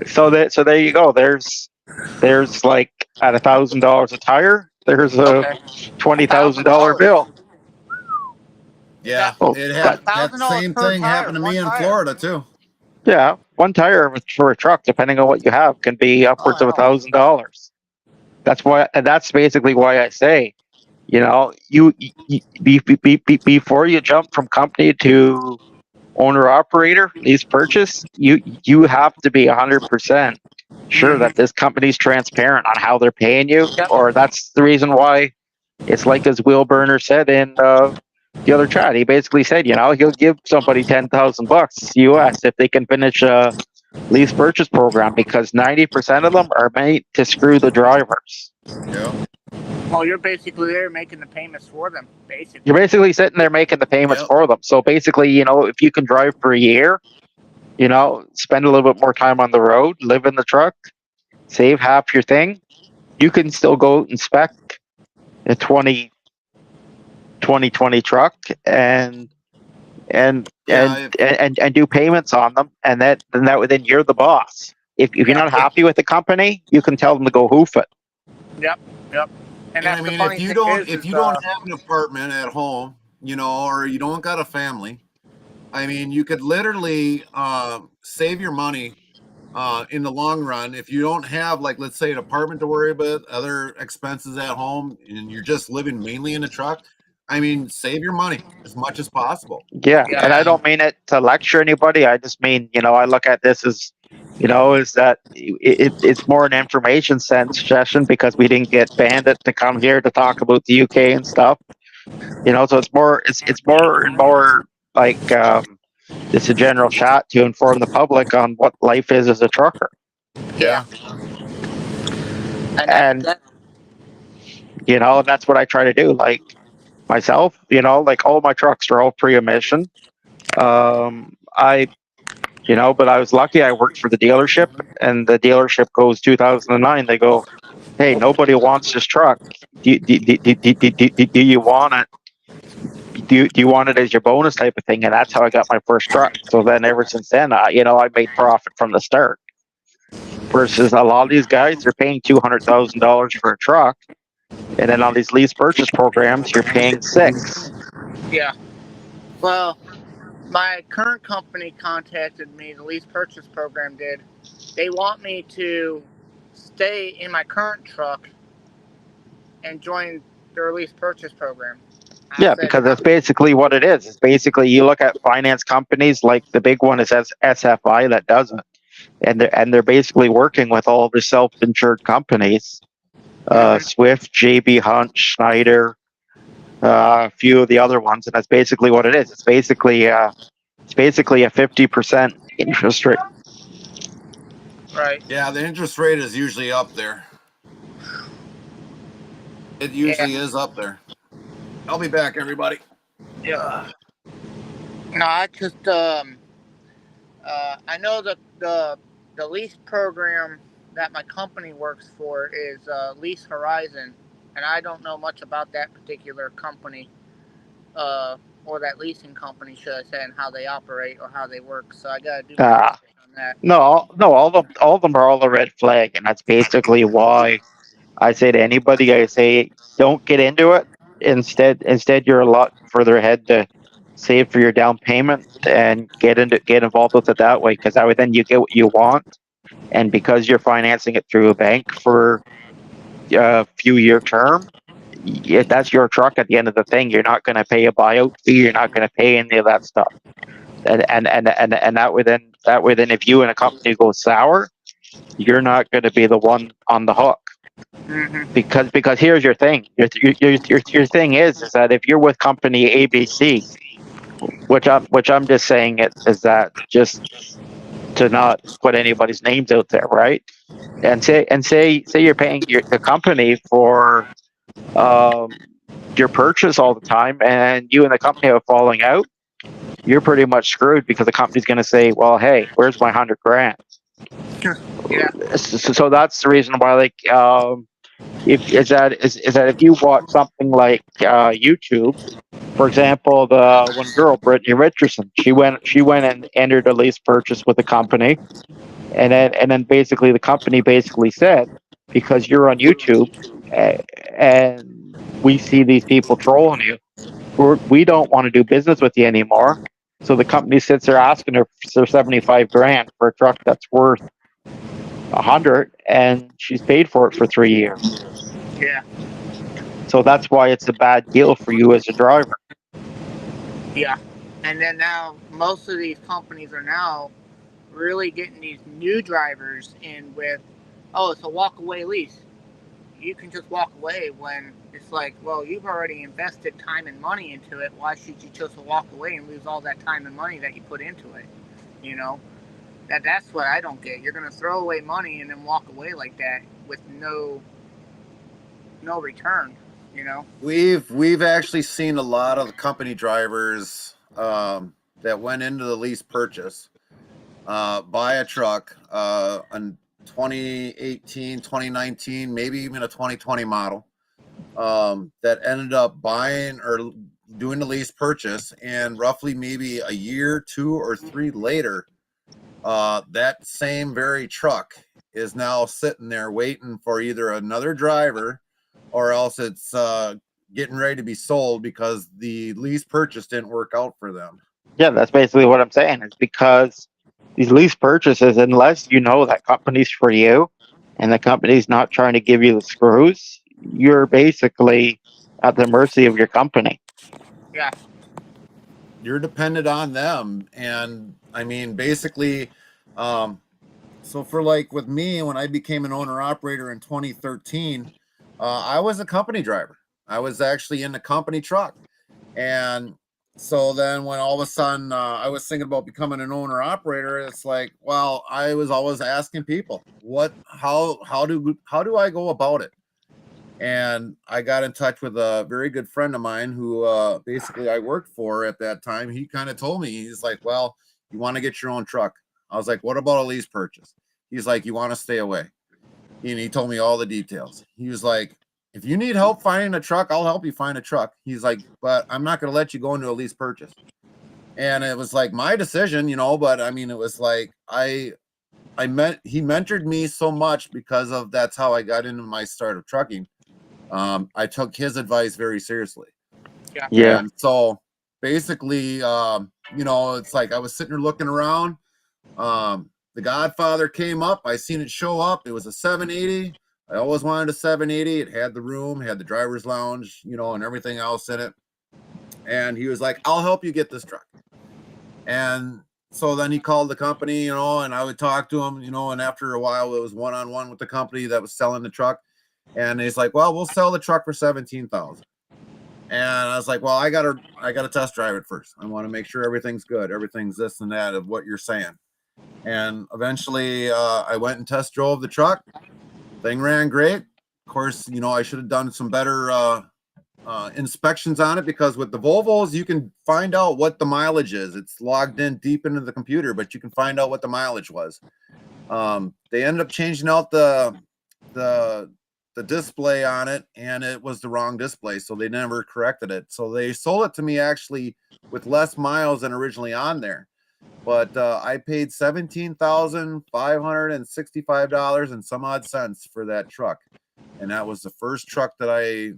So there you go. There's like at $1,000 a tire. There's a Okay. $20,000 $1,000. bill. Yeah, Oh, it that had that $1,000 same per thing tire. happened to me One in tire. Florida too. yeah, one tire for a truck, depending on what you have, can be Oh upwards of hell. $1,000. That's basically why I say, before you jump from company to owner operator lease purchase, you have to be 100% sure that Mm-hmm. this company's transparent on how they're paying you, Yep. or that's the reason why it's like as Will Burner said in the other chat. He basically said, he'll give somebody $10,000 US if they can finish a lease purchase program because 90% of them are made to screw the drivers. Yep, Well, you're basically there making the payments for them, You're basically. basically sitting there making the payments yep. for them. So basically, if you can drive for a year, spend a little bit more time on the road, live in the truck, save half your thing, you can still go inspect a 2020 truck and Yeah, and and do payments on them, and then you're the boss. If you're Yeah. not happy with the company, you can tell them to go hoof it. Yep. Yep. And and I that's the mean, funny thing if you don't have an apartment at home, or you don't got a family, I mean, you could literally save your money in the long run if you don't have, like, let's say, an apartment to worry about, other expenses at home, and you're just living mainly in a truck. I mean, save your money as much as possible. Yeah, and I Yeah. don't mean it to lecture anybody. I just mean, I look at this as, is that it's more an information session because we didn't get Bandit to come here to talk about the UK and stuff. So it's more and more like just a general chat to inform the public on what life is as a trucker. Yeah. Yeah, And And that's what I try to do. Like myself, like all my trucks are all pre-emission. But I was lucky. I worked for the dealership, and the dealership goes 2009. They go, "Hey, nobody wants this truck. Do you want it? Do you want it as your bonus type of thing?" And that's how I got my first truck. So then, ever since then, I made profit from the start. Versus a lot of these guys, they're paying $200,000 for a truck, and then on these lease purchase programs, you're paying six. yeah. Well, my current company contacted me, the lease purchase program did. They want me to stay in my current truck and join their lease purchase program. I Yeah, said, because that's basically what it is. It's basically you look at finance companies, like the big one is SFI that does it, and they're basically working with all the self-insured companies, Swift, JB Hunt, Schneider, a few of the other ones, and that's basically what it is. It's basically a 50% interest rate. right. yeah. The interest rate is usually up there. It Yeah. usually is up there. I'll be back, everybody. Yeah. No, I just I know that the lease program that my company works for is Lease Horizon, and I don't know much about that particular company. or that leasing company, should I say, and how they operate or how they work. So I gotta do my Uh, research on that. no, all of them are all a red flag, and that's basically why I say to anybody, I say, don't get into it. Instead, you're a lot further ahead to save for your down payment and get involved with it that way. Because that way, then you get what you want, and because you're financing it through a bank for a few year term, that's your truck at the end of the thing. You're not going to pay a buyout fee. You're not going to pay any of that stuff. And that way then if you and a company go sour, you're not going to be the one on the hook. Because here's your thing. Your thing is that if you're with company ABC, which I'm just saying it is that just to not put anybody's names out there, right? And say you're paying the company for um, your purchase all the time, and you and the company have a falling out, you're pretty much screwed because the company's going to say, "Well, hey, where's my $100,000?" Yeah. So that's the reason why, like, if is that if you watch something like YouTube, for example, the one girl, Brittany Richardson, she went and entered a lease purchase with the company, and then basically the company basically said, because you're on YouTube, uh, and we see these people trolling you, we don't want to do business with you anymore. So the company sits there asking her for 75 grand for a truck that's worth 100, and she's paid for it for 3 years. Yeah. So that's why it's a bad deal for you as a driver. Yeah. And then now most of these companies are now really getting these new drivers in with, oh, it's a walk away lease. You can just walk away, when it's like, well, you've already invested time and money into it. Why should you just walk away and lose all that time and money that you put into it? You know, that's what I don't get. You're gonna throw away money and then walk away like that with no return. You know. We've actually seen a lot of company drivers that went into the lease purchase, buy a truck, in 2018, 2019, maybe even a 2020 model, that ended up buying or doing the lease purchase, and roughly maybe a year, 2 or 3 later, that same very truck is now sitting there waiting for either another driver, or else it's getting ready to be sold because the lease purchase didn't work out for them. Yeah, that's basically what I'm saying. Is because these lease purchases, unless you know that company's for you, and the company's not trying to give you the screws, you're basically at the mercy of your company. Yeah. You're dependent on them. And I mean, basically, so for like with me, when I became an owner operator in 2013, I was a company driver. I was actually in the company truck. And so then when all of a sudden I was thinking about becoming an owner operator, it's like, well, I was always asking people, how do I go about it? And I got in touch with a very good friend of mine who basically I worked for at that time. He kind of told me, he's like, well, you want to get your own truck. I was like, what about a lease purchase? He's like, you want to stay away. And he told me all the details. He was like, if you need help finding a truck, I'll help you find a truck. He's like, but I'm not going to let you go into a lease purchase. And it was like my decision, but I mean, it was like, he mentored me so much because of that's how I got into my start of trucking. I took his advice very seriously. Yeah. Yeah. And so basically, it's like I was sitting there looking around. The Godfather came up. I seen it show up. It was a 780. I always wanted a 780. It had the room, had the driver's lounge, and everything else in it. And he was like, I'll help you get this truck. And so then he called the company, and I would talk to him, and after a while it was one-on-one with the company that was selling the truck. And he's like, well, we'll sell the truck for 17,000. And I was like, well, I gotta test drive it first. I want to make sure everything's good. Everything's this and that of what you're saying. And eventually I went and test drove the truck. Thing ran great. Of course, I should have done some better inspections on it, because with the Volvos, you can find out what the mileage is. It's logged in deep into the computer, but you can find out what the mileage was. They ended up changing out the the display on it, and it was the wrong display, so they never corrected it. So they sold it to me actually with less miles than originally on there. But I paid $17,565 and some odd cents for that truck, and that was the first truck that I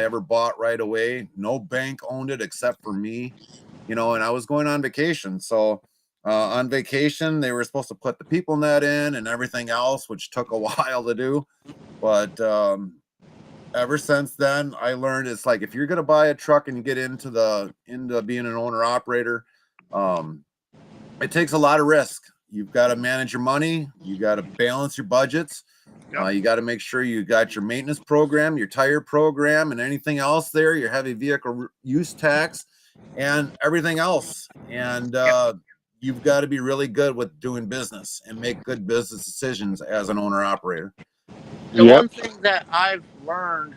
ever bought right away. No bank owned it except for me, and I was going on vacation. So on vacation, they were supposed to put the people net in and everything else, which took a while to do. But ever since then, I learned it's like if you're gonna buy a truck and you get into being an owner operator, it takes a lot of risk. You've got to manage your money. You got to balance your budgets. Yep. You got to make sure you got your maintenance program, your tire program, and anything else there, your heavy vehicle use tax, and everything else. And you've got to be really good with doing business and make good business decisions as an owner operator. The one thing that I've learned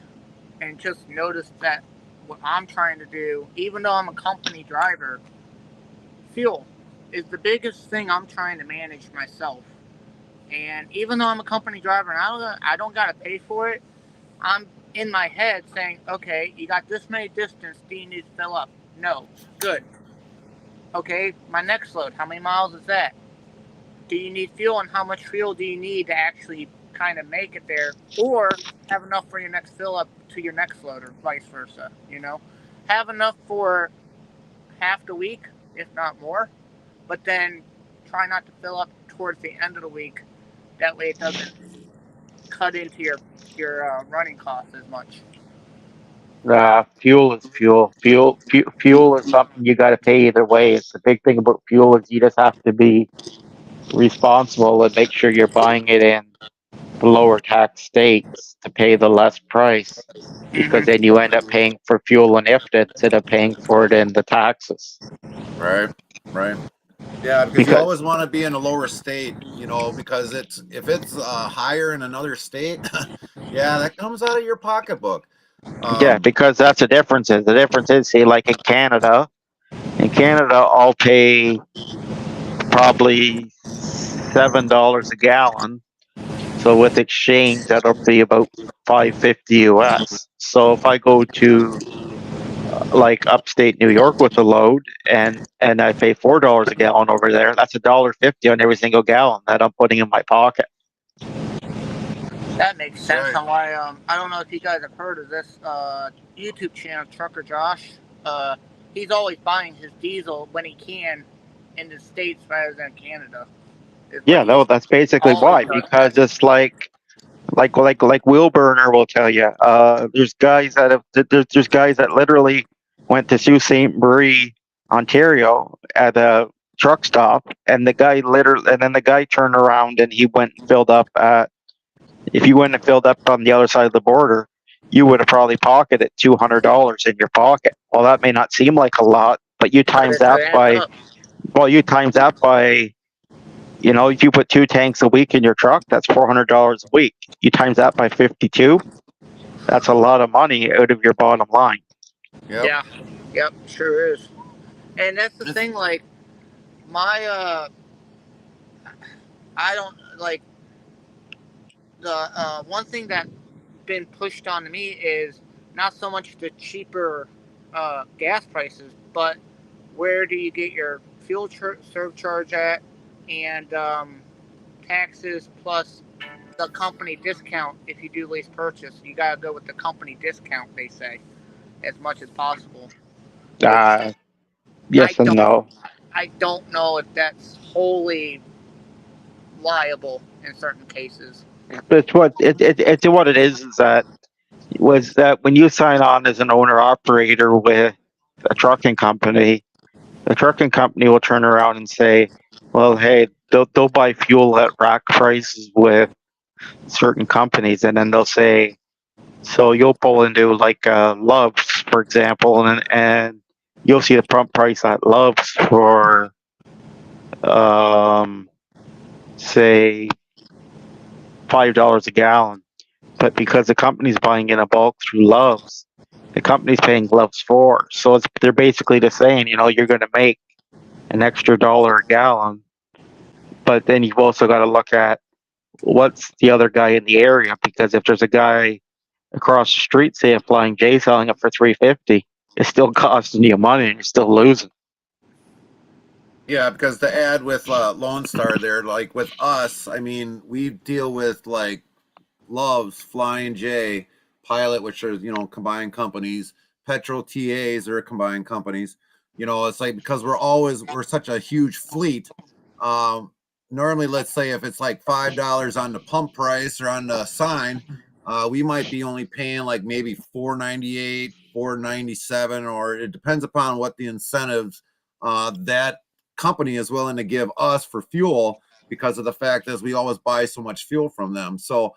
and just noticed that what I'm trying to do, even though I'm a company driver, fuel is the biggest thing I'm trying to manage myself. And even though I'm a company driver and I don't got to pay for it, I'm in my head saying, okay, you got this many distance, do you need to fill up? No. Good. Okay, my next load, how many miles is that? Do you need fuel, and how much fuel do you need to actually kind of make it there, or have enough for your next fill up to your next load, or vice versa? Have enough for half the week, if not more, but then try not to fill up towards the end of the week. That way, it doesn't cut into your running costs as much. Fuel is fuel. Fuel is something you got to pay either way. It's the big thing about fuel is you just have to be responsible and make sure you're buying it in the lower tax states to pay the less price, because then you end up paying for fuel in IFTA instead of paying for it in the taxes. Right. Yeah, because you always want to be in a lower state, because if it's higher in another state, yeah, that comes out of your pocketbook. Yeah, because that's the difference. The difference is, say, like in Canada, I'll pay probably $7 a gallon. So with exchange, that'll be about $5.50 US. So if I go to like upstate New York with a load, and I pay $4 a gallon over there, that's $1.50 on every single gallon that I'm putting in my pocket. That makes sense. Right. On why I don't know if you guys have heard of this YouTube channel, Trucker Josh. He's always buying his diesel when he can in the States rather than Canada. Yeah, no, that's basically why. Because it's like Will Burner will tell you. There's guys that literally went to Sault Ste. Marie, Ontario, at a truck stop, and the guy turned around and he went and filled up at. If you went and filled up on the other side of the border, you would have probably pocketed $200 in your pocket. Well, that may not seem like a lot, but you times that by if you put 2 tanks a week in your truck, that's $400 a week. You times that by 52, that's a lot of money out of your bottom line. Yep. Yep, sure is. And that's the thing, like, my, I don't, like, the one thing that's been pushed onto me is not so much the cheaper gas prices, but where do you get your fuel surcharge at, and taxes plus the company discount. If you do lease purchase, you got to go with the company discount, they say, as much as possible. Yes and no. I don't know if that's wholly liable in certain cases. It's what it is that when you sign on as an owner operator with a trucking company, the trucking company will turn around and say, well, hey, they'll buy fuel at rack prices with certain companies, and then they'll say, so you'll pull into like Love's, for example, and you'll see the pump price at Love's for say $5 a gallon, but because the company's buying in a bulk through Love's, the company's paying Love's for. So they're basically just saying, you're going to make an extra $1 a gallon, but then you've also got to look at what's the other guy in the area? Because if there's a guy across the street, say a Flying J, selling it for $3.50, it's still costing you money and you're still losing. Yeah, because the ad with Lone Star there, like with us, I mean, we deal with like Loves, Flying J, Pilot, which are combined companies. Petrol TAs are combined companies. It's like because we're such a huge fleet. Um, Normally, let's say if it's like $5 on the pump price or on the sign, we might be only paying like maybe $4.98, $4.97, or it depends upon what the incentives that company is willing to give us for fuel because of the fact that we always buy so much fuel from them. So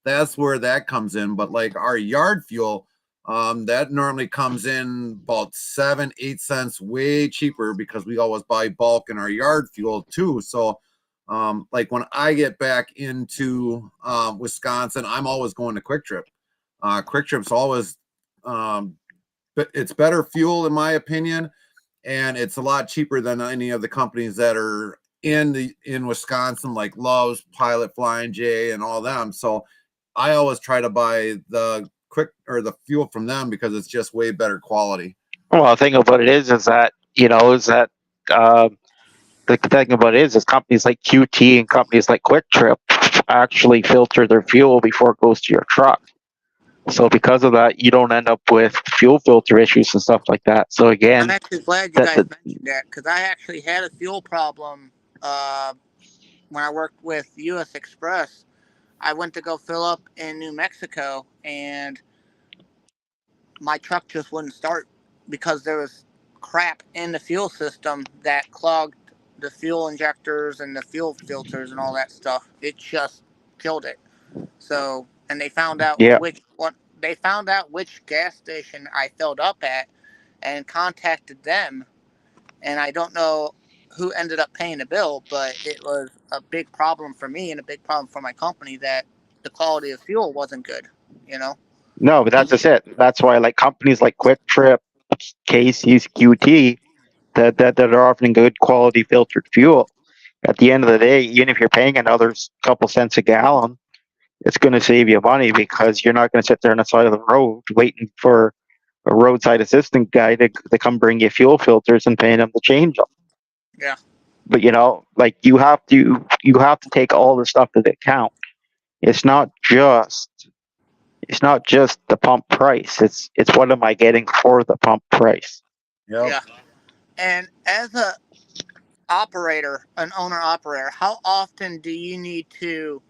that's where that comes in. But like our yard fuel, that normally comes in about 7-8 cents way cheaper because we always buy bulk in our yard fuel too. So like when I get back into Wisconsin, I'm always going to Quick Trip. Quick Trip's always but it's better fuel in my opinion, and it's a lot cheaper than any of the companies that are in Wisconsin, like Love's, Pilot, Flying J, and all them. So I always try to buy the the fuel from them because it's just way better quality. Well, the thing about it is that the thing about it is companies like QT and companies like Quick Trip actually filter their fuel before it goes to your truck. So because of that, you don't end up with fuel filter issues and stuff like that. So I'm again, actually glad you guys mentioned that because I actually had a fuel problem when I worked with U.S. Express. I went to go fill up in New Mexico, and my truck just wouldn't start because there was crap in the fuel system that clogged the fuel injectors and the fuel filters and all that stuff. It just killed it. So, and they found out yeah, which gas station I filled up at and contacted them, and I don't know who ended up paying the bill, but it was a big problem for me and a big problem for my company that the quality of fuel wasn't good, you know? no, but that's just it. That's why like companies like Quick Trip, Casey's, QT, that are offering good quality filtered fuel. At the end of the day, even if you're paying another couple cents a gallon, it's going to save you money because you're not going to sit there on the side of the road waiting for a roadside assistant guy to come bring you fuel filters and paying him to change them. Yeah. But like you have to take all the stuff into account. It's not just the pump price. It's what am I getting for the pump price? Yep. Yeah. And as an owner operator, how often do you need to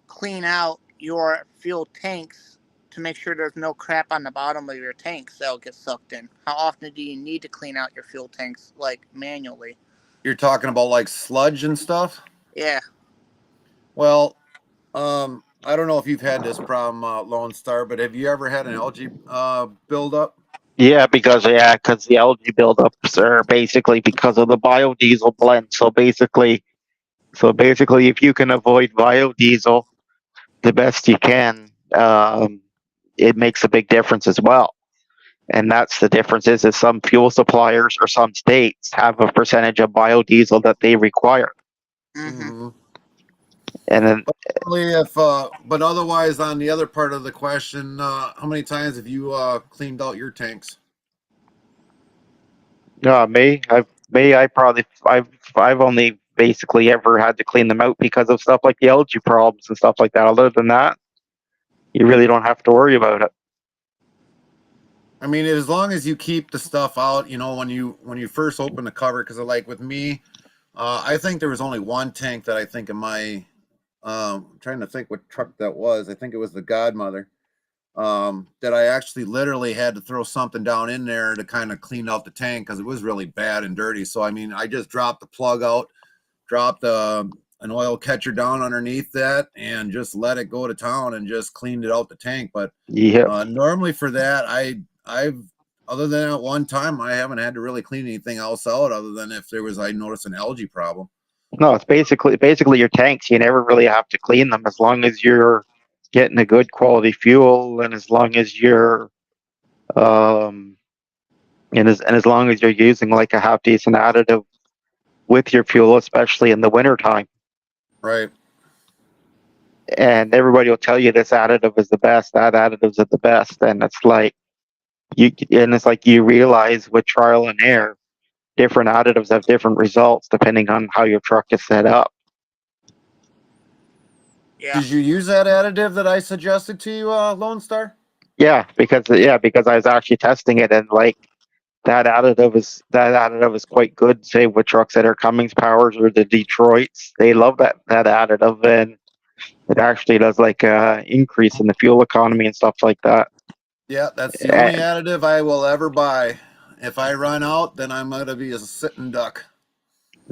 clean out your fuel tanks to make sure there's no crap on the bottom of your tanks that'll get sucked in? How often do you need to clean out your fuel tanks, like manually? You're talking about like sludge and stuff. Yeah. Well, I don't know if you've had this problem, Lone Star, but have you ever had an algae buildup? Yeah, because the algae buildups are basically because of the biodiesel blend. So basically, if you can avoid biodiesel the best you can, it makes a big difference as well. And that's the difference is some fuel suppliers or some states have a percentage of biodiesel that they require. Mm-hmm. Mm-hmm. And then But otherwise, on the other part of the question, how many times have you cleaned out your tanks? I've only basically ever had to clean them out because of stuff like the algae problems and stuff like that. Other than that, you really don't have to worry about it. I mean, as long as you keep the stuff out, when you first open the cover, because like with me, I think there was only one tank that I think in my, I'm trying to think what truck that was. I think it was the Godmother. That I actually literally had to throw something down in there to kind of clean out the tank because it was really bad and dirty. So I mean, I just dropped the plug out, dropped an oil catcher down underneath that, and just let it go to town and just cleaned it out the tank. But Yeah. normally for that, I've other than at one time, I haven't had to really clean anything else out other than if I noticed an algae problem. No, it's basically your tanks. You never really have to clean them as long as you're getting a good quality fuel and as long as you're um as long as you're using like a half decent additive with your fuel, especially in the winter time. Right. and everybody will tell you this additive is the best, that additives are the best, and it's like you realize with trial and error, different additives have different results depending on how your truck is set up. Yeah. Did you use that additive that I suggested to you, Lone Star? Yeah, because I was actually testing it, and like that additive is quite good. Say with trucks that are Cummins powers or the Detroits, they love that additive, and it actually does like increase in the fuel economy and stuff like that. Yeah, that's the only Uh, additive I will ever buy. If I run out, then I'm gonna be a sitting duck.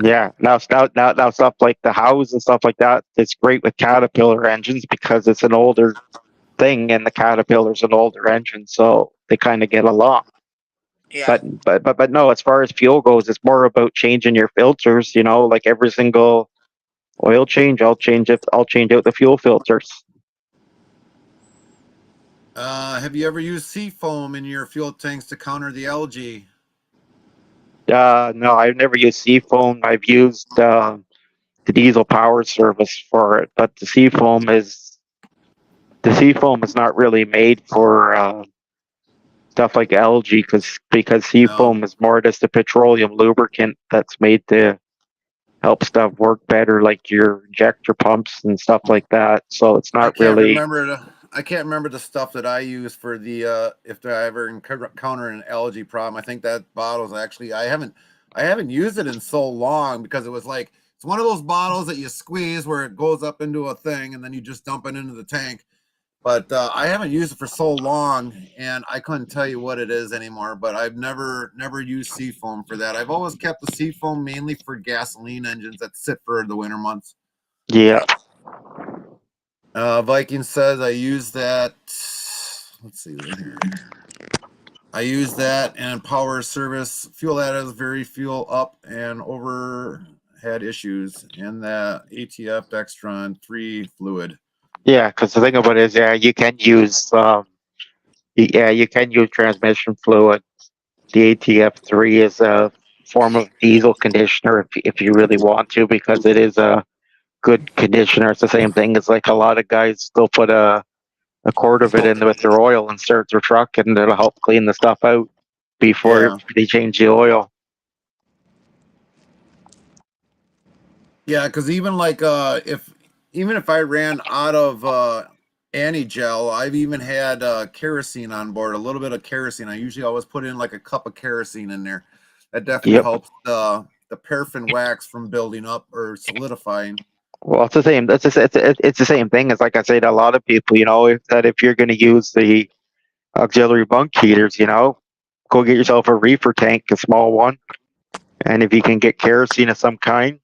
yeah, now stuff like the House and stuff like that. It's great with Caterpillar engines because it's an older thing, and the Caterpillar's an older engine, so they kind of get along. Yeah. But no, as far as fuel goes, it's more about changing your filters. Like every single oil change, I'll change it. I'll change out the fuel filters. Have you ever used seafoam in your fuel tanks to counter the algae? No, I've never used seafoam. I've used the diesel power service for it, but the seafoam is not really made for stuff like algae because No, seafoam is more just a petroleum lubricant that's made to help stuff work better, like your injector pumps and stuff like that. So it's I not can't really. remember. I can't remember the stuff that I use for the if I ever encounter an algae problem. I think that bottle's actually I haven't used it in so long because it was like it's one of those bottles that you squeeze where it goes up into a thing and then you just dump it into the tank. But I haven't used it for so long, and I couldn't tell you what it is anymore. But I've never used seafoam for that. I've always kept the seafoam mainly for gasoline engines that sit for the winter months. Yeah, Viking says I use that. Let's see right here. I use that and power service fuel that is very fuel up and over had issues and the ATF Dextron 3 fluid. yeah. Because the thing about it is, yeah, you can use transmission fluid. The ATF3 is a form of diesel conditioner if you really want to, because it is a good conditioner. It's the same thing as like a lot of guys still put a quart of it in with their oil and start their truck, and it'll help clean the stuff out before Yeah. they change the oil. Yeah, because even like if I ran out of anti-gel, I've even had kerosene on board, a little bit of kerosene. I usually always put in like a cup of kerosene in there. That definitely Yep. helps the paraffin wax from building up or solidifying. Well, it's the same. It's the same thing as like I say to a lot of people. If you're going to use the auxiliary bunk heaters, go get yourself a reefer tank, a small one, and if you can get kerosene of some kind,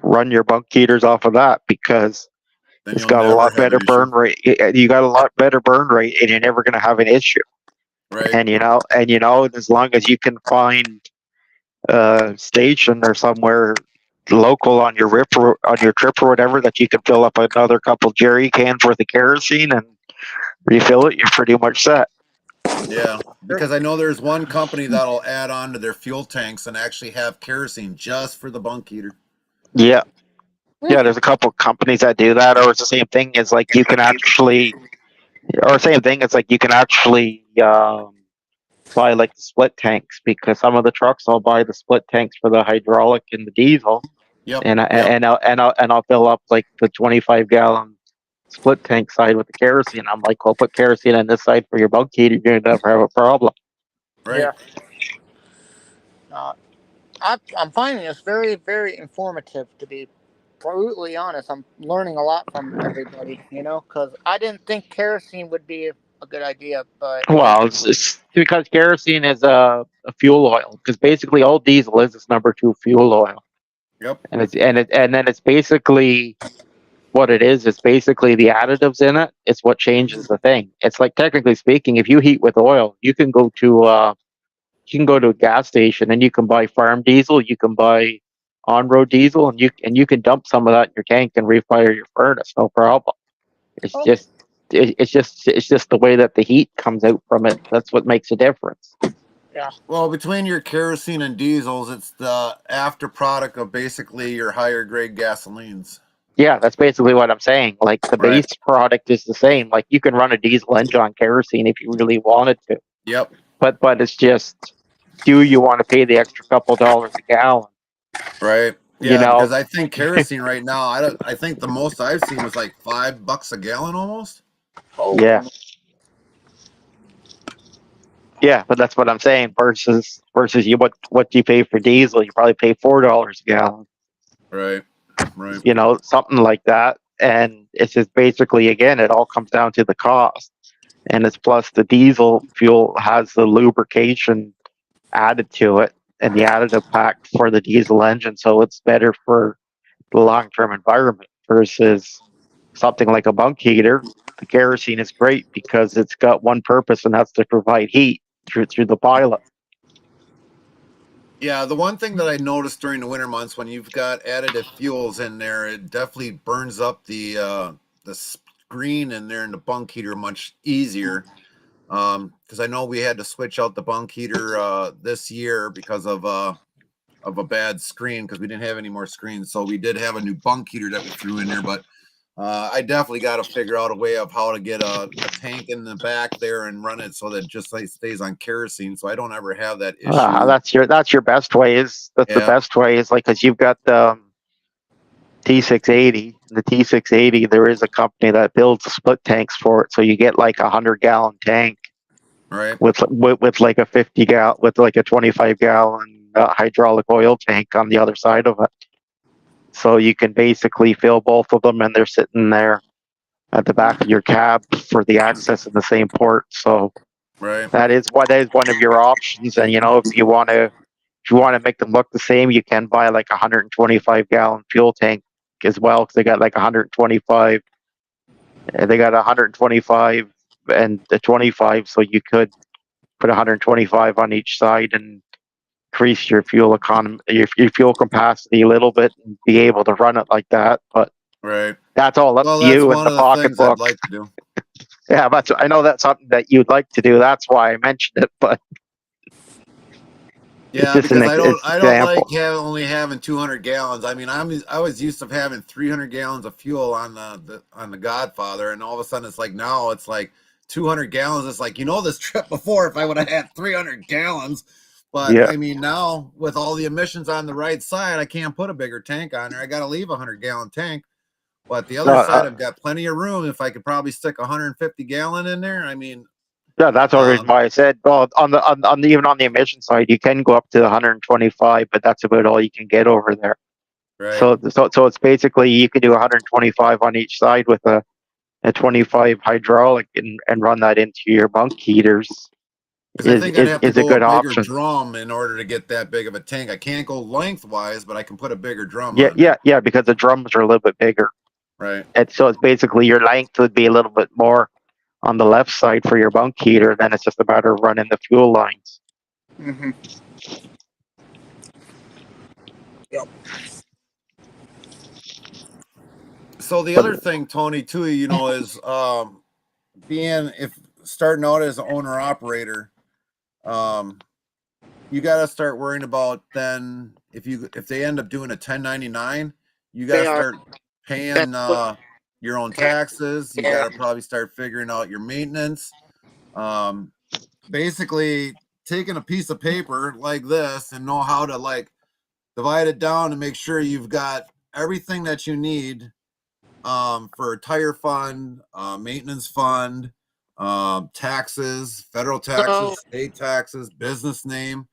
run your bunk heaters off of that because Then it's you'll got a never lot have better an issue. burn rate. You got a lot better burn rate, and you're never going to have an issue. Right. And as long as you can find a station or somewhere local on your trip or whatever that you can fill up another couple jerry cans worth of kerosene and refill it, you're pretty much set. Yeah. Because I know there's one company that'll add on to their fuel tanks and actually have kerosene just for the bunk heater. Yeah. Yeah, there's a couple companies that do that, or it's the same thing as like you can actually, or same thing as like you can actually buy like the split tanks, because some of the trucks I'll buy the split tanks for the hydraulic and the diesel, Yep. and Yep. I'll fill up like the 25-gallon split tank side with the kerosene. I'm like, well, put kerosene on this side for your bunk heater, you're gonna never have a problem. Right. Yeah. I'm finding this very, very informative, to be brutally honest. I'm learning a lot from everybody, because I didn't think kerosene would be a good idea, but Well, it's because kerosene is a fuel oil. Because basically all diesel is number two fuel oil, Yep. and then it's basically what it is. It's basically the additives in it. It's what changes the thing. It's like, technically speaking, if you heat with oil, you can go to a gas station and you can buy farm diesel. You can buy on-road diesel, and you can dump some of that in your tank and refire your furnace, no problem. It's oh, just it's just the way that the heat comes out from it. That's what makes a difference. yeah, Well, between your kerosene and diesels, it's the after product of basically your higher grade gasolines. Yeah, that's basically what I'm saying. Like the Right. base product is the same. Like you can run a diesel engine on kerosene if you really wanted to, Yep. but it's just, do you want to pay the extra couple dollars a gallon? Right. You Yeah, because know? I think kerosene right now, I think the most I've seen was like $5 a gallon almost. Yeah, yeah, but that's what I'm saying. Versus you, what you pay for diesel, you probably pay $4 a gallon. Right. Right. You know, something like that. And it's just basically, again, it all comes down to the cost. And it's plus the diesel fuel has the lubrication added to it and the additive pack for the diesel engine. So it's better for the long term environment versus something like a bunk heater. The kerosene is great because it's got one purpose, and that's to provide heat through the pilot. Yeah, the one thing that I noticed during the winter months when you've got additive fuels in there, it definitely burns up the screen in there in the bunk heater much easier. Because I know we had to switch out the bunk heater this year because of a bad screen because we didn't have any more screens. So we did have a new bunk heater that we threw in there, but I definitely got to figure out a way of how to get a tank in the back there and run it so that just like stays on kerosene, so I don't ever have that issue. That's your best way. That's the Yeah, best way is like because you've got the T680. The T680, there is a company that builds split tanks for it, so you get like 100-gallon tank right, with like a 50 gallon with like a 25-gallon hydraulic oil tank on the other side of it. So you can basically fill both of them, and they're sitting there at the back of your cab for the access in the same port. So right. that is one of your options. And if you want to make them look the same, you can buy like a 125-gallon fuel tank as well because they got like 125. They got 125 and the 25, so you could put 125 on each side and increase your fuel economy, your fuel capacity a little bit, and be able to run it like that. But Right. that's all up Well, to that's you and one the of the things I'd pocketbook. like to do. Yeah, but I know that's something that you'd like to do. That's why I mentioned it. But it's Yeah, just because I don't it's I don't like example. only having 200 gallons. I mean, I was used to having 300 gallons of fuel on the Godfather, and all of a sudden it's like now it's like 200 gallons. It's like this trip before if I would have had 300 gallons, but Yeah. I mean now with all the emissions on the right side, I can't put a bigger tank on there. I got to leave a 100-gallon tank. But the other side, Uh, I've got plenty of room. If I could probably stick 150-gallon in there, I mean, yeah, that's the reason why I said. Well, even on the emission side, you can go up to 125, but that's about all you can get over there. right? So it's basically you can do 125 on each side with a 25 hydraulic and run that into your bunk heaters Because I is think I'd is have to is a go a good bigger option. drum in order to get that big of a tank. I can't go lengthwise, but I can put a bigger drum Yeah, on yeah, there. yeah, because the drums are a little bit bigger. Right. And so it's basically your length would be a little bit more on the left side for your bunk heater. Then it's just a matter of running the fuel lines. Mm-hmm. Yep. So the But other thing, Tony, too, is being if starting out as an owner operator, um, you got to start worrying about then if they end up doing a 1099, you got They to are. start paying That's what your own tax. taxes. You got Yeah. to probably start figuring out your maintenance. Um, Basically taking a piece of paper like this and know how to like divide it down and make sure you've got everything that you need for a tire fund, maintenance fund, taxes, federal So taxes, state taxes, business name.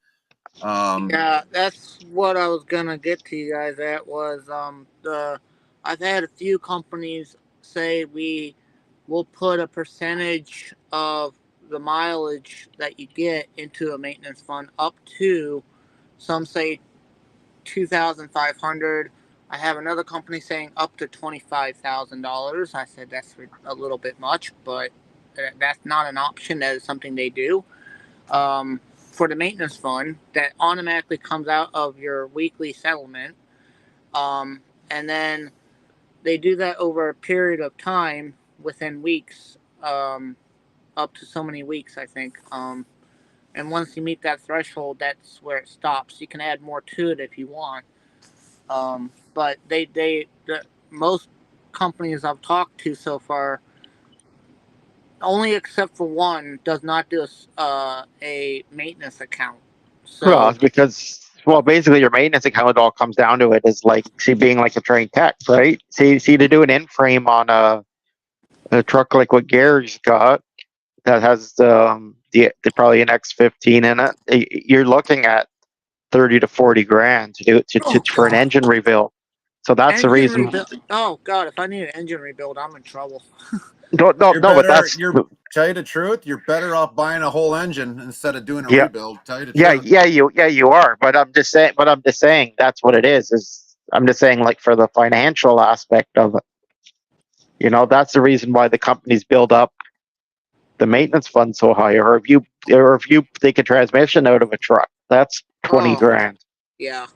Um, yeah, that's what I was gonna get to you guys at was the I've had a few companies say we will put a percentage of the mileage that you get into a maintenance fund up to some say 2,500. I have another company saying up to $25,000. I said that's a little bit much, but that's not an option. That is something they do for the maintenance fund that automatically comes out of your weekly settlement. Um, and then they do that over a period of time within weeks, up to so many weeks, I think. And once you meet that threshold, that's where it stops. You can add more to it if you want. But most companies I've talked to so far, only except for one, does not do a maintenance account. Well, So, it's because basically your maintenance account all comes down to it is like see being like a trained tech, right? See to do an in frame on a truck like what Gary's got that has the probably an X15 in it. You're looking at 30 to 40 grand to do oh for an god, engine rebuild. So that's the engine reason. rebuild. Oh god, if I need an engine rebuild, I'm in trouble. No, no, You're no, but better. that's Tell you the truth, you're better off buying a whole engine instead of doing a yeah, rebuild. Tell you the yeah, truth. you are. But I'm just saying. But I'm just saying that's what it is. Is I'm just saying like for the financial aspect of it. That's the reason why the companies build up the maintenance fund so high. Or if you take a transmission out of a truck, that's 20 Oh grand. yeah,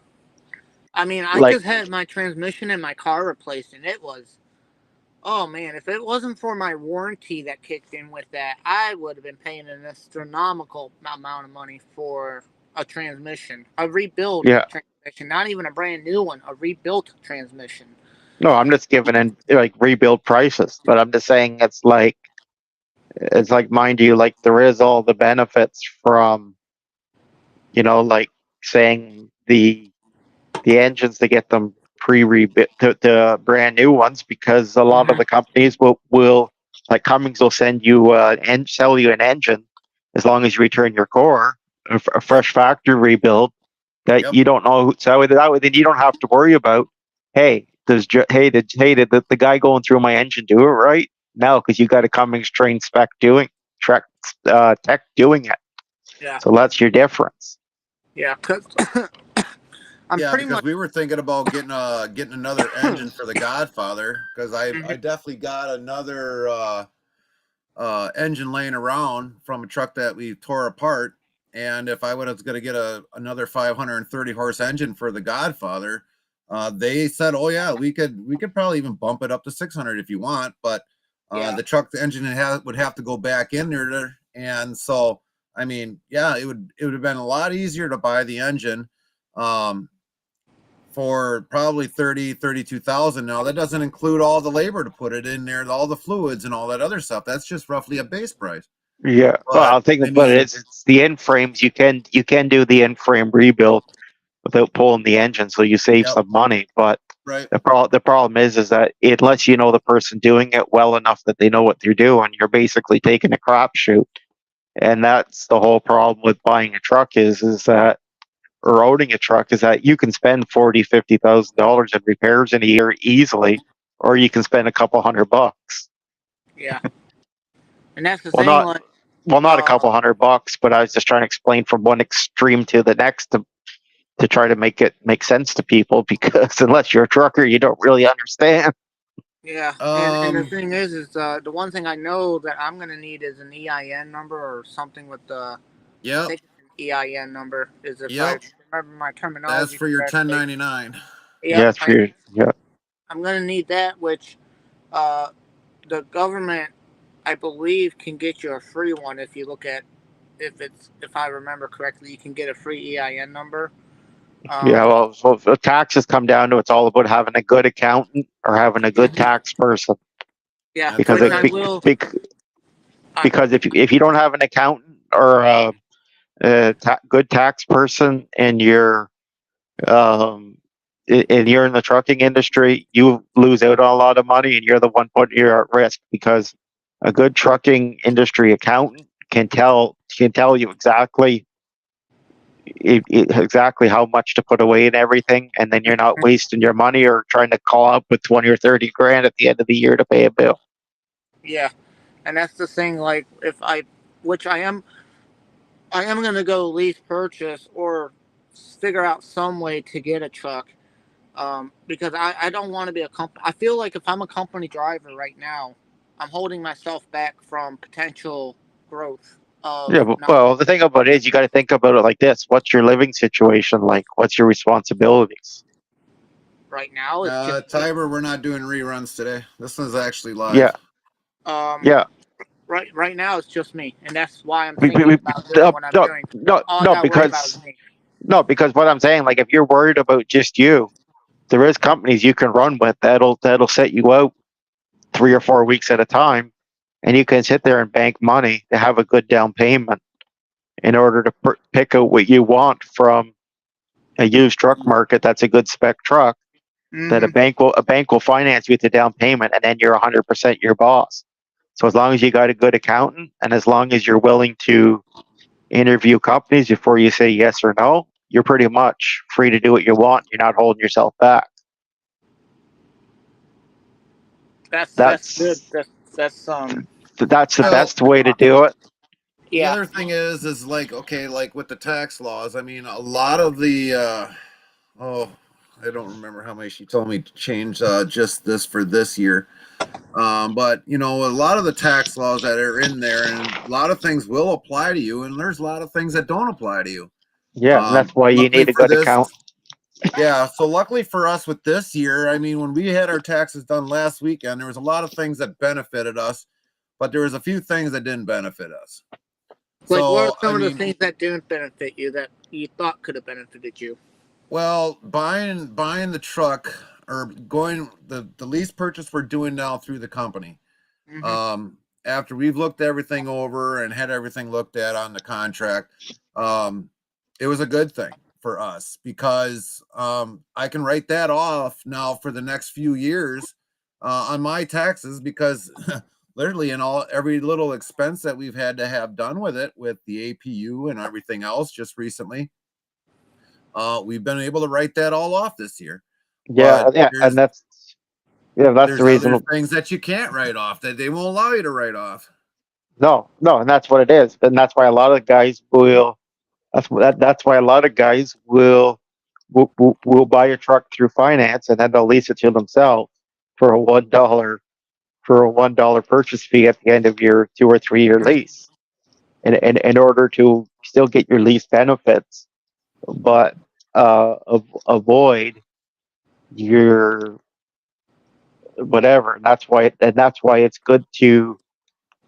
I mean, I Like just had my transmission in my car replaced, and it was. Oh man, if it wasn't for my warranty that kicked in with that, I would have been paying an astronomical amount of money for a transmission, a rebuilt yeah, transmission, not even a brand new one, a rebuilt transmission. no, I'm just giving in like rebuild prices, but I'm just saying it's like mind you, like there is all the benefits from like saying the engines to get them pre-rebuilt the brand new ones because a lot of Mm-hmm. the companies will like Cummins will send you and sell you an engine as long as you return your core a fresh factory rebuild that Yep. you don't know so that way then you don't have to worry about hey did the guy going through my engine do it right no because you got a Cummins trained spec doing track tech doing it Yeah, so that's your difference. yeah, because I'm Yeah, pretty because much. we were thinking about getting another engine for the Godfather because I Mhm. definitely got another engine laying around from a truck that we tore apart. And if I was going to get another 530 horse engine for the Godfather, they said, "Oh yeah, we could probably even bump it up to 600 if you want." But Yeah, the engine would have to go back in there, and so I mean, yeah, it would have been a lot easier to buy the engine. Um, for probably 32,000. Now that doesn't include all the labor to put it in there, all the fluids and all that other stuff. That's just roughly a base price. Yeah, well, But I think I about it mean, is it's the end frames. You can do the end frame rebuild without pulling the engine, so you save yep, some money. But right. the problem is that unless you know the person doing it well enough that they know what they're doing, you're basically taking a crapshoot, and that's the whole problem with buying a truck is that or owning a truck is that you can spend $40,000-$50,000 in repairs in a year easily, or you can spend a couple $100. yeah, and that's the Well, thing. not Like, well, not a uh, couple $100, but I was just trying to explain from one extreme to the next to try to make it make sense to people because unless you're a trucker, you don't really understand. yeah, and the Um, thing is the one thing I know that I'm gonna need is an EIN number or something with the. I yep, think it's an EIN number is if I yep. remember my That's terminology for your correctly. 1099. Yep, Yes, for yeah, I'm gonna need that, which uh, the government, I believe, can get you a free one if you look at if I remember correctly, you can get a free EIN number. yeah. Um, Well, so if the taxes come down to it's all about having a good accountant or having a good mhm. tax person Yeah, That's because which it, I right. be, will. bec- I, because if you don't have an accountant or a good tax person and um you're in the trucking industry, you lose out on a lot of money, and you're the one putting you at risk because a good trucking industry accountant can tell you exactly how much to put away and everything, and then you're not wasting your money or trying to call up with 20 or 30 grand at the end of the year to pay a bill. yeah, and that's the thing. Like if I, which I am gonna go lease purchase or figure out some way to get a truck. Because I don't want to be a company. I feel like if I'm a company driver right now, I'm holding myself back from potential growth of Yeah, but, not well, the thing about it is you got to think about it like this: what's your living situation like? What's your responsibilities? right now. It's just me. Tiber, we're not doing reruns today. This one's actually Yeah, live. Um, yeah. right now it's just me, and that's why I'm Be- be- thinking be- about doing No, what I'm no, doing. no, All I no, got to worry about is because me. no, because what I'm saying, like, if you're worried about just you, there is companies you can run with that'll set you out 3 or 4 weeks at a time, and you can sit there and bank money to have a good down payment in order to pick out what you want from a used truck market that's a good spec truck that Mm-hmm. a bank will finance you with the down payment, and then you're 100% your boss. So as long as you got a good accountant, and as long as you're willing to interview companies before you say yes or no, you're pretty much free to do what you want. You're not holding yourself back. That's good. That's That's that's the Well, best way to do it. the yeah. other thing is like, okay, like with the tax laws, I mean, a lot of the oh, I don't remember how many she told me to change just this for this year. But you know, a lot of the tax laws that are in there, and a lot of things will apply to you, and there's a lot of things that don't apply to you. Yeah, and that's why you Luckily need a for good this, account. yeah. So luckily for us with this year, I mean, when we had our taxes done last weekend, there was a lot of things that benefited us, but there was a few things that didn't benefit us. Like, what are So I some of the mean, things that didn't benefit you that you thought could have benefited you? well, buying the truck or going the lease purchase we're doing now through the company. Mm-hmm. After we've looked everything over and had everything looked at on the contract, it was a good thing for us because I can write that off now for the next few years on my taxes because literally in every little expense that we've had to have done with it with the APU and everything else just recently, we've been able to write that all off this year. Yeah, But yeah, and that's the there's other reason. things that you can't write off that they won't allow you to write off. No, no, and that's what it is, and that's why a lot of guys will. That's why a lot of guys will buy a truck through finance, and then they'll lease it to themselves for a $1 purchase fee at the end of your 2 or 3 year lease, in order to still get your lease benefits, but avoid your whatever. And that's why it's good to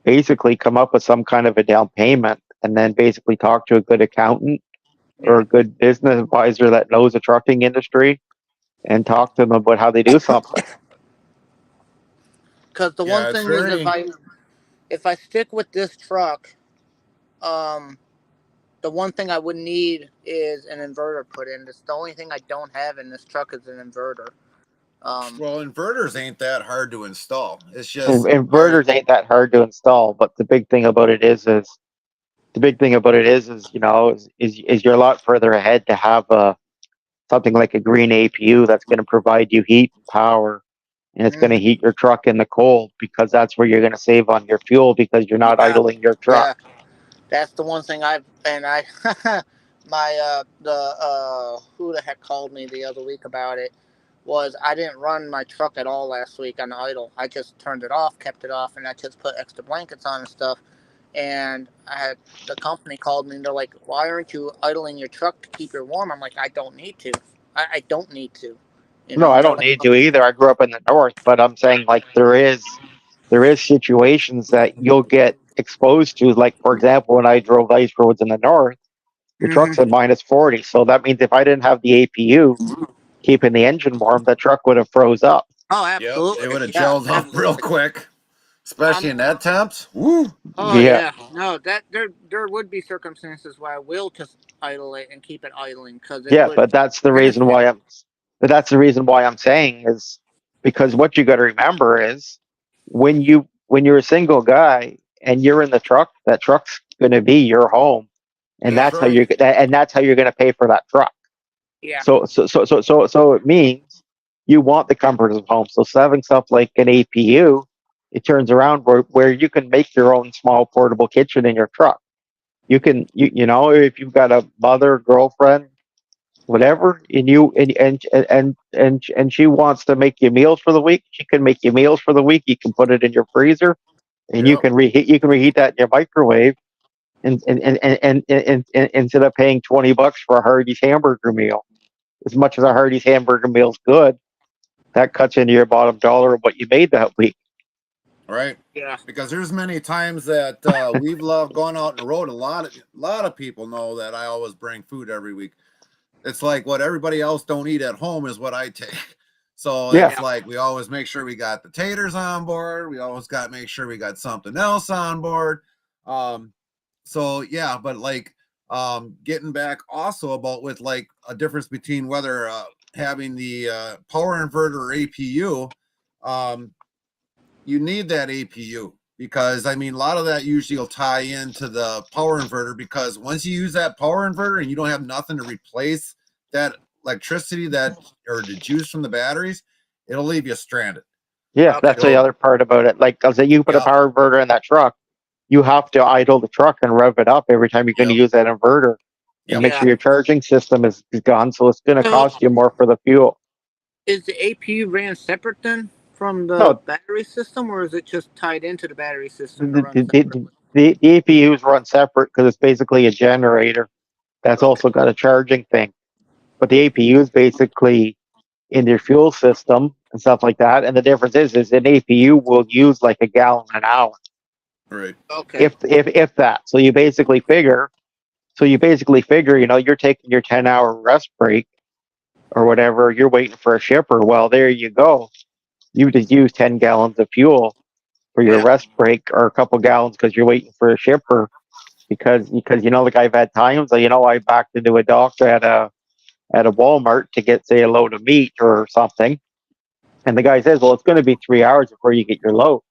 basically come up with some kind of a down payment, and then basically talk to a good accountant or Yeah. a good business advisor that knows the trucking industry, and talk to them about how they do something. Because the one Yeah, it's thing is, very if I stick with this truck, um, the one thing I would need is an inverter put in. It's the only thing I don't have in this truck is an inverter. Um, well, inverters ain't that hard to install. It's just Inverters ain't that hard to install, but the big thing about it is you're a lot further ahead to have something like a green APU that's going to provide you heat and power, and it's going to mhm. heat your truck in the cold, because that's where you're going to save on your fuel, because you're not Yeah, idling your truck. yeah. That's the one thing my the who the heck called me the other week about it was I didn't run my truck at all last week on idle. I just turned it off, kept it off, and I just put extra blankets on and stuff. And the company called me and they're like, "Why aren't you idling your truck to keep it warm?" I'm like, "I don't need to. I don't need to." You No, know, I and they're don't like, need to either. I grew up in the north, but I'm saying, like, there is situations that you'll get exposed to. Like, for example, when I drove ice roads in the north, your truck's at mm-hmm. -40. So that means if I didn't have the APU keeping the engine warm, the truck would have froze up. "Oh, yep, it absolutely, would have yeah, gelled up real absolutely." quick, I'm especially in that temps. Woo! Oh Yeah, yeah, no, that there would be circumstances where I will just idle it and keep it idling because it yeah, would but that's the reason benefit. why I'm saying is because what you got to remember is when you're a single guy and you're in the truck, that truck's going to be your home, and That's right. that's how you're going to pay for that truck. Yeah, So it means you want the comforts of home. So having stuff like an APU, it turns around where you can make your own small portable kitchen in your truck. If you've got a mother, girlfriend, whatever, and she wants to make you meals for the week, she can make you meals for the week. You can put it in your freezer, and Yep. you can reheat that in your microwave, and instead of paying $20 for a Hardee's hamburger meal. As much as a Hardee's hamburger meal's good, that cuts into your bottom dollar of what you made that week. Right. yeah, Because there's many times that we've loved going out on the road. A lot of people know that I always bring food every week. it's like what everybody else don't eat at home is what I take. So Yeah. it's like we always make sure we got the taters on board. We always got to make sure we got something else on board. Um, so yeah, but like getting back also about with like a difference between whether having the power inverter or APU, um, you need that APU because I mean a lot of that usually will tie into the power inverter because once you use that power inverter and you don't have nothing to replace that electricity that or the juice from the batteries, it'll leave you stranded. Yeah, Okay. that's the It'll, other part about it. Like, cause you put a yep, power inverter in that truck, you have to idle the truck and rev it up every time you're going to yep, use that inverter, and yep. make Yeah. sure your charging system is gone. So it's going to So cost you more for the fuel. is the APU ran separate then from the No, battery system, or is it just tied into the battery system to the run the, separately? the APUs run separate because it's basically a generator that's Okay. also got a charging thing. But the APU is basically in your fuel system and stuff like that. And the difference is an APU will use like a gallon an hour, Right. Okay. if that. So you basically figure, you're taking your 10-hour rest break or whatever. You're waiting for a shipper. Well, there you go. You just use 10 gallons of fuel for your Yeah. rest break, or a couple gallons because you're waiting for a shipper. Because like I've had times, I backed into a doctor at a Walmart to get, say, a load of meat or something. And the guy says, well, it's going to be 3 hours before you get your load.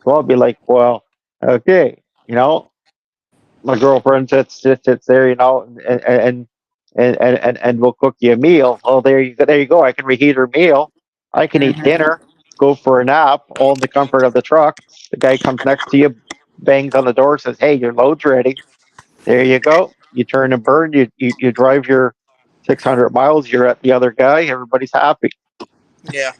So I'll be like, well, okay. My girlfriend sits there, and we'll cook you a meal. Oh, there you go. I can reheat her meal. I can eat Hmm. dinner, go for a nap, all in the comfort of the truck. The guy comes next to you, bangs on the door, says, hey, your load's ready. There you go. You turn and burn. You drive your 600 miles. You're at the other guy. Everybody's happy. Yeah.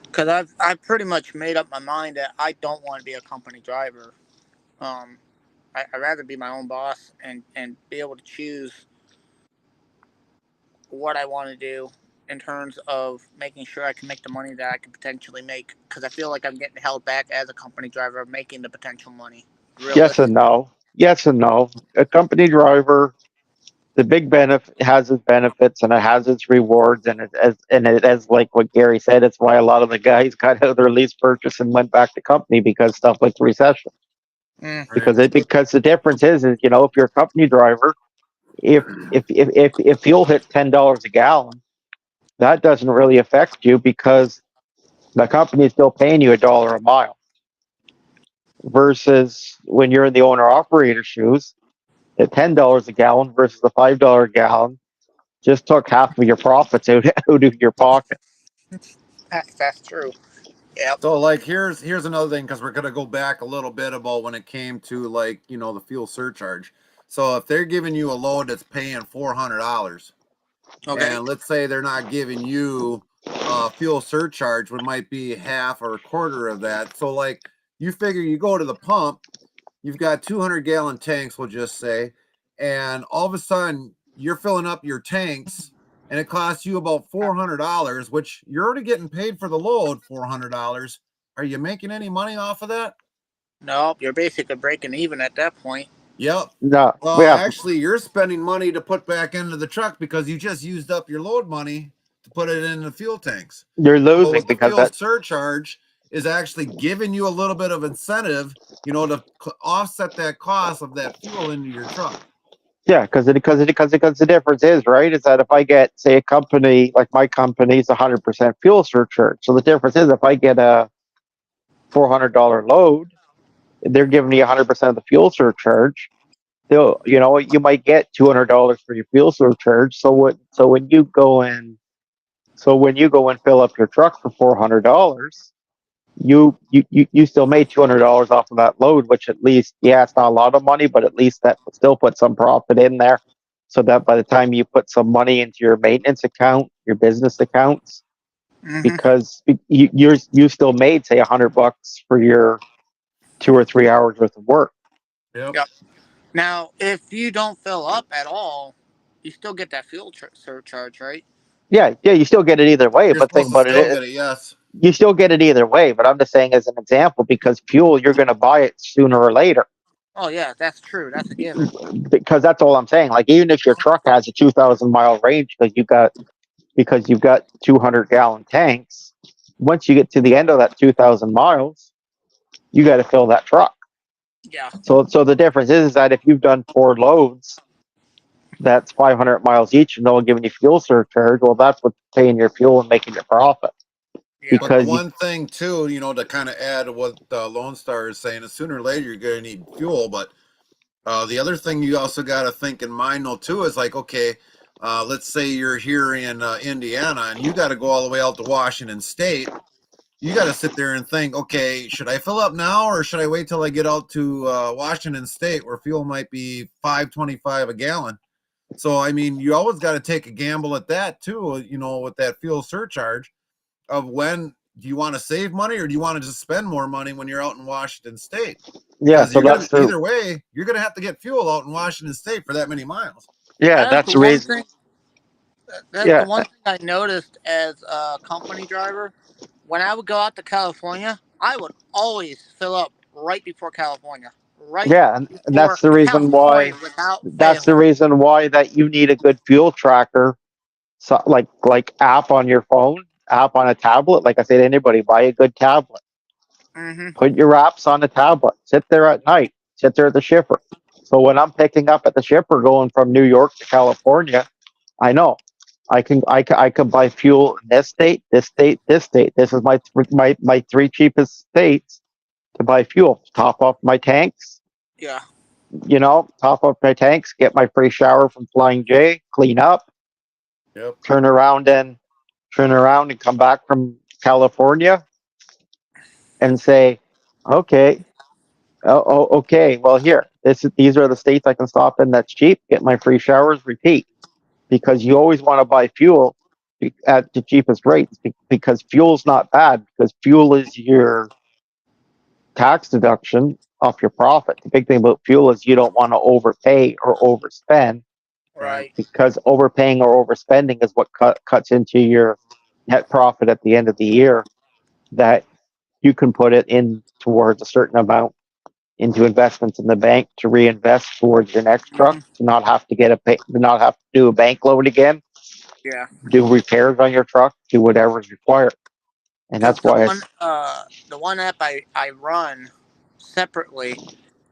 Because I've pretty much made up my mind that I don't want to be a company driver. Um, I'd rather be my own boss and be able to choose what I want to do in terms of making sure I can make the money that I could potentially make. Because I feel like I'm getting held back as a company driver of making the potential money. Yes and Realistic. no. Yes and no. A company driver, the big benefit has its benefits and it has its rewards, and it has like what Gary said. It's why a lot of the guys got out of their lease purchase and went back to company because stuff like the recession. Mm. Right. Because the difference is if you're a company driver, if fuel hits $10 a gallon, that doesn't really affect you because the company is still paying you $1 a mile. Versus when you're in the owner operator shoes, at $10 a gallon versus the $5 a gallon, just took half of your profits out of your pocket. That's true. Yep. So like here's another thing because we're gonna go back a little bit about when it came to like the fuel surcharge. So if they're giving you a load that's paying $400, Okay. and let's say they're not giving you fuel surcharge, what might be half or a quarter of that. So like you figure you go to the pump, you've got 200-gallon tanks, we'll just say, and all of a sudden you're filling up your tanks and it costs you about $400, which you're already getting paid for the load, $400. Are you making any money off of that? Nope. You're basically breaking even at that point. Yep. No, Well, yeah, actually, you're spending money to put back into the truck because you just used up your load money to put it in the fuel tanks. you're So losing with the because fuel that. surcharge is actually giving you a little bit of incentive, to offset that cost of that fuel into your truck. Yeah, because the difference is right is that if I get, say, a company like my company is 100% fuel surcharge. So the difference is if I get a $400 load, they're giving me 100% of the fuel surcharge. You might get $200 for your fuel surcharge. So when you go and fill up your truck for $400, you still made $200 off of that load, which at least, yeah, it's not a lot of money, but at least that still put some profit in there, so that by the time you put some money into your maintenance account, your business accounts, Hmm. because you still made, say, $100 for your 2 or 3 hours worth of work. Yep. Yep. Now, if you don't fill up at all, you still get that fuel surcharge, right? Yeah, you still get it either way. You're But supposed think to about it, still get it, yes. you still get it either way. But I'm just saying as an example because fuel, you're going to buy it sooner or later. Oh yeah, that's true. That's a given. Because that's all I'm saying. Like even if your truck has a 2,000 mile range because you've got 200 gallon tanks, once you get to the end of that 2,000 miles, you got to fill that truck. Yeah. So the difference is that if you've done 4 loads, that's 500 miles each, and no one giving you fuel surcharge. Well, that's what's paying your fuel and making your profit. Yeah. But the Because you, one thing too, to kind of add to what Lone Star is saying, is sooner or later you're going to need fuel. But the other thing you also got to think in mind though too is like, okay, let's say you're here in Indiana and you got to go all the way out to Washington State. You got to sit there and think, okay, should I fill up now or should I wait till I get out to Washington State where fuel might be $5.25 a gallon? So I mean, you always got to take a gamble at that too. With that fuel surcharge of when do you want to save money or do you want to just spend more money when you're out in Washington State? yeah, Because so you're gonna that's the either way, you're gonna have to get fuel out in Washington State for that many miles. yeah, That's that's the the one reason. thing. That's the Yeah, one thing I noticed as a company driver. When I would go out to California, I would always fill up right before California, right yeah, and before that's the reason California, why. without That's the fail. reason why that you need a good fuel tracker, so like app on your phone, app on a tablet. Like I say to anybody, buy a good tablet. Mhm. Put your apps on the tablet. Sit there at night. Sit there at the shipper. So when I'm picking up at the shipper going from New York to California, I know I can buy fuel in this state, this state, this state. This is my 3 cheapest states to buy fuel. Top off my tanks, Yeah. top up my tanks, get my free shower from Flying J, clean up, Yep. turn around and come back from California and say, okay, okay, well here, these are the states I can stop in that's cheap, get my free showers, repeat. Because you always want to buy fuel at the cheapest rates because fuel's not bad because fuel is your tax deduction off your profit. The big thing about fuel is you don't want to overpay or overspend Right. Right. because overpaying or overspending is what cuts into your net profit at the end of the year. That you can put it in towards a certain amount into investments in the bank to reinvest towards your next truck, Mhm. to not have to to not have to do a bank loan again, Yeah. do repairs on your truck, do whatever is required. And Because that's why it's the one app I run separately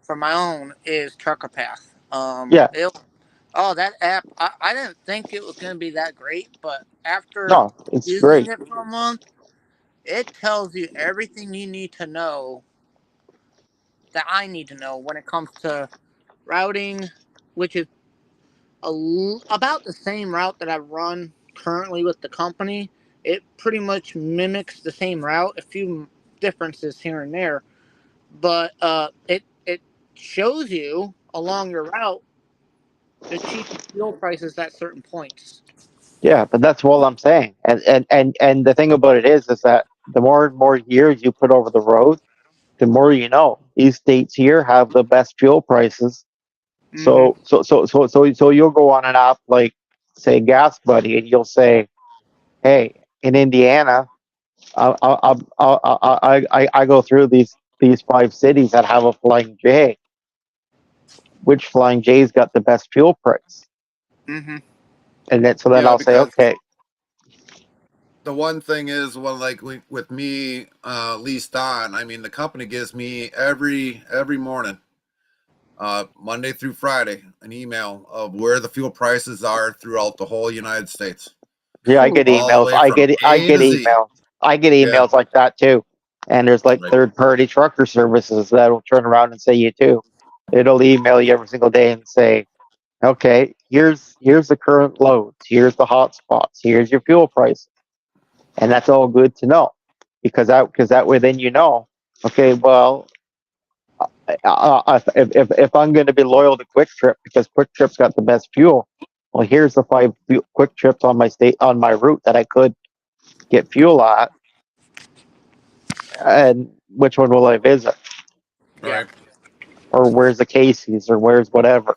for my own is Trucker Path. yeah, That app, I didn't think it was going to be that great, but after no, it's using great. it for a month, it tells you everything you need to know that I need to know when it comes to routing, which is about the same route that I run currently with the company. It pretty much mimics the same route, a few differences here and there, but it shows you along your route the cheapest fuel prices at certain points. Yeah, but that's all I'm saying. And the thing about it is that the more and more years you put over the road, the more you know. These states here have the best fuel prices. Hmm. So you'll go on an app like say Gas Buddy, and you'll say, "Hey, in Indiana, I go through these 5 cities that have a Flying J. Which Flying J's got the best fuel price?" Hmm. And then Yeah, I'll say, because "Okay, the one thing is, well, like with me leased on, I mean, the company gives me every morning, Monday through Friday, an email of where the fuel prices are throughout the whole United States, yeah, I get all the emails. way from I A get to Z. emails. I get Yeah, emails like that too." And there's like right. third party trucker services that'll turn around and say you too. It'll email you every single day and say, "Okay, here's the current loads. Here's the hot spots. Here's your fuel price." And that's all good to know because that way then you know. Okay, well, if I'm going to be loyal to Quick Trip because Quick Trip's got the best fuel, well, here's the 5 Quick Trips on my route that I could get fuel at, and which one will I visit, Yeah. Right. or where's the Casey's, or where's whatever.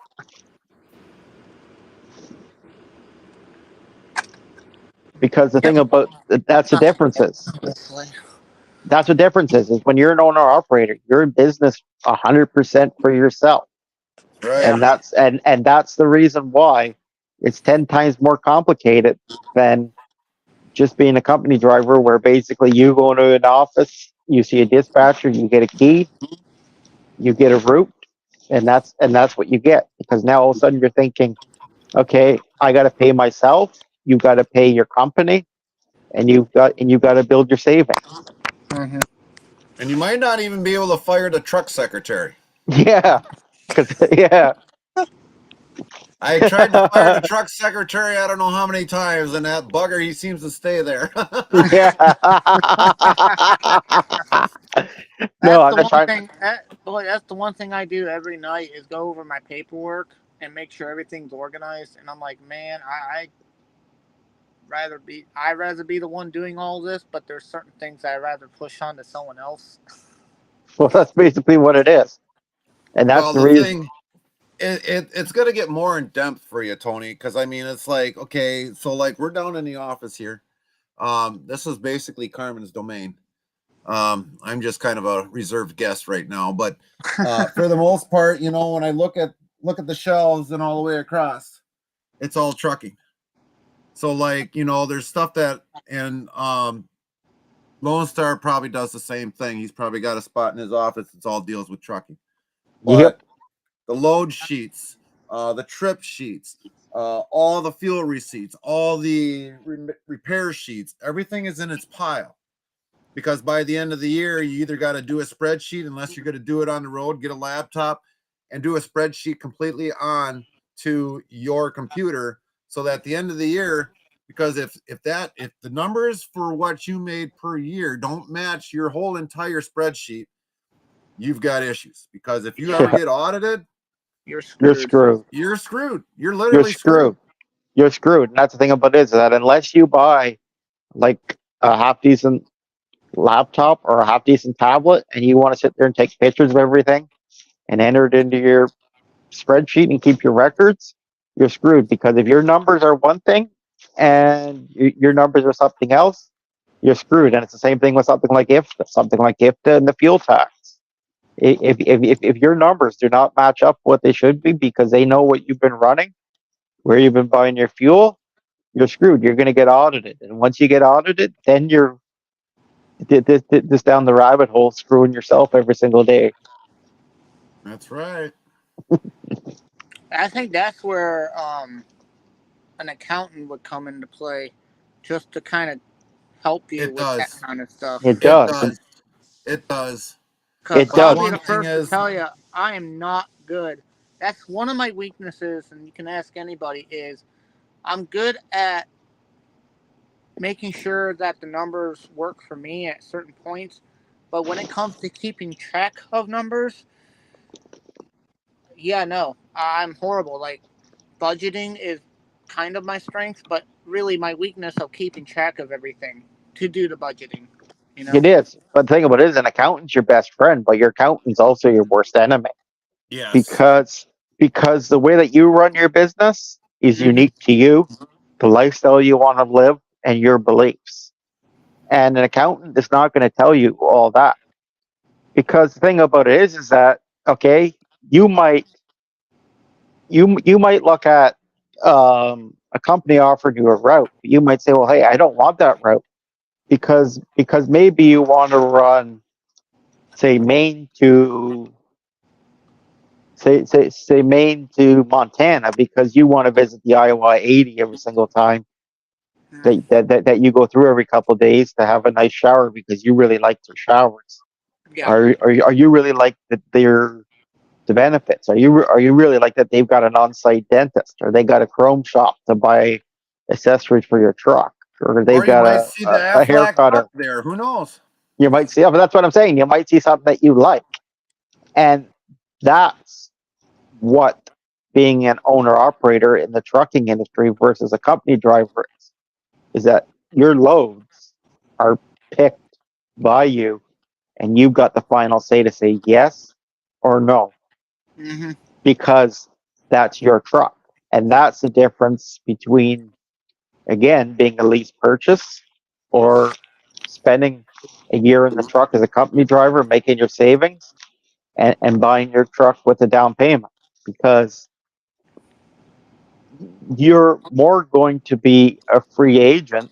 Because the Yeah. thing about that's the Nothing difference yet, is honestly. That's what difference is when you're an owner operator, you're in business 100% for yourself. Right. And that's the reason why it's 10 times more complicated than just being a company driver, where basically you go into an office, you see a dispatcher, you get a key, you get a route, and that's what you get. Because now all of a sudden you're thinking, okay, I got to pay myself, you got to pay your company, and you got to build your savings. Mm-hmm. And you might not even be able to fire the truck secretary. Yeah, because yeah. I tried to fire the truck secretary I don't know how many times, and that bugger, he seems to stay there. Yeah. No, That's I'm the just one trying. thing. Boy, that's the one thing I do every night is go over my paperwork and make sure everything's organized. And I'm like, man, I rather be the one doing all this, but there's certain things I rather push on to someone else. Well, that's basically what it is, and that's Well, the the reason. thing, it's going to get more in depth for you, Tony, because I mean, it's like, okay, so like we're down in the office here. This is basically Carmen's domain. I'm just kind of a reserved guest right now, but for the most part, you know, when I look at the shelves and all the way across, it's all trucking. So like, you know, there's stuff that, and Lone Star probably does the same thing. He's probably got a spot in his office. It's all deals with trucking, but Yep. the load sheets, the trip sheets, all the fuel receipts, all the repair sheets, everything is in its pile. Because by the end of the year, you either got to do a spreadsheet, unless you're going to do it on the road, get a laptop and do a spreadsheet completely on to your computer. So that at the end of the year, because if the numbers for what you made per year don't match your whole entire spreadsheet, you've got issues. Because if you ever get audited, You're You're screwed. screwed. you're screwed. You're You're literally screwed. screwed. You're screwed. And that's the thing about it, is that unless you buy like a half decent laptop or a half decent tablet, and you want to sit there and take pictures of everything and enter it into your spreadsheet and keep your records, you're screwed. Because if your numbers are one thing and your numbers are something else, you're screwed. And it's the same thing with something like IFTA and the fuel tax. If your numbers do not match up what they should be, because they know what you've been running, where you've been buying your fuel, you're screwed. You're going to get audited. And once you get audited, then you're this down the rabbit hole, screwing yourself every single day. That's right. I think that's where an accountant would come into play, just to kind of help you It with that does. kind of stuff. It It does. does. It does. Because It But the I'll does. be the one thing first to is, tell you, I am not good. That's one of my weaknesses, and you can ask anybody. Is I'm good at making sure that the numbers work for me at certain points, but when it comes to keeping track of numbers, yeah, no, I'm horrible. Like budgeting is kind of my strength, but really my weakness of keeping track of everything to do the budgeting. You know? It is. But the thing about it is, an accountant's your best friend, but your accountant's also your worst enemy. yes, Because the way that you run your business is Hmm. unique to you, the lifestyle you want to live, and your beliefs. And an accountant is not going to tell you all that. Because the thing about it is that, okay, you might you might look at a company offering you a route. You might say, well, hey, I don't want that route, because maybe you want to run, say, Maine to say Maine to Montana, because you want to visit the Iowa 80 every single time that you go through every couple of days, to have a nice shower, because you really like their showers. Yeah. Are you really like that their the benefits? Are you really like that they've got an on-site dentist, or they got a chrome shop to buy accessories for your truck, or they've or you got might see the a hair Aflac duck cutter? there. Who knows? You might see, but that's what I'm saying. You might see something that you like, and that's what being an owner operator in the trucking industry versus a company driver is that your loads are picked by you, and you've got the final say to say yes or no, Hmm. because that's your truck. And that's the difference between, again, being a lease purchase or spending a year in this truck as a company driver, making your savings, and buying your truck with a down payment, because you're more going to be a free agent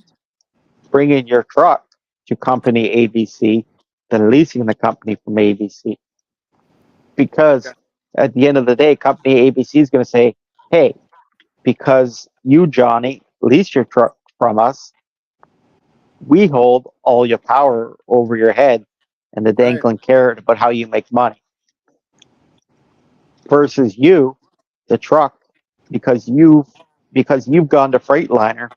bringing your truck to company ABC than leasing the company from ABC. Because at the end of the day, company ABC is going to say, hey, because you, Johnny, lease your truck from us, we hold all your power over your head and the Right. dangling carrot about how you make money. Versus you, the truck, because you've gone to Freightliner,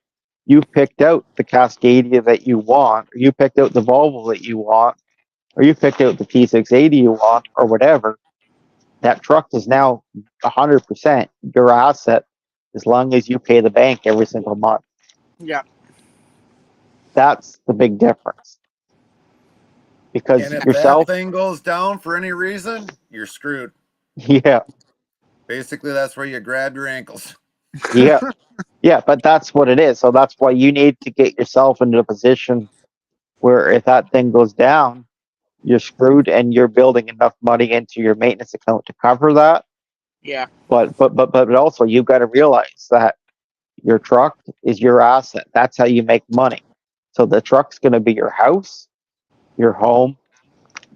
you've picked out the Cascadia that you want, or you picked out the Volvo that you want, or you picked out the P680 you want, or whatever. That truck is now 100% your asset as long as you pay the bank every single month. Yeah. That's the big difference. Because And if that yourself, thing goes down for any reason, you're screwed. yeah, Basically, that's where you grab your ankles. yeah, yeah, but that's what it is. So that's why you need to get yourself into a position where if that thing goes down, you're screwed and you're building enough money into your maintenance account to cover that. Yeah. But also you've got to realize that your truck is your asset. That's how you make money. So the truck's going to be your house, your home,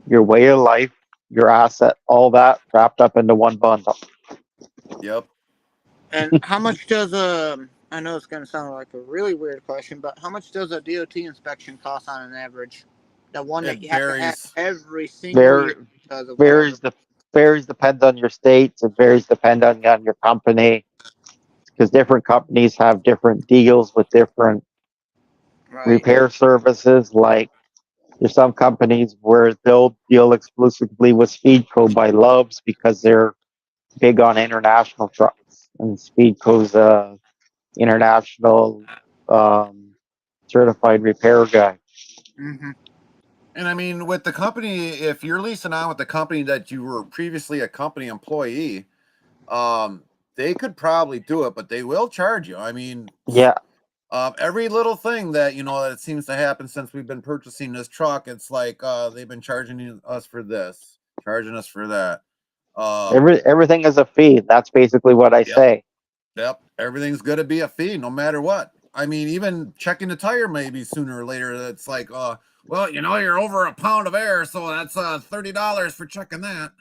your way of life, your asset, all that wrapped up into one bundle. Yep. And how much does I know it's gonna sound like a really weird question, but how much does a DOT inspection cost on an average? The one that It you have to have varies. every single year There because of whatever. varies depends on your states. It varies depending on your company, because different companies have different deals with different Right. repair services. Like there's some companies where they'll deal exclusively with Speedco by Loves because they're big on international trucks, and Speedco's a international certified repair guy. Mm-hmm. And I mean, with the company, if you're leasing on with the company that you were previously a company employee, they could probably do it, but they will charge you. I mean, Yeah, every little thing that that seems to happen since we've been purchasing this truck, it's like they've been charging us for this, charging us for that. everything is a fee. That's basically what I Yep, say. yep. Everything's gonna be a fee, no matter what. I mean, even checking the tire, maybe sooner or later, it's like, well, you're over a pound of air, so that's $30 for checking that.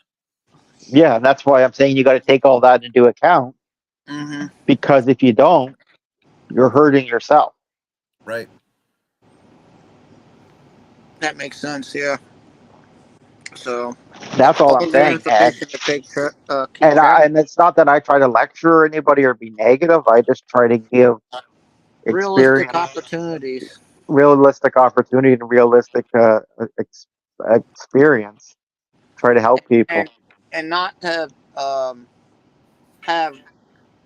Yeah, that's why I'm saying you got to take all that into account, Mm-hmm. because if you don't, you're hurting yourself. Right. That makes sense. Yeah. So That's all all I'm of your saying. information to keep track. And it's not that I try to lecture anybody or be negative. I just try to give Realistic experience, opportunities. realistic opportunity, and realistic experience. Try to help people. And not to have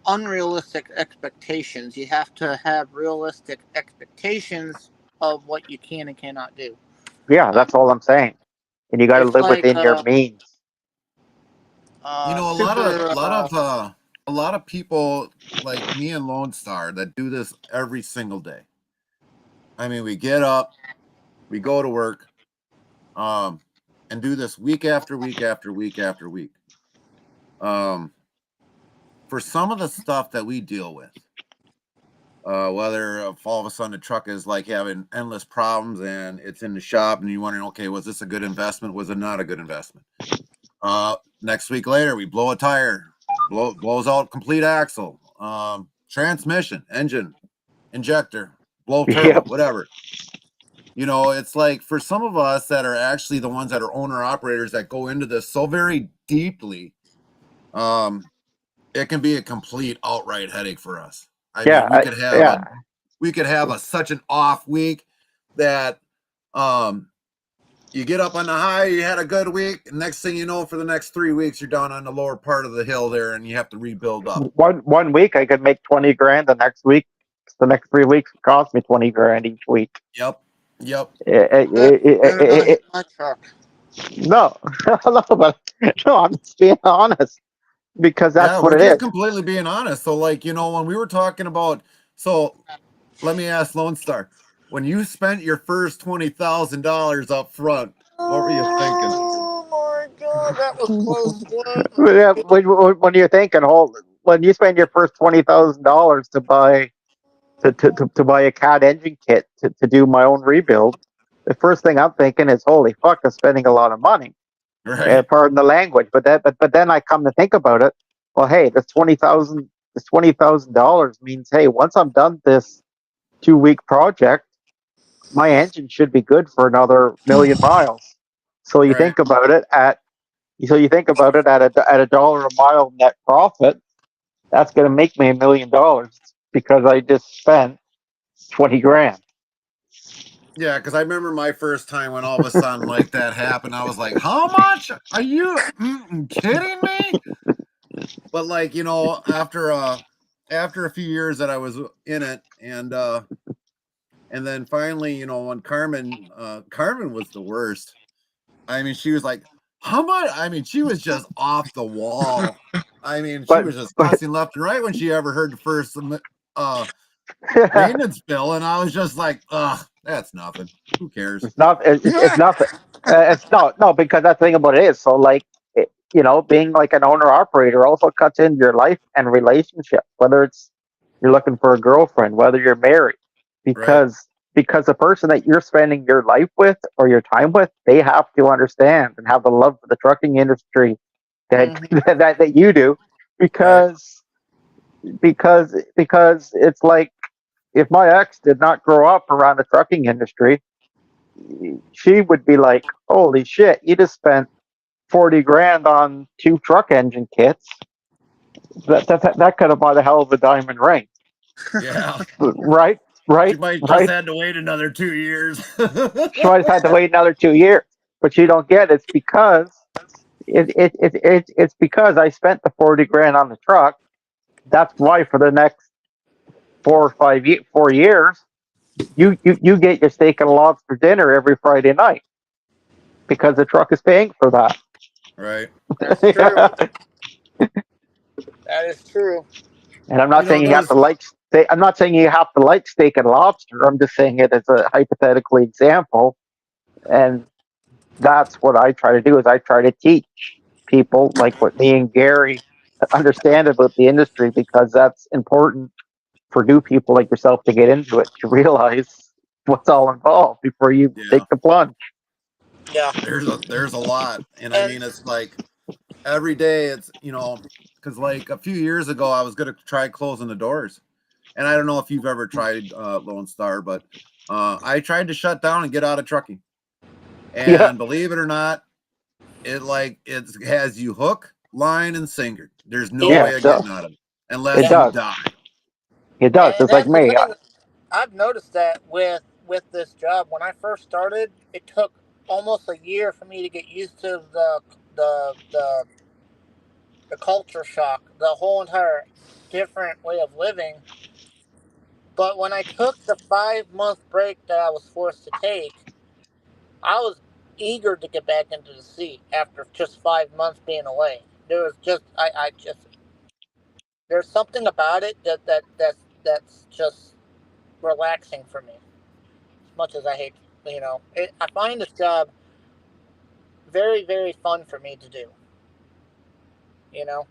unrealistic expectations. You have to have realistic expectations of what you can and cannot do. Yeah, Um, that's all I'm saying. And you got to it's live like within your means. A lot of super. a lot of people like me and Lone Star that do this every single day. I mean, we get up, we go to work, and do this week after week after week after week. For some of the stuff that we deal with, whether all of a sudden the truck is like having endless problems and it's in the shop and you're wondering, okay, was this a good investment? Was it not a good investment? Next week later, we blow a tire, blows out complete axle, transmission, engine, injector, blow turbo, Yep. whatever. It's like for some of us that are actually the ones that are owner operators that go into this so very deeply, it can be a complete outright headache for us. I mean, Yeah. Yeah. we could have such an off week that you get up on the high, you had a good week, and next thing you know, for the next 3 weeks, you're down on the lower part of the hill there, and you have to rebuild up. One week I could make 20 grand. The next 3 weeks cost me 20 grand each week. Yep. Better not hit my truck. No, no, but no, I'm just being honest, because that's Yeah, what we're it just is. completely being honest. So, like, when we were talking about, so let me ask Lone Star, when you spent your first $20,000 up front, what were you thinking? Oh my god, that was close. Yeah, when you're thinking, when you spend your first $20,000 to buy to buy a CAD engine kit to do my own rebuild, the first thing I'm thinking is, holy fuck, I'm spending a lot of money. Right. Pardon the language, but then I come to think about it. Well, hey, this $20,000 means, hey, once I'm done this 2 week project, my engine should be good for another million miles. So you Right. think about it at a dollar a mile net profit. That's going to make me $1 million because I just spent 20 grand. Yeah, because I remember my first time when all of a sudden like that happened. I was like, "How much? Are you kidding me?" But like after a few years that I was in it, and then finally, when Carmen was the worst. I mean, she was like, "How much?" I mean, she was just off the wall. I mean, she But was just but cussing left and right when she ever heard the first maintenance bill, and I was just like, "Ugh, that's nothing. Who cares?" it's not. It's nothing. It's no because that thing about it is so like being like an owner operator also cuts into your life and relationships. Whether it's you're looking for a girlfriend, whether you're married, Right. because the person that you're spending your life with or your time with, they have to understand and have the love for the trucking industry that Mhm. that you do, Right. because because it's like if my ex did not grow up around the trucking industry, she would be like, "Holy shit, you just spent 40 grand on 2 truck engine kits. That could have bought a hell of a diamond ring." Yeah. Right, She right, might just right. had to wait another 2 years. She might have had to wait another 2 years, but you don't get it. It's because it's because I spent the 40 grand on the truck. That's why for the next 4 years, you get your steak and lobster dinner every Friday night because the truck is paying for that. Right. That's true. That is true. And I'm not saying you have to There's like steak. I'm not saying you have to like steak and lobster. I'm just saying it as a hypothetical example. And that's what I try to do is I try to teach people like what me and Gary understand about the industry, because that's important for new people like yourself to get into it, to realize what's all involved before you yeah, take the plunge. Yeah. there's a lot. And I And mean it's like every day it's because like a few years ago I was gonna try closing the doors. And I don't know if you've ever tried Lone Star, but I tried to shut down and get out of trucking. Yeah, And believe it or not, it has you hook, line, and sinker. There's no yeah, yeah, way it of getting does. out of it It unless yeah. you does. die. It does. And It's like that's the me. thing. I've noticed that with this job. When I first started, it took almost a year for me to get used to the the, the culture shock, the whole entire different way of living. But when I took the 5 month break that I was forced to take, I was eager to get back into the seat after just 5 months being away. There was just I just there's something about it that's just relaxing for me. As much as I hate, I find this job very, very fun for me to do. You know,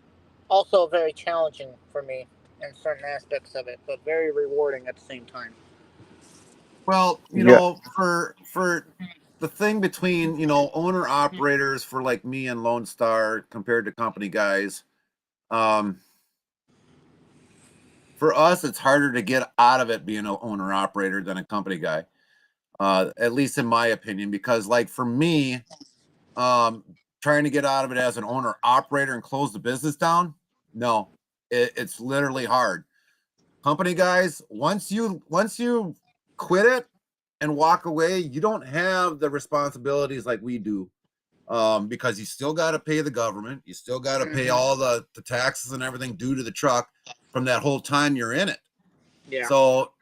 also very challenging for me in certain aspects of it, but very rewarding at the same time. Well, Yeah, for the thing between owner operators for like me and Lone Star compared to company guys, um, for us it's harder to get out of it being an owner operator than a company guy. At least in my opinion, because like for me, um, trying to get out of it as an owner operator and close the business down, no, it's literally hard. Company guys, once you quit it and walk away, you don't have the responsibilities like we do. Because you still got to pay the government, you still got to pay Hmm. all the taxes and everything due to the truck from that whole time you're in it. Yeah. So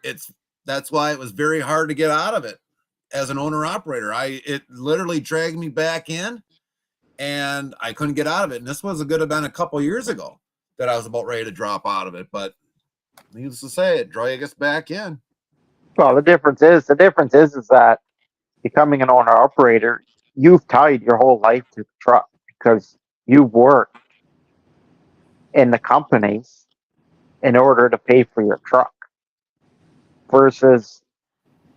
that's why it was very hard to get out of it as an owner operator. It literally dragged me back in and I couldn't get out of it. And this was a good have been a couple years ago that I was about ready to drop out of it. But needless to say, it dragged us back in. Well, the difference is that becoming an owner operator, you've tied your whole life to the truck because you've worked in the companies in order to pay for your truck versus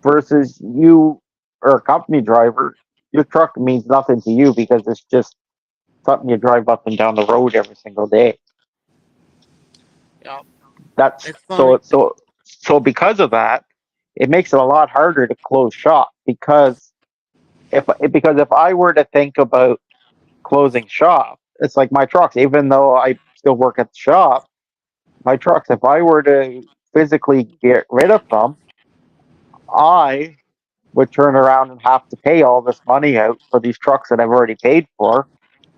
you or a company driver, your truck means nothing to you because it's just something you drive up and down the road every single day. Yeah, That's it's funny. so because of that, it makes it a lot harder to close shop because if I were to think about closing shop, it's like my trucks, even though I still work at the shop, my trucks, if I were to physically get rid of them, I would turn around and have to pay all this money out for these trucks that I've already paid for.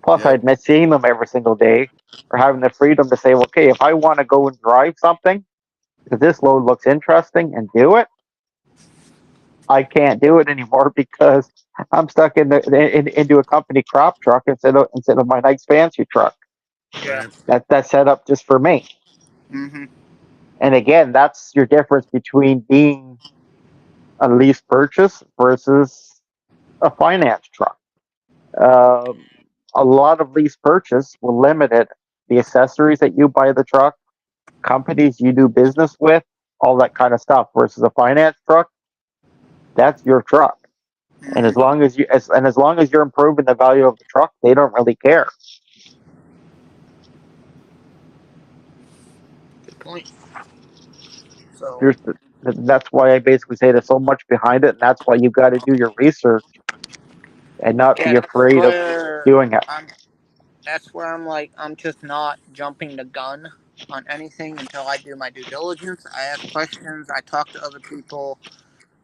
Plus, Yep. I'd miss seeing them every single day or having the freedom to say, okay, if I want to go and drive something, because this load looks interesting and do it, I can't do it anymore because I'm stuck into a company crop truck instead of my nice fancy truck Yeah. Right. that's set up just for me. Mm-hmm. And again, that's your difference between being a lease purchase versus a finance truck. Um, a lot of lease purchase will limit it. The accessories that you buy the truck, companies you do business with, all that kind of stuff. Versus a finance truck, that's your truck. And Mm-hmm. as long as you're improving the value of the truck, they don't really care. Good point. So There's that's why I basically say there's so much behind it, and that's why you got to do your research and not yeah, be afraid of doing it. that's where I'm like, I'm just not jumping the gun on anything until I do my due diligence. I ask questions, I talk to other people,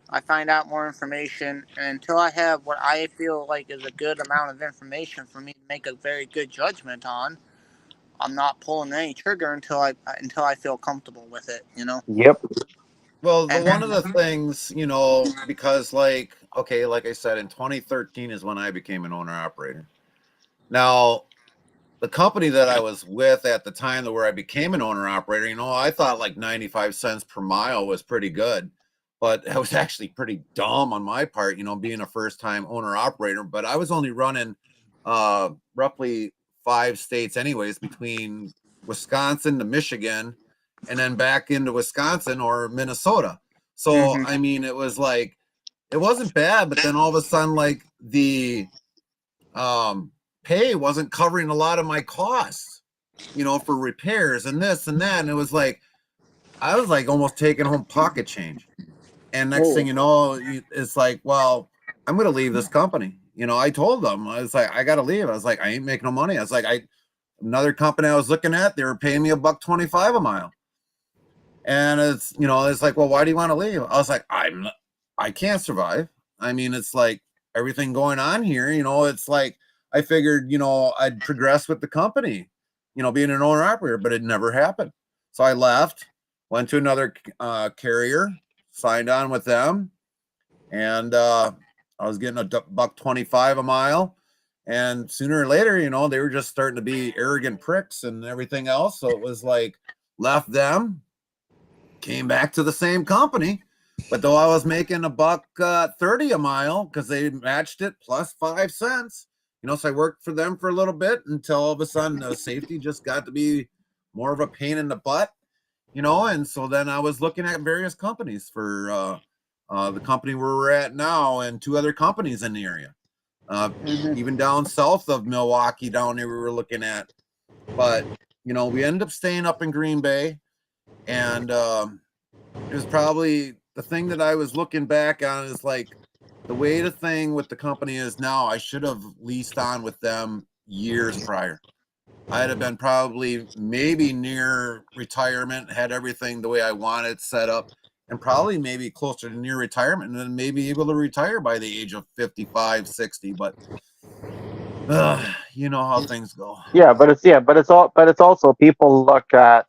I find out more information, and until I have what I feel like is a good amount of information for me to make a very good judgment on, I'm not pulling any trigger until I feel comfortable with it, you know. Yep. Well, the And one of the things, because okay, like I said, in 2013 is when I became an owner operator. Now, the company that I was with at the time where I became an owner operator, I thought like 95 cents per mile was pretty good, but that was actually pretty dumb on my part, being a first time owner operator. But I was only running roughly 5 states, anyways, between Wisconsin to Michigan and then back into Wisconsin or Minnesota. So, mm-hmm. I mean, it was like, it wasn't bad, but then all of a sudden, like the um pay wasn't covering a lot of my costs, for repairs and this and that. And it was like, I was like almost taking home pocket change. And next thing Oh, you know, it's like, well, I'm going to leave this company. I told them, I was like, I got to leave. I was like, I ain't making no money. I was like, another company I was looking at, they were paying me $1.25 a mile. And it's like, well, why do you want to leave? I was like, I can't survive. I mean, it's like everything going on here, it's like I figured, I'd progress with the company, being an owner operator, but it never happened. So I left, went to another carrier, signed on with them, and I was getting $1.25 a mile. And sooner or later, they were just starting to be arrogant pricks and everything else. So it was like, left them, came back to the same company, but though I was making $1.30 a mile because they matched it plus 5 cents, so I worked for them for a little bit until all of a sudden safety just got to be more of a pain in the butt, and so then I was looking at various companies for the company where we're at now and 2 other companies in the area, mm-hmm. even down south of Milwaukee down there we were looking at, but we ended up staying up in Green Bay. And it was probably the thing that I was looking back on is like the way the thing with the company is now. I should have leased on with them years prior. I'd have been probably maybe near retirement, had everything the way I wanted set up, and probably maybe closer to near retirement, and then maybe able to retire by the age of 55, 60. But you know how things go. But it's also people look at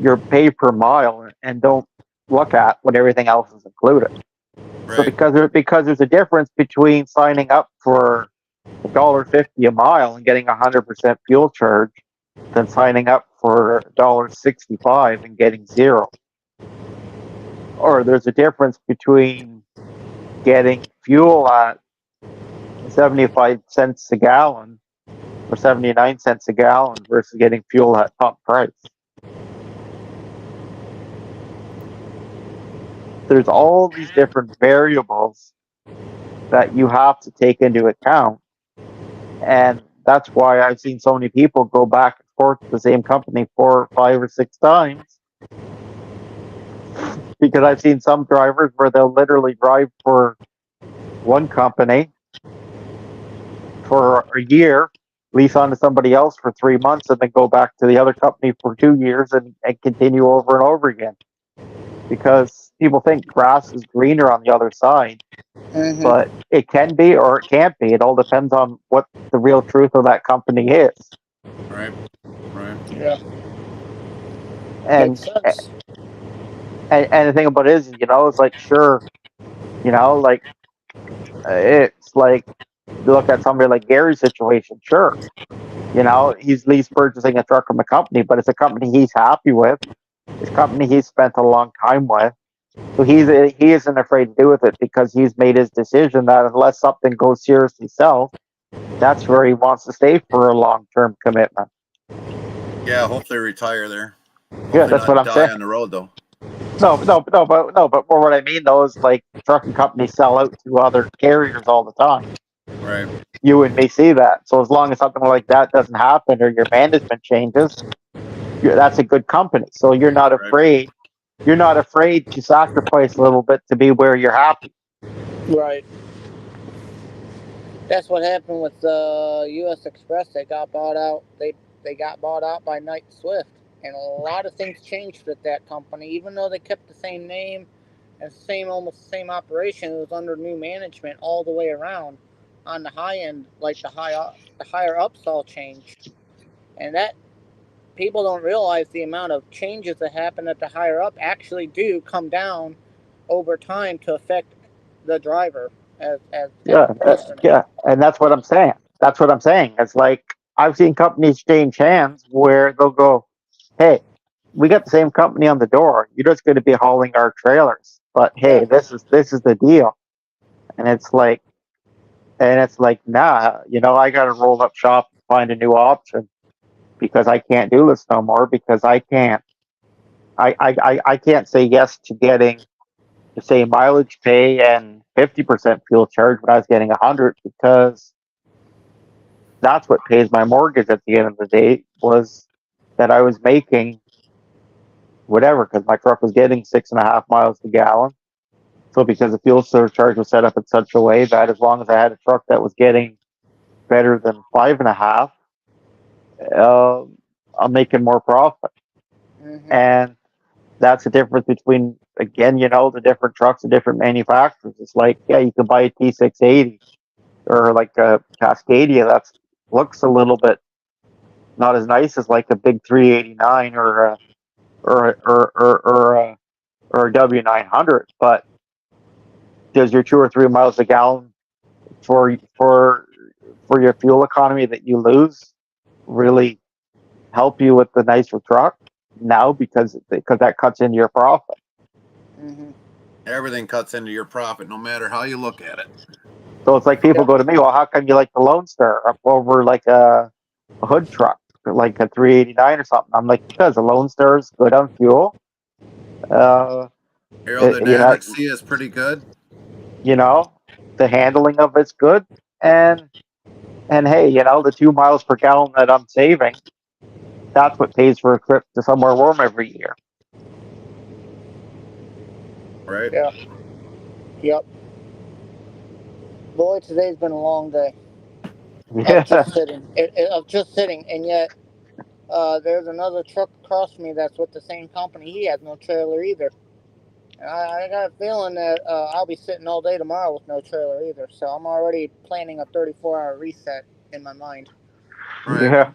your pay per mile and don't look at what everything else is included. So Right. because there's a difference between signing up for $1.50 a mile and getting 100% fuel charge than signing up for $1.65 and getting zero. or there's a difference between getting fuel at 75 cents a gallon or 79 cents a gallon versus getting fuel at pump price. There's all these different variables that you have to take into account. And that's why I've seen so many people go back and forth to the same company 4, 5, or 6 times. Because I've seen some drivers where they'll literally drive for one company for a year, lease on to somebody else for 3 months, and then go back to the other company for 2 years and continue over and over again. Because people think grass is greener on the other side, but it can be or it can't be. It all depends on what the real truth of that company is. Right. Yeah. And Makes sense. and the thing about it is, it's like, sure, like it's like look at somebody like Gary's situation. Sure, he's lease purchasing a truck from a company, but it's a company he's happy with. It's a company he's spent a long time with. So he isn't afraid to do with it because he's made his decision that unless something goes seriously south, that's where he wants to stay for a long-term commitment. Yeah, hopefully retire there. Hopefully Yeah, that's what I'm die saying. on the road though. But what I mean though is like trucking companies sell out to other carriers all the time. Right. You and me see that. So as long as something like that doesn't happen or your management changes, that's a good company. So you're not afraid. You're not afraid to sacrifice a little bit to be where you're happy. Right. That's what happened with U.S. Express. They got bought out. They got bought out by Knight Swift, and a lot of things changed at that company. Even though they kept the same name and almost the same operation, it was under new management all the way around. On the high end, like the higher ups all changed, and that people don't realize the amount of changes that happen at the higher up actually do come down over time to affect the driver as a person. Yeah, and that's what I'm saying. That's what I'm saying. It's like I've seen companies change hands where they'll go, "Hey, we got the same company on the door. You're just going to be hauling our trailers, but hey, this is the deal." And it's like, nah, I got to roll up shop and find a new option because I can't do this no more because I can't say yes to getting the same mileage pay and 50% fuel charge when I was getting 100 because that's what pays my mortgage at the end of the day was that I was making whatever because my truck was getting 6.5 miles a gallon. So because the fuel surcharge was set up in such a way that as long as I had a truck that was getting better than 5.5, I'm making more profit. And that's the difference between, again, the different trucks and different manufacturers. It's like, yeah, you can buy a T680 or like a Cascadia that looks a little bit not as nice as like a big 389 or a W900, but does your 2 or 3 miles a gallon for your fuel economy that you lose really help you with the nicer truck? No, because that cuts into your profit. Everything cuts into your profit, no matter how you look at it. So it's like people go to me, well, how come you like the Lone Star up over like a hood truck, like a 389 or something? I'm like, because the Lone Star is good on fuel. Aerodynamics is pretty good. The handling of it's good, and hey, the 2 miles per gallon that I'm saving, that's what pays for a trip to somewhere warm every year. Right. Yeah. Yep. Boy, today's been a long day. Yeah. Of just sitting, and yet there's another truck across from me that's with the same company. He has no trailer either. And I got a feeling that I'll be sitting all day tomorrow with no trailer either. So I'm already planning a 34-hour reset in my mind. Right. Yeah.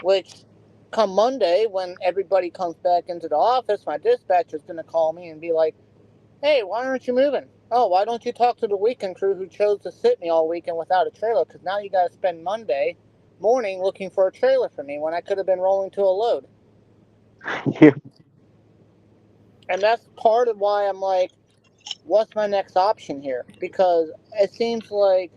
Which, come Monday, when everybody comes back into the office, my dispatcher's going to call me and be like, "Hey, why aren't you moving? Oh, why don't you talk to the weekend crew who chose to sit me all weekend without a trailer? Because now you got to spend Monday morning looking for a trailer for me when I could have been rolling to a load." Yeah. And that's part of why I'm like, what's my next option here? Because it seems like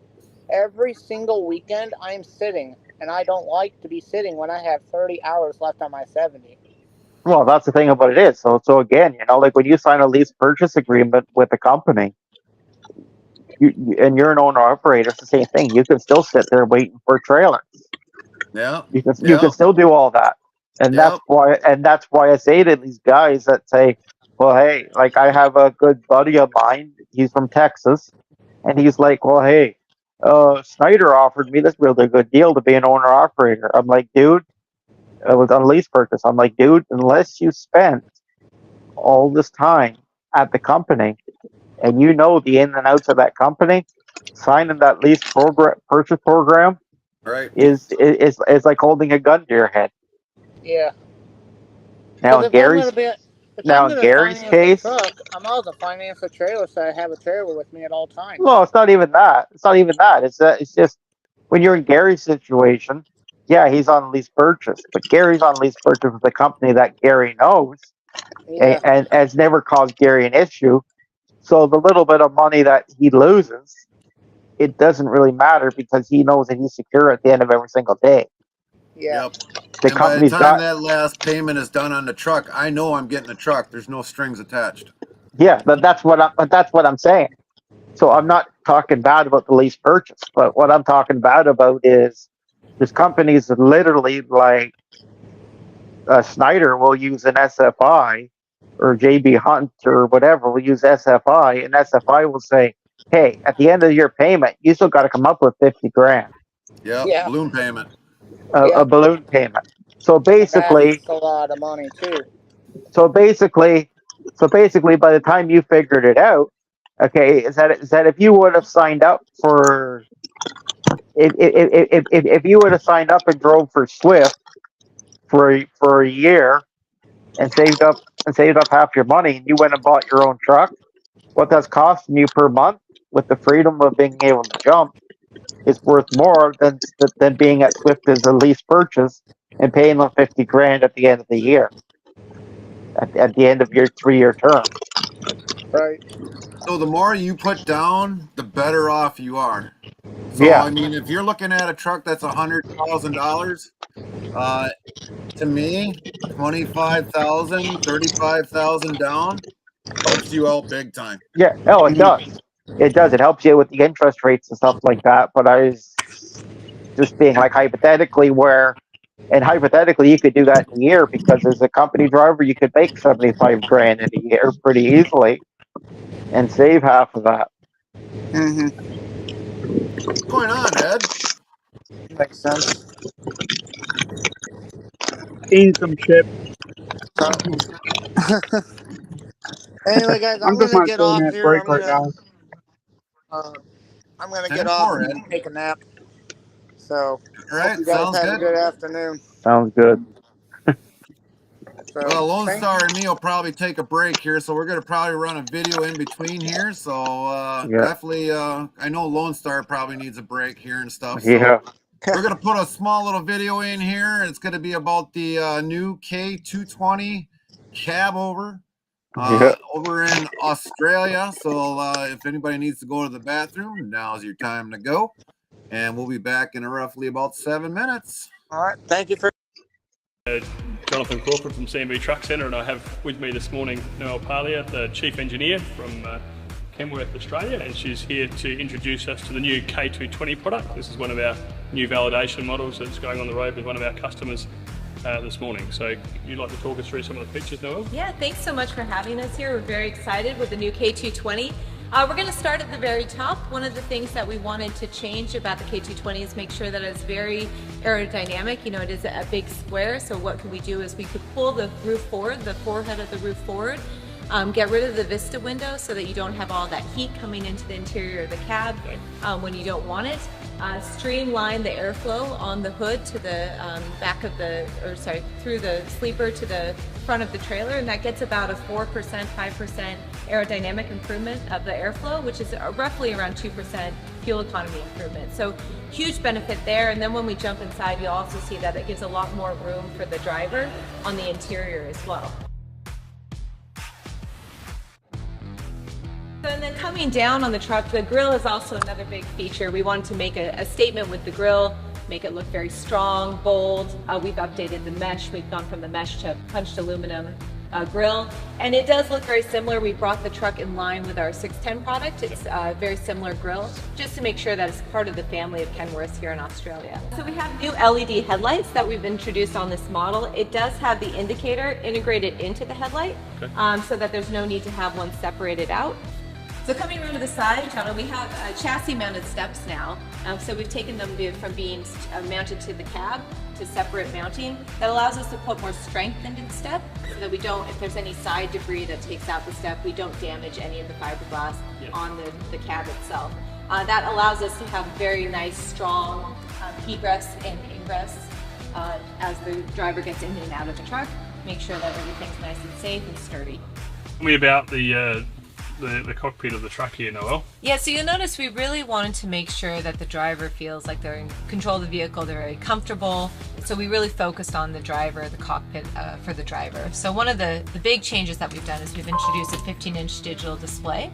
every single weekend I'm sitting, and I don't like to be sitting when I have 30 hours left on my 70. Well, that's the thing about it is. So again, like when you sign a lease purchase agreement with a company, and you're an owner operator, it's the same thing. You can still sit there waiting for trailers. Yeah. You can still do all that, and Yep. that's why I say to these guys that say, well, hey, like I have a good buddy of mine. He's from Texas, and he's like, well, hey, Snyder offered me this really good deal to be an owner operator. I'm like, dude, it was on a lease purchase. I'm like, dude, unless you spent all this time at the company and you know the in and outs of that company, signing that lease purchase program Right. is like holding a gun to your head. Yeah. Now Because in if I'm gonna Gary's finance a case, truck, I'm also finance a trailer so I have a trailer with me at all times. well, it's not even that. It's not even that. It's just when you're in Gary's situation, yeah, he's on lease purchase, but Gary's on lease purchase with a company that Gary knows Yeah. and has never caused Gary an issue. So the little bit of money that he loses, it doesn't really matter because he knows that he's secure at the end of every single day. Yeah. Yep. The And by the company's time got, that last payment is done on the truck, I know I'm getting a truck. There's no strings attached. yeah, but that's what I'm saying. So I'm not talking bad about the lease purchase, but what I'm talking bad about is there's companies that literally like Snyder will use an SFI or JB Hunt or whatever will use SFI, and SFI will say, "Hey, at the end of your payment, you still got to come up with 50 grand, Yep. Yeah. Balloon payment. a Yep. balloon payment." So And basically, that's a lot of money too. so basically, so basically, by the time you figured it out, okay, is that if you would have signed up for if you would have signed up and drove for Swift for a year and saved up half your money and you went and bought your own truck, what that's costing you per month with the freedom of being able to jump is worth more than being at Swift as a lease purchase and paying them 50 grand at the end of the year, at the end of your 3-year term. Right. So the more you put down, the better off you are. So Yeah, I mean, if you're looking at a truck that's $100,000, uh, to me, 25,000, 35,000 down helps you out big time. yeah. Oh, it Mhm. does. It does. It helps you with the interest rates and stuff like that. But I was just being like hypothetically, you could do that in a year because as a company driver, you could make 75 grand in a year pretty easily and save half of that. Mhm. What's going on, Ed? Makes sense. Eating some chips. So, anyway, guys, I'm I'm just gonna my get 30 off minute here. break right now. Uh, I'm gonna get off 10-4, and Ed. take a nap. So, All hope right, you guys sounds have a good. good afternoon. Sounds good. So, Well, Lone thank. Star and me will probably take a break here, so we're gonna probably run a video in between here. So Yeah, definitely, I know Lone Star probably needs a break here and stuff. So yeah, we're gonna put a small little video in here. It's gonna be about the new K220 cab yeah. over in Australia. So if anybody needs to go to the bathroom, now's your time to go. And we'll be back in roughly about 7 minutes. All right. Thank you for. Jonathan Crawford from C&B Truck Centre, and I have with me this morning Noelle Parlia, the Chief Engineer from Kenworth, Australia, and she's here to introduce us to the new K220 product. This is one of our new validation models that's going on the road with one of our customers this morning. So you'd like to talk us through some of the features, Noelle? Yeah, thanks so much for having us here. We're very excited with the new K220. We're going to start at the very top. One of the things that we wanted to change about the K220 is make sure that it's very aerodynamic. You know, it is a big square, so what could we do is we could pull the roof forward, the forehead of the roof forward, get rid of the Vista window so that you don't have all that heat coming into the interior of the cab when you don't want it. Streamline the airflow on the hood to the back of through the sleeper to the front of the trailer, and that gets about a 4%, 5% aerodynamic improvement of the airflow, which is roughly around 2% fuel economy improvement. So huge benefit there. And then when we jump inside, you'll also see that it gives a lot more room for the driver on the interior as well. So, and then coming down on the truck, the grill is also another big feature. We wanted to make a statement with the grill, make it look very strong, bold. We've updated the mesh. We've gone from the mesh to punched aluminum grill, and it does look very similar. We brought the truck in line with our 610 product. It's a very similar grill, just to make sure that it's part of the family of Kenworths here in Australia. So we have new LED headlights that we've introduced on this model. It does have the indicator integrated into the headlight, so that there's no need to have one separated out. So coming around to the side, John, we have chassis mounted steps now. So we've taken them from being mounted to the cab to separate mounting. That allows us to put more strength into the step so that we don't, if there's any side debris that takes out the step, we don't damage any of the fiberglass on the cab itself. That allows us to have very nice, strong egress and ingress as the driver gets in and out of the truck. Make sure that everything's nice and safe and sturdy. Tell me about the cockpit of the truck here, Noel. Yeah, so you'll notice we really wanted to make sure that the driver feels like they're in control of the vehicle, they're very comfortable. So we really focused on the driver, the cockpit for the driver. So one of the big changes that we've done is we've introduced a 15-inch digital display.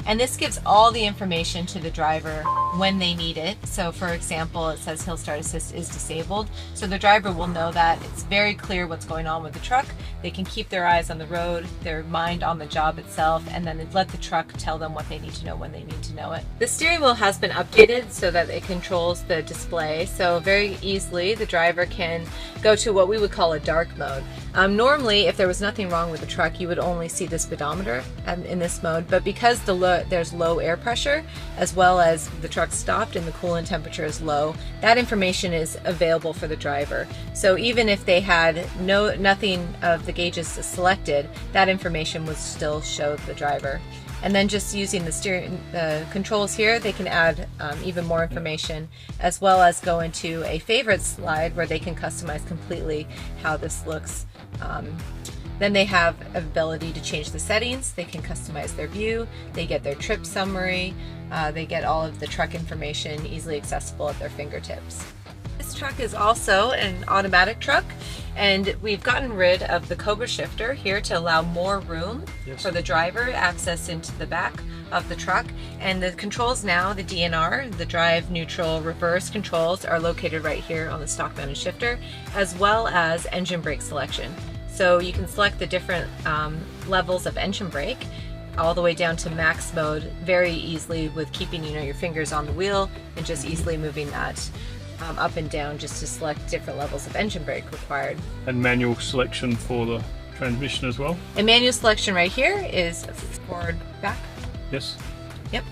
And this gives all the information to the driver when they need it. So for example, it says Hill Start Assist is disabled. So the driver will know that. It's very clear what's going on with the truck. They can keep their eyes on the road, their mind on the job itself, and then let the truck tell them what they need to know when they need to know it. The steering wheel has been updated so that it controls the display. So very easily the driver can go to what we would call a dark mode. Normally, if there was nothing wrong with the truck, you would only see the speedometer in this mode, but because there's low air pressure, as well as the truck stopped and the coolant temperature is low, that information is available for the driver. So even if they had nothing of the gauges selected, that information would still show the driver. And then just using the controls here, they can add even more information, as well as go into a favorite slide where they can customize completely how this looks. Then they have ability to change the settings. They can customize their view. They get their trip summary. They get all of the truck information easily accessible at their fingertips. This truck is also an automatic truck, and we've gotten rid of the Cobra shifter here to allow more room for the driver access into the back of the truck. And the controls now, the DNR, the drive, neutral, reverse controls, are located right here on the stock mounted shifter, as well as engine brake selection. So you can select the different levels of engine brake all the way down to max mode very easily with keeping your fingers on the wheel and just easily moving that up and down just to select different levels of engine brake required. And manual selection for the transmission as well? And manual selection right here is forward, back. Yes. Yep.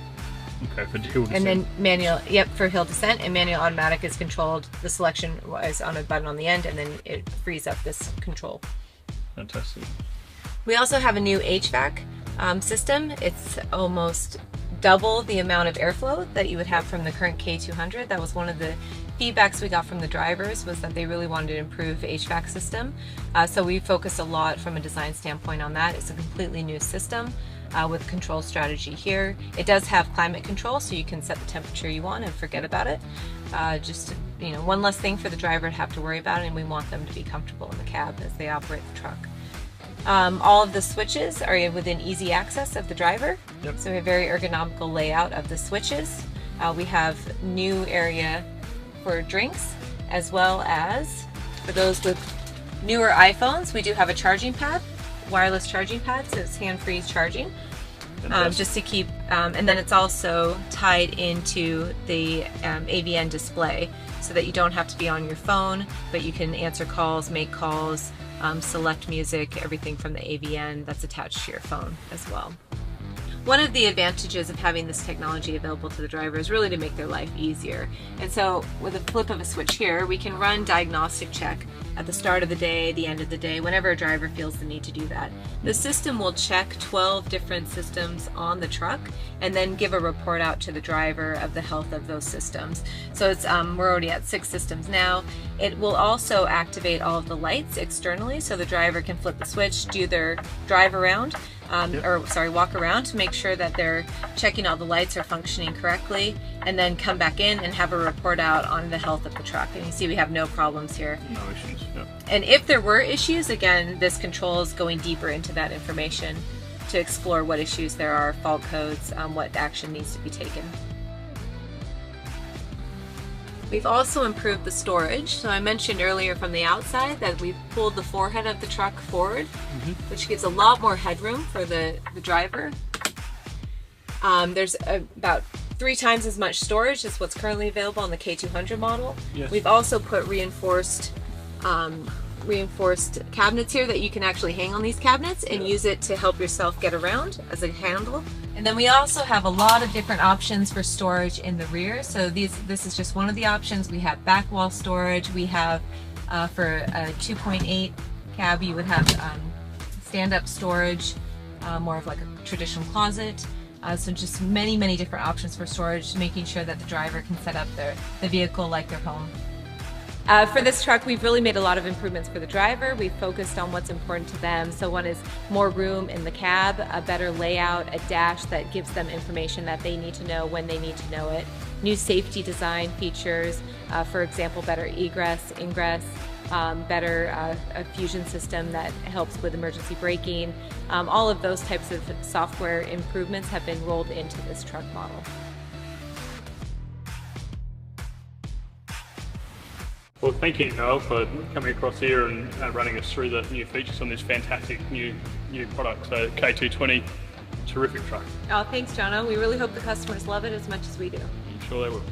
Okay, for hill descent. And then manual, for hill descent, and manual automatic is controlled. The selection is on a button on the end, and then it frees up this control. Fantastic. We also have a new HVAC system. It's almost double the amount of airflow that you would have from the current K200. That was one of the feedbacks we got from the drivers, was that they really wanted to improve HVAC system. So we focused a lot from a design standpoint on that. It's a completely new system with control strategy here. It does have climate control, so you can set the temperature you want and forget about it. Just one less thing for the driver to have to worry about, and we want them to be comfortable in the cab as they operate the truck. All of the switches are within easy access of the driver. Yep. So we have a very ergonomical layout of the switches. We have new area for drinks, as well as for those with newer iPhones, we do have a charging pad, wireless charging pad, so it's hand-free charging. Just to keep, and then it's also tied into the AVN display so that you don't have to be on your phone, but you can answer calls, make calls, select music, everything from the AVN that's attached to your phone as well. One of the advantages of having this technology available to the driver is really to make their life easier. And so with a flip of a switch here, we can run diagnostic check at the start of the day, the end of the day, whenever a driver feels the need to do that. The system will check 12 different systems on the truck and then give a report out to the driver of the health of those systems. So it's we're already at 6 systems now. It will also activate all of the lights externally, so the driver can flip the switch, do their drive around, walk around to make sure that they're checking all the lights are functioning correctly, and then come back in and have a report out on the health of the truck. And you see we have no problems here. No issues, yeah. And if there were issues, again, this control is going deeper into that information to explore what issues there are, fault codes, what action needs to be taken. We've also improved the storage. So I mentioned earlier from the outside that we've pulled the forehead of the truck forward, which gives a lot more headroom for the driver. There's about 3 times as much storage as what's currently available on the K200 model. Yes. We've also put reinforced cabinets here that you can actually hang on these cabinets and use it to help yourself get around as a handle. And then we also have a lot of different options for storage in the rear. So this is just one of the options. We have back wall storage. We have for a 2.8 cab, you would have stand-up storage, more of like a traditional closet. So just many different options for storage, making sure that the driver can set up the vehicle like their home. For this truck, we've really made a lot of improvements for the driver. We've focused on what's important to them. So one is more room in the cab, a better layout, a dash that gives them information that they need to know when they need to know it. New safety design features, for example, better egress, ingress, better a fusion system that helps with emergency braking. All of those types of software improvements have been rolled into this truck model. Well, thank you, Noel, for coming across here and running us through the new features on this fantastic new product. So K220, terrific truck. Oh, thanks, Jono. We really hope the customers love it as much as we do. I'm sure they will.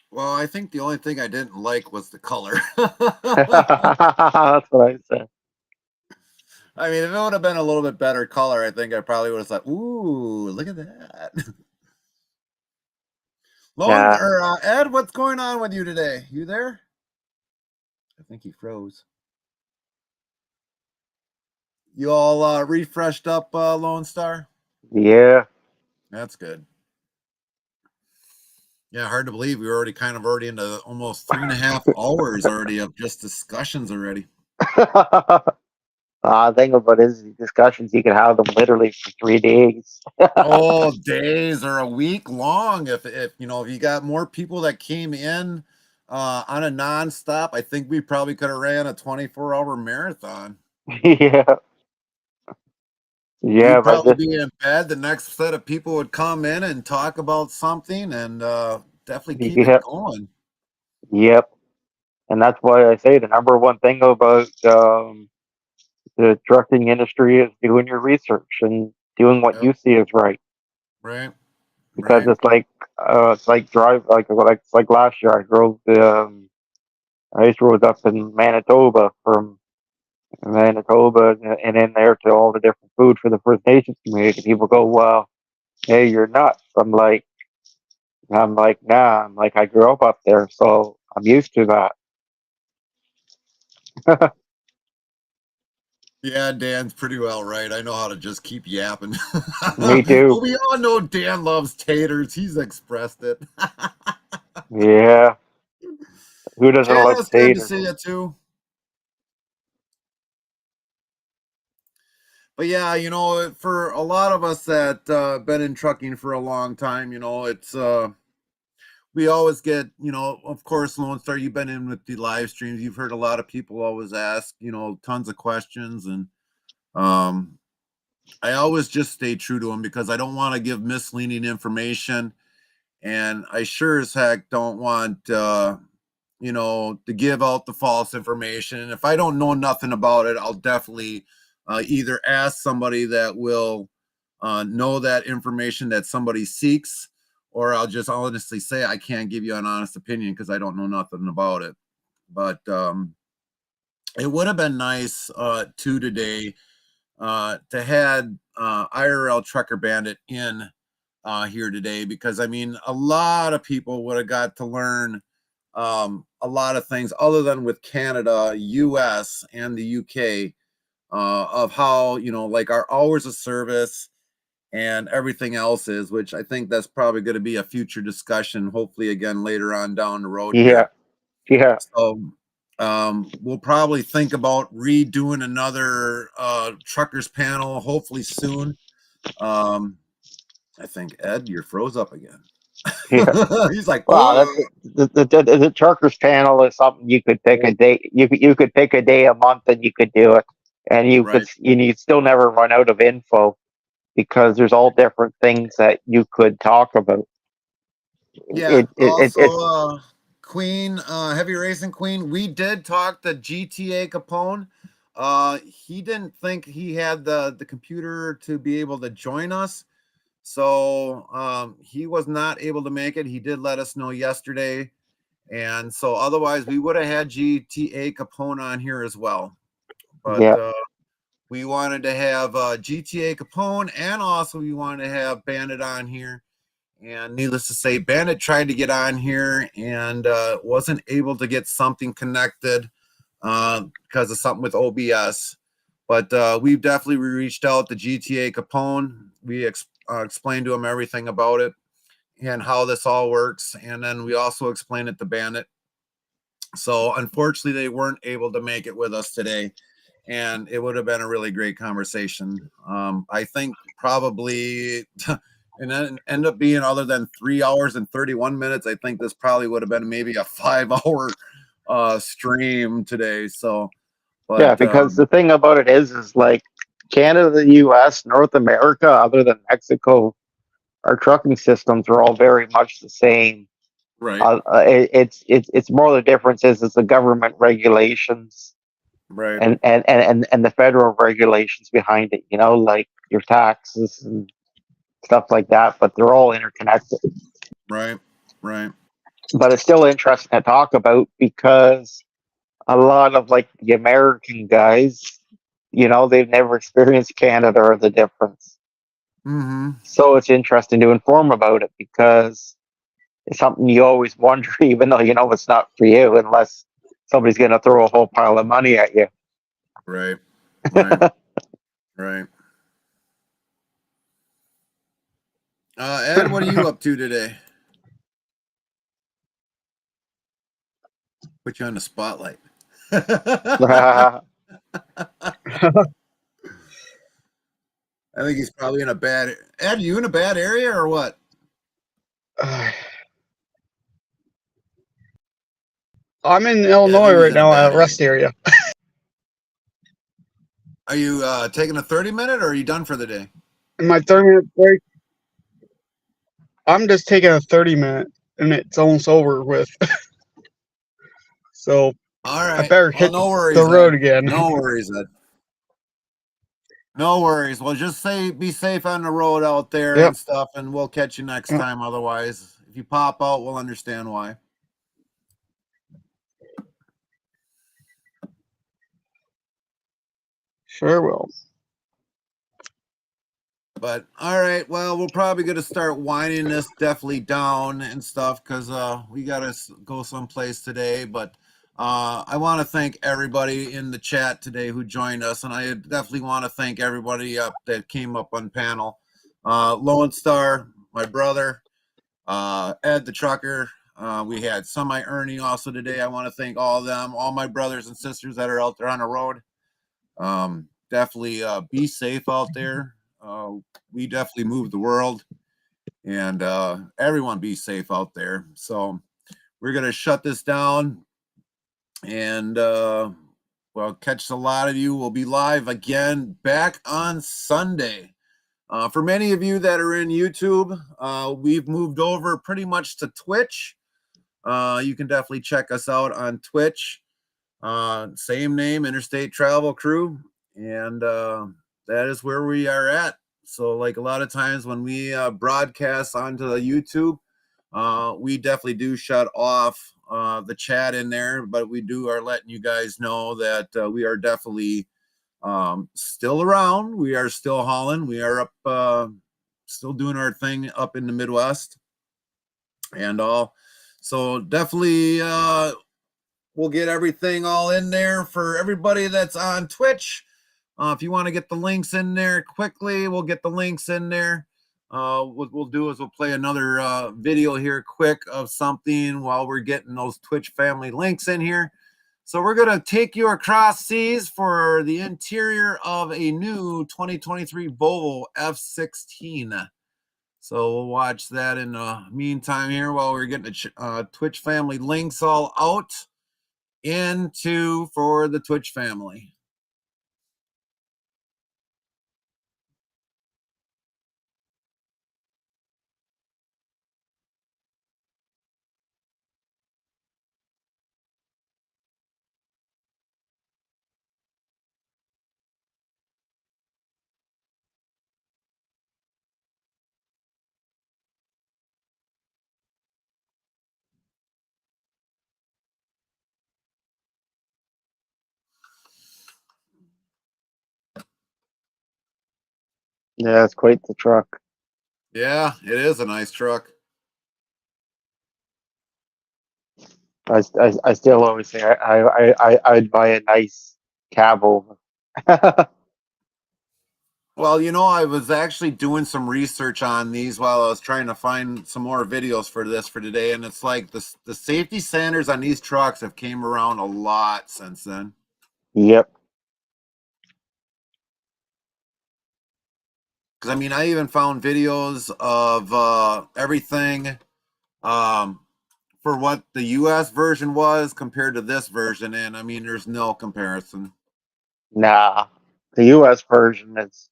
Well, I think the only thing I didn't like was the color. That's what I said. I mean, if it would have been a little bit better color, I think I probably would have thought, ooh, look at that. Ed, what's going on with you today? You there? I think he froze. You all refreshed up, Lone Star? Yeah. That's good. Yeah, hard to believe we were already into almost 3.5 hours already of just discussions already. Thing about his discussions, you can have them literally for 3 days. Oh, days or a week long. If you got more people that came in on a nonstop, I think we probably could have ran a 24-hour marathon. Yeah. Yeah, You'd but probably be in bed. The next set of people would come in and talk about something, and definitely keep it going. Yep. And that's why I say the number one thing about the trucking industry is doing your research and doing what you see is right. Right. Because it's like last year I drove up in Manitoba from Manitoba and in there to all the different food for the First Nations community. People go, well, hey, you're nuts. I'm like, nah. I'm like, I grew up there, so I'm used to that. Yeah, Dan's pretty well right. I know how to just keep yapping. Me too. Well, we all know Dan loves taters. He's expressed it. Yeah. Who doesn't love It's good to taters? see you too. But yeah, for a lot of us that been in trucking for a long time, it's we always get, of course, Lone Star, you've been in with the live streams. You've heard a lot of people always ask, tons of questions, and I always just stay true to them because I don't want to give misleading information, and I sure as heck don't want to give out the false information. And if I don't know nothing about it, I'll definitely either ask somebody that will know that information that somebody seeks, or I'll just honestly say I can't give you an honest opinion because I don't know nothing about it. But it would have been nice too today to had IRL Trucker Bandit in here today, because I mean a lot of people would have got to learn a lot of things other than with Canada, US, and the UK of how like our hours of service and everything else is, which I think that's probably going to be a future discussion, hopefully again later on down the road. Yeah. Here. So we'll probably think about redoing another truckers panel hopefully soon. I think Ed, you're froze up again. Yeah. He's like, Well, oh, the truckers panel is something you could pick a day. You could pick a day a month and you could do it, and right. you'd still never run out of info because there's all different things that you could talk about. Yeah. Also, It's Queen, heavy racing Queen. We did talk to GTA Capone. He didn't think he had the computer to be able to join us. So he was not able to make it. He did let us know yesterday. And so otherwise we would have had GTA Capone on here as well. But yeah, we wanted to have GTA Capone, and also we wanted to have Bandit on here. And needless to say, Bandit tried to get on here and wasn't able to get something connected because of something with OBS. But we've definitely reached out to GTA Capone. We explained to him everything about it and how this all works. And then we also explained it to Bandit. So unfortunately, they weren't able to make it with us today. And it would have been a really great conversation. I think probably, and then end up being other than 3 hours and 31 minutes, I think this probably would have been maybe a 5 hour stream today. So, yeah. but Because the thing about it is like Canada, the U.S., North America, other than Mexico, our trucking systems are all very much the same. right, It's more the difference is the government regulations right, and the federal regulations behind it. You know, like your taxes and stuff like that. But they're all interconnected. right, right. But it's still interesting to talk about because a lot of like the American guys, you know, they've never experienced Canada or the difference. Mm-hmm. So it's interesting to inform about it because it's something you always wonder, even though you know it's not for you, unless somebody's going to throw a whole pile of money at you. Right, right, right. Ed, what are you up to today? Put you on the spotlight. I think he's probably in a bad. Ed, you in a bad area or what? I'm in Yeah, I Illinois think he's right in a now at bad a area. rest area. Are you taking a 30-minute or are you done for the day? In my 30-minute break, I'm just taking a 30-minute, and it's almost over with. So All I right. better Well, hit no the worries, road Ed. again. No worries, Ed. No worries. Well, just be safe on the road out there Yep. and stuff, and we'll catch you next time. Otherwise, if you pop out, we'll understand why. Sure will. But all right, well, we're probably going to start winding this definitely down and stuff because we got to go someplace today. But I want to thank everybody in the chat today who joined us, and I definitely want to thank everybody up that came up on panel. Lone Star, my brother, Ed the trucker. We had Semi Ernie also today. I want to thank all of them, all my brothers and sisters that are out there on the road. Definitely be safe out there. We definitely move the world, and everyone be safe out there. So we're gonna shut this down, and well, catch a lot of you. We'll be live again back on Sunday. For many of you that are in YouTube, we've moved over pretty much to Twitch. You can definitely check us out on Twitch. Same name, Interstate Travel Crew, and that is where we are at. So, like a lot of times when we broadcast onto the YouTube, we definitely do shut off the chat in there, but we are letting you guys know that we are definitely still around. We are still hauling. We are up, still doing our thing up in the Midwest and all. So definitely we'll get everything all in there for everybody that's on Twitch. If you want to get the links in there quickly, we'll get the links in there. What we'll do is we'll play another video here quick of something while we're getting those Twitch family links in here. So we're going to take you across seas for the interior of a new 2023 Volvo F16. So we'll watch that in the meantime here while we're getting the Twitch family links all out for the Twitch family. Yeah, it's quite the truck. Yeah, it is a nice truck. I still always say I'd buy a nice cab over. Well, you know, I was actually doing some research on these while I was trying to find some more videos for this for today, and it's like the safety standards on these trucks have came around a lot since then. Yep. Because I mean, I even found videos of everything for what the U.S. version was compared to this version, and I mean, there's no comparison. Nah. The US version is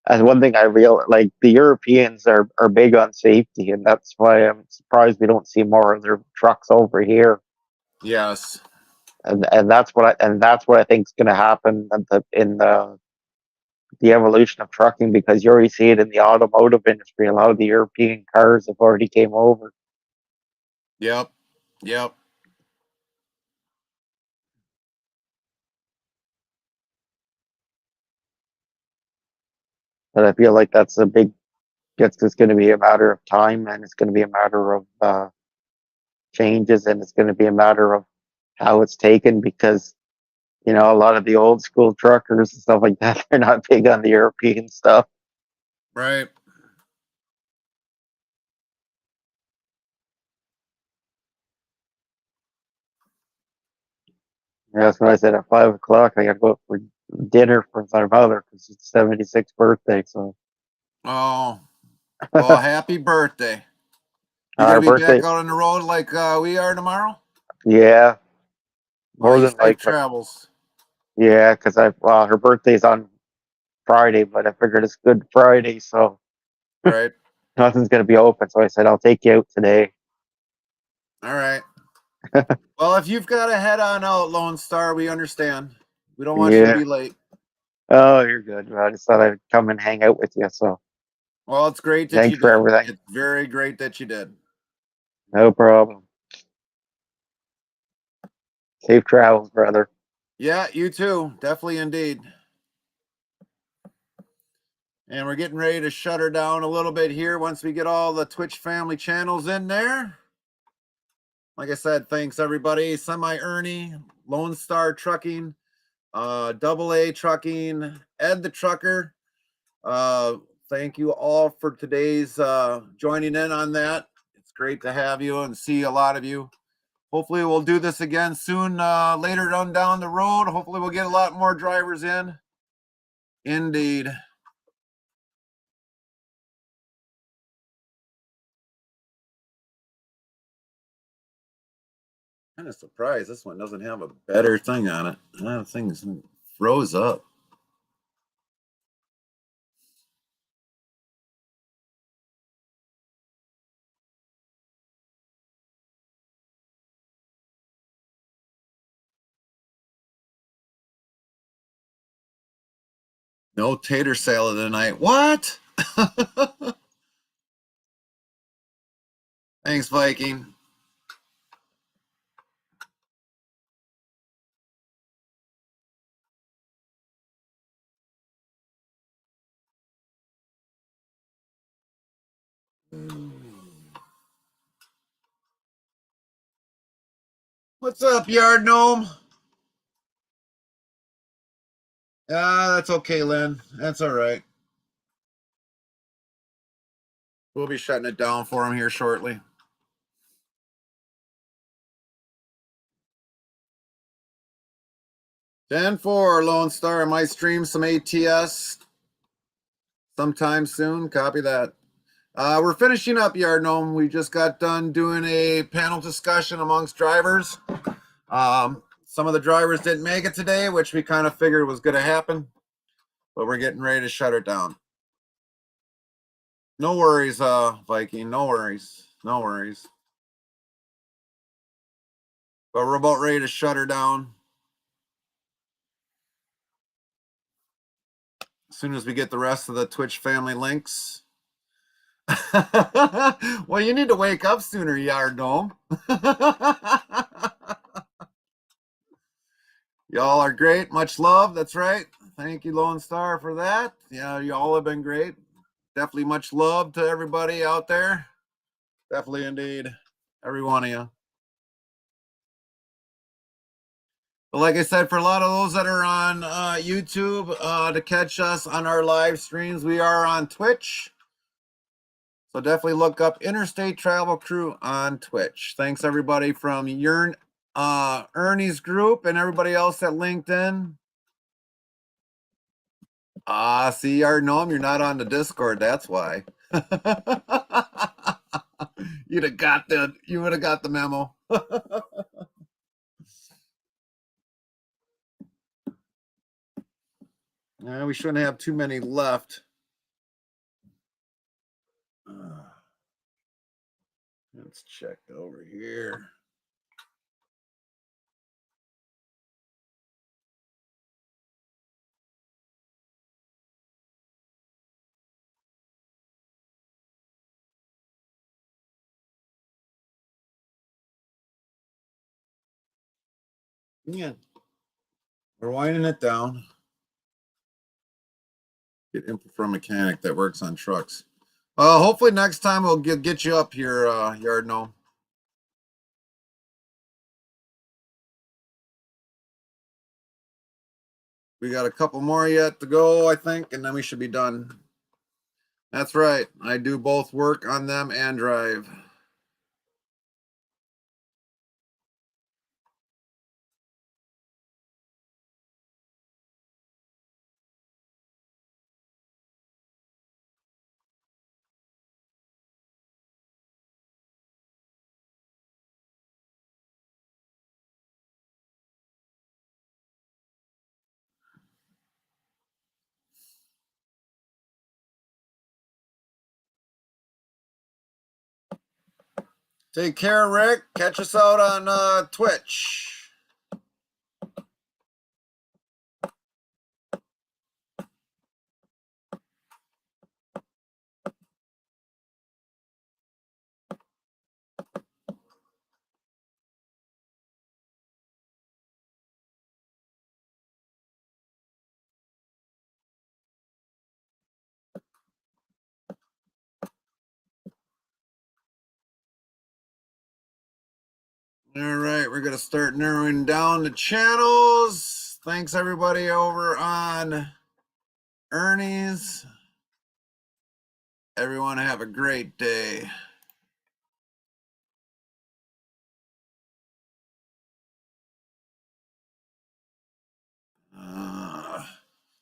and one thing I real like the Europeans are big on safety, and that's why I'm surprised we don't see more of their trucks over here. Yes. And that's what I think is going to happen in the evolution of trucking, because you already see it in the automotive industry. A lot of the European cars have already came over. Yep. Yep. But I feel like that's a big. It's just going to be a matter of time, and it's going to be a matter of changes, and it's going to be a matter of how it's taken, because a lot of the old school truckers and stuff like that, they're not big on the European stuff. Right. And that's when I said at 5 o'clock I got to go out for dinner for my mother because it's 76th birthday. So Oh, well, happy birthday. You her gonna be birthday, back out on the road like we are tomorrow? yeah, Well, more you than safe likely, travels. yeah, because her birthday's on Friday, but I figured it's Good Friday, so Right. nothing's gonna be open. So I said I'll take you out today. All right. Well, if you've got to head on out, Lone Star, we understand. We don't want you to Yeah. be late. Oh, you're good. I just thought I'd come and hang out with you. So Well, it's great that you thanks for did. everything. It's very great that you did. No problem. Safe travels, brother. Yeah, you too. Definitely indeed. And we're getting ready to shut her down a little bit here once we get all the Twitch family channels in there. Like I said, thanks everybody. Semi Ernie, Lone Star Trucking, Double A Trucking, Ed the Trucker. Thank you all for today's joining in on that. It's great to have you and see a lot of you. Hopefully we'll do this again soon, later on down the road. Hopefully we'll get a lot more drivers in. Indeed. Kind of surprised this one doesn't have a better thing on it. That thing froze up. No tater salad tonight. What? Thanks, Viking. What's up, yard gnome? That's okay, Lynn. That's all right. We'll be shutting it down for him here shortly. 10-4, Lone Star. I might stream some ATS sometime soon. Copy that. We're finishing up Yard Gnome. We just got done doing a panel discussion amongst drivers. Some of the drivers didn't make it today, which we kind of figured was going to happen, but we're getting ready to shut it down. No worries, Viking. No worries. No worries. But we're about ready to shut her down. As soon as we get the rest of the Twitch family links. Well, you need to wake up sooner, Yard Gnome. Y'all are great. Much love. That's right. Thank you, Lone Star, for that. Yeah, you all have been great. Definitely much love to everybody out there. Definitely indeed. Every one of you. But like I said, for a lot of those that are on YouTube to catch us on our live streams, we are on Twitch. So definitely look up Interstate Travel Crew on Twitch. Thanks everybody from Ernie's group and everybody else that linked in. See, Yard Gnome, you're not on the Discord. That's why. You would have got the memo. We shouldn't have too many left. Let's check over here. Yeah, we're winding it down. Get info from a mechanic that works on trucks. Hopefully next time we'll get you up here, Yard Gnome. We got a couple more yet to go, I think, and then we should be done. That's right. I do both work on them and drive. Take care, Rick. Catch us out on Twitch. All right, we're going to start narrowing down the channels. Thanks, everybody over on Ernie's. Everyone have a great day. You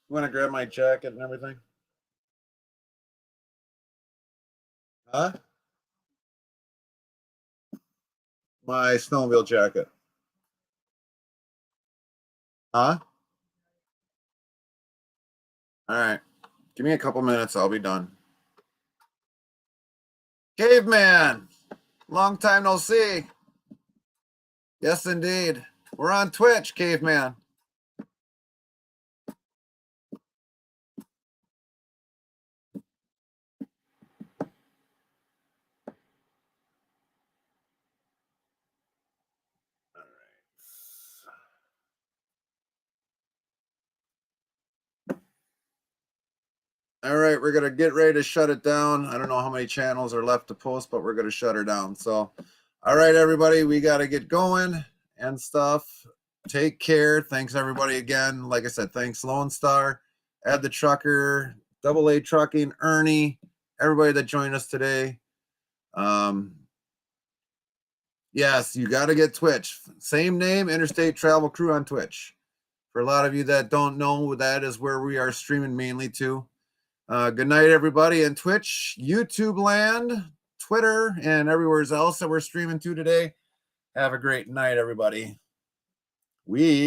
want to grab my jacket and everything? Huh? My snowmobile jacket. Huh? All right. Give me a couple minutes. I'll be done. Caveman. Long time no see. Yes, indeed. We're on Twitch, Caveman. All right, we're going to get ready to shut it down. I don't know how many channels are left to post, but we're going to shut her down. So, all right, everybody, we got to get going and stuff. Take care. Thanks, everybody, again. Like I said, thanks, Lone Star, Ed the Trucker, Double A Trucking, Ernie, everybody that joined us today. Yes, you got to get Twitch. Same name, Interstate Travel Crew on Twitch. For a lot of you that don't know, that is where we are streaming mainly to. Good night, everybody in Twitch, YouTube land, Twitter, and everywhere else that we're streaming to today. Have a great night, everybody. We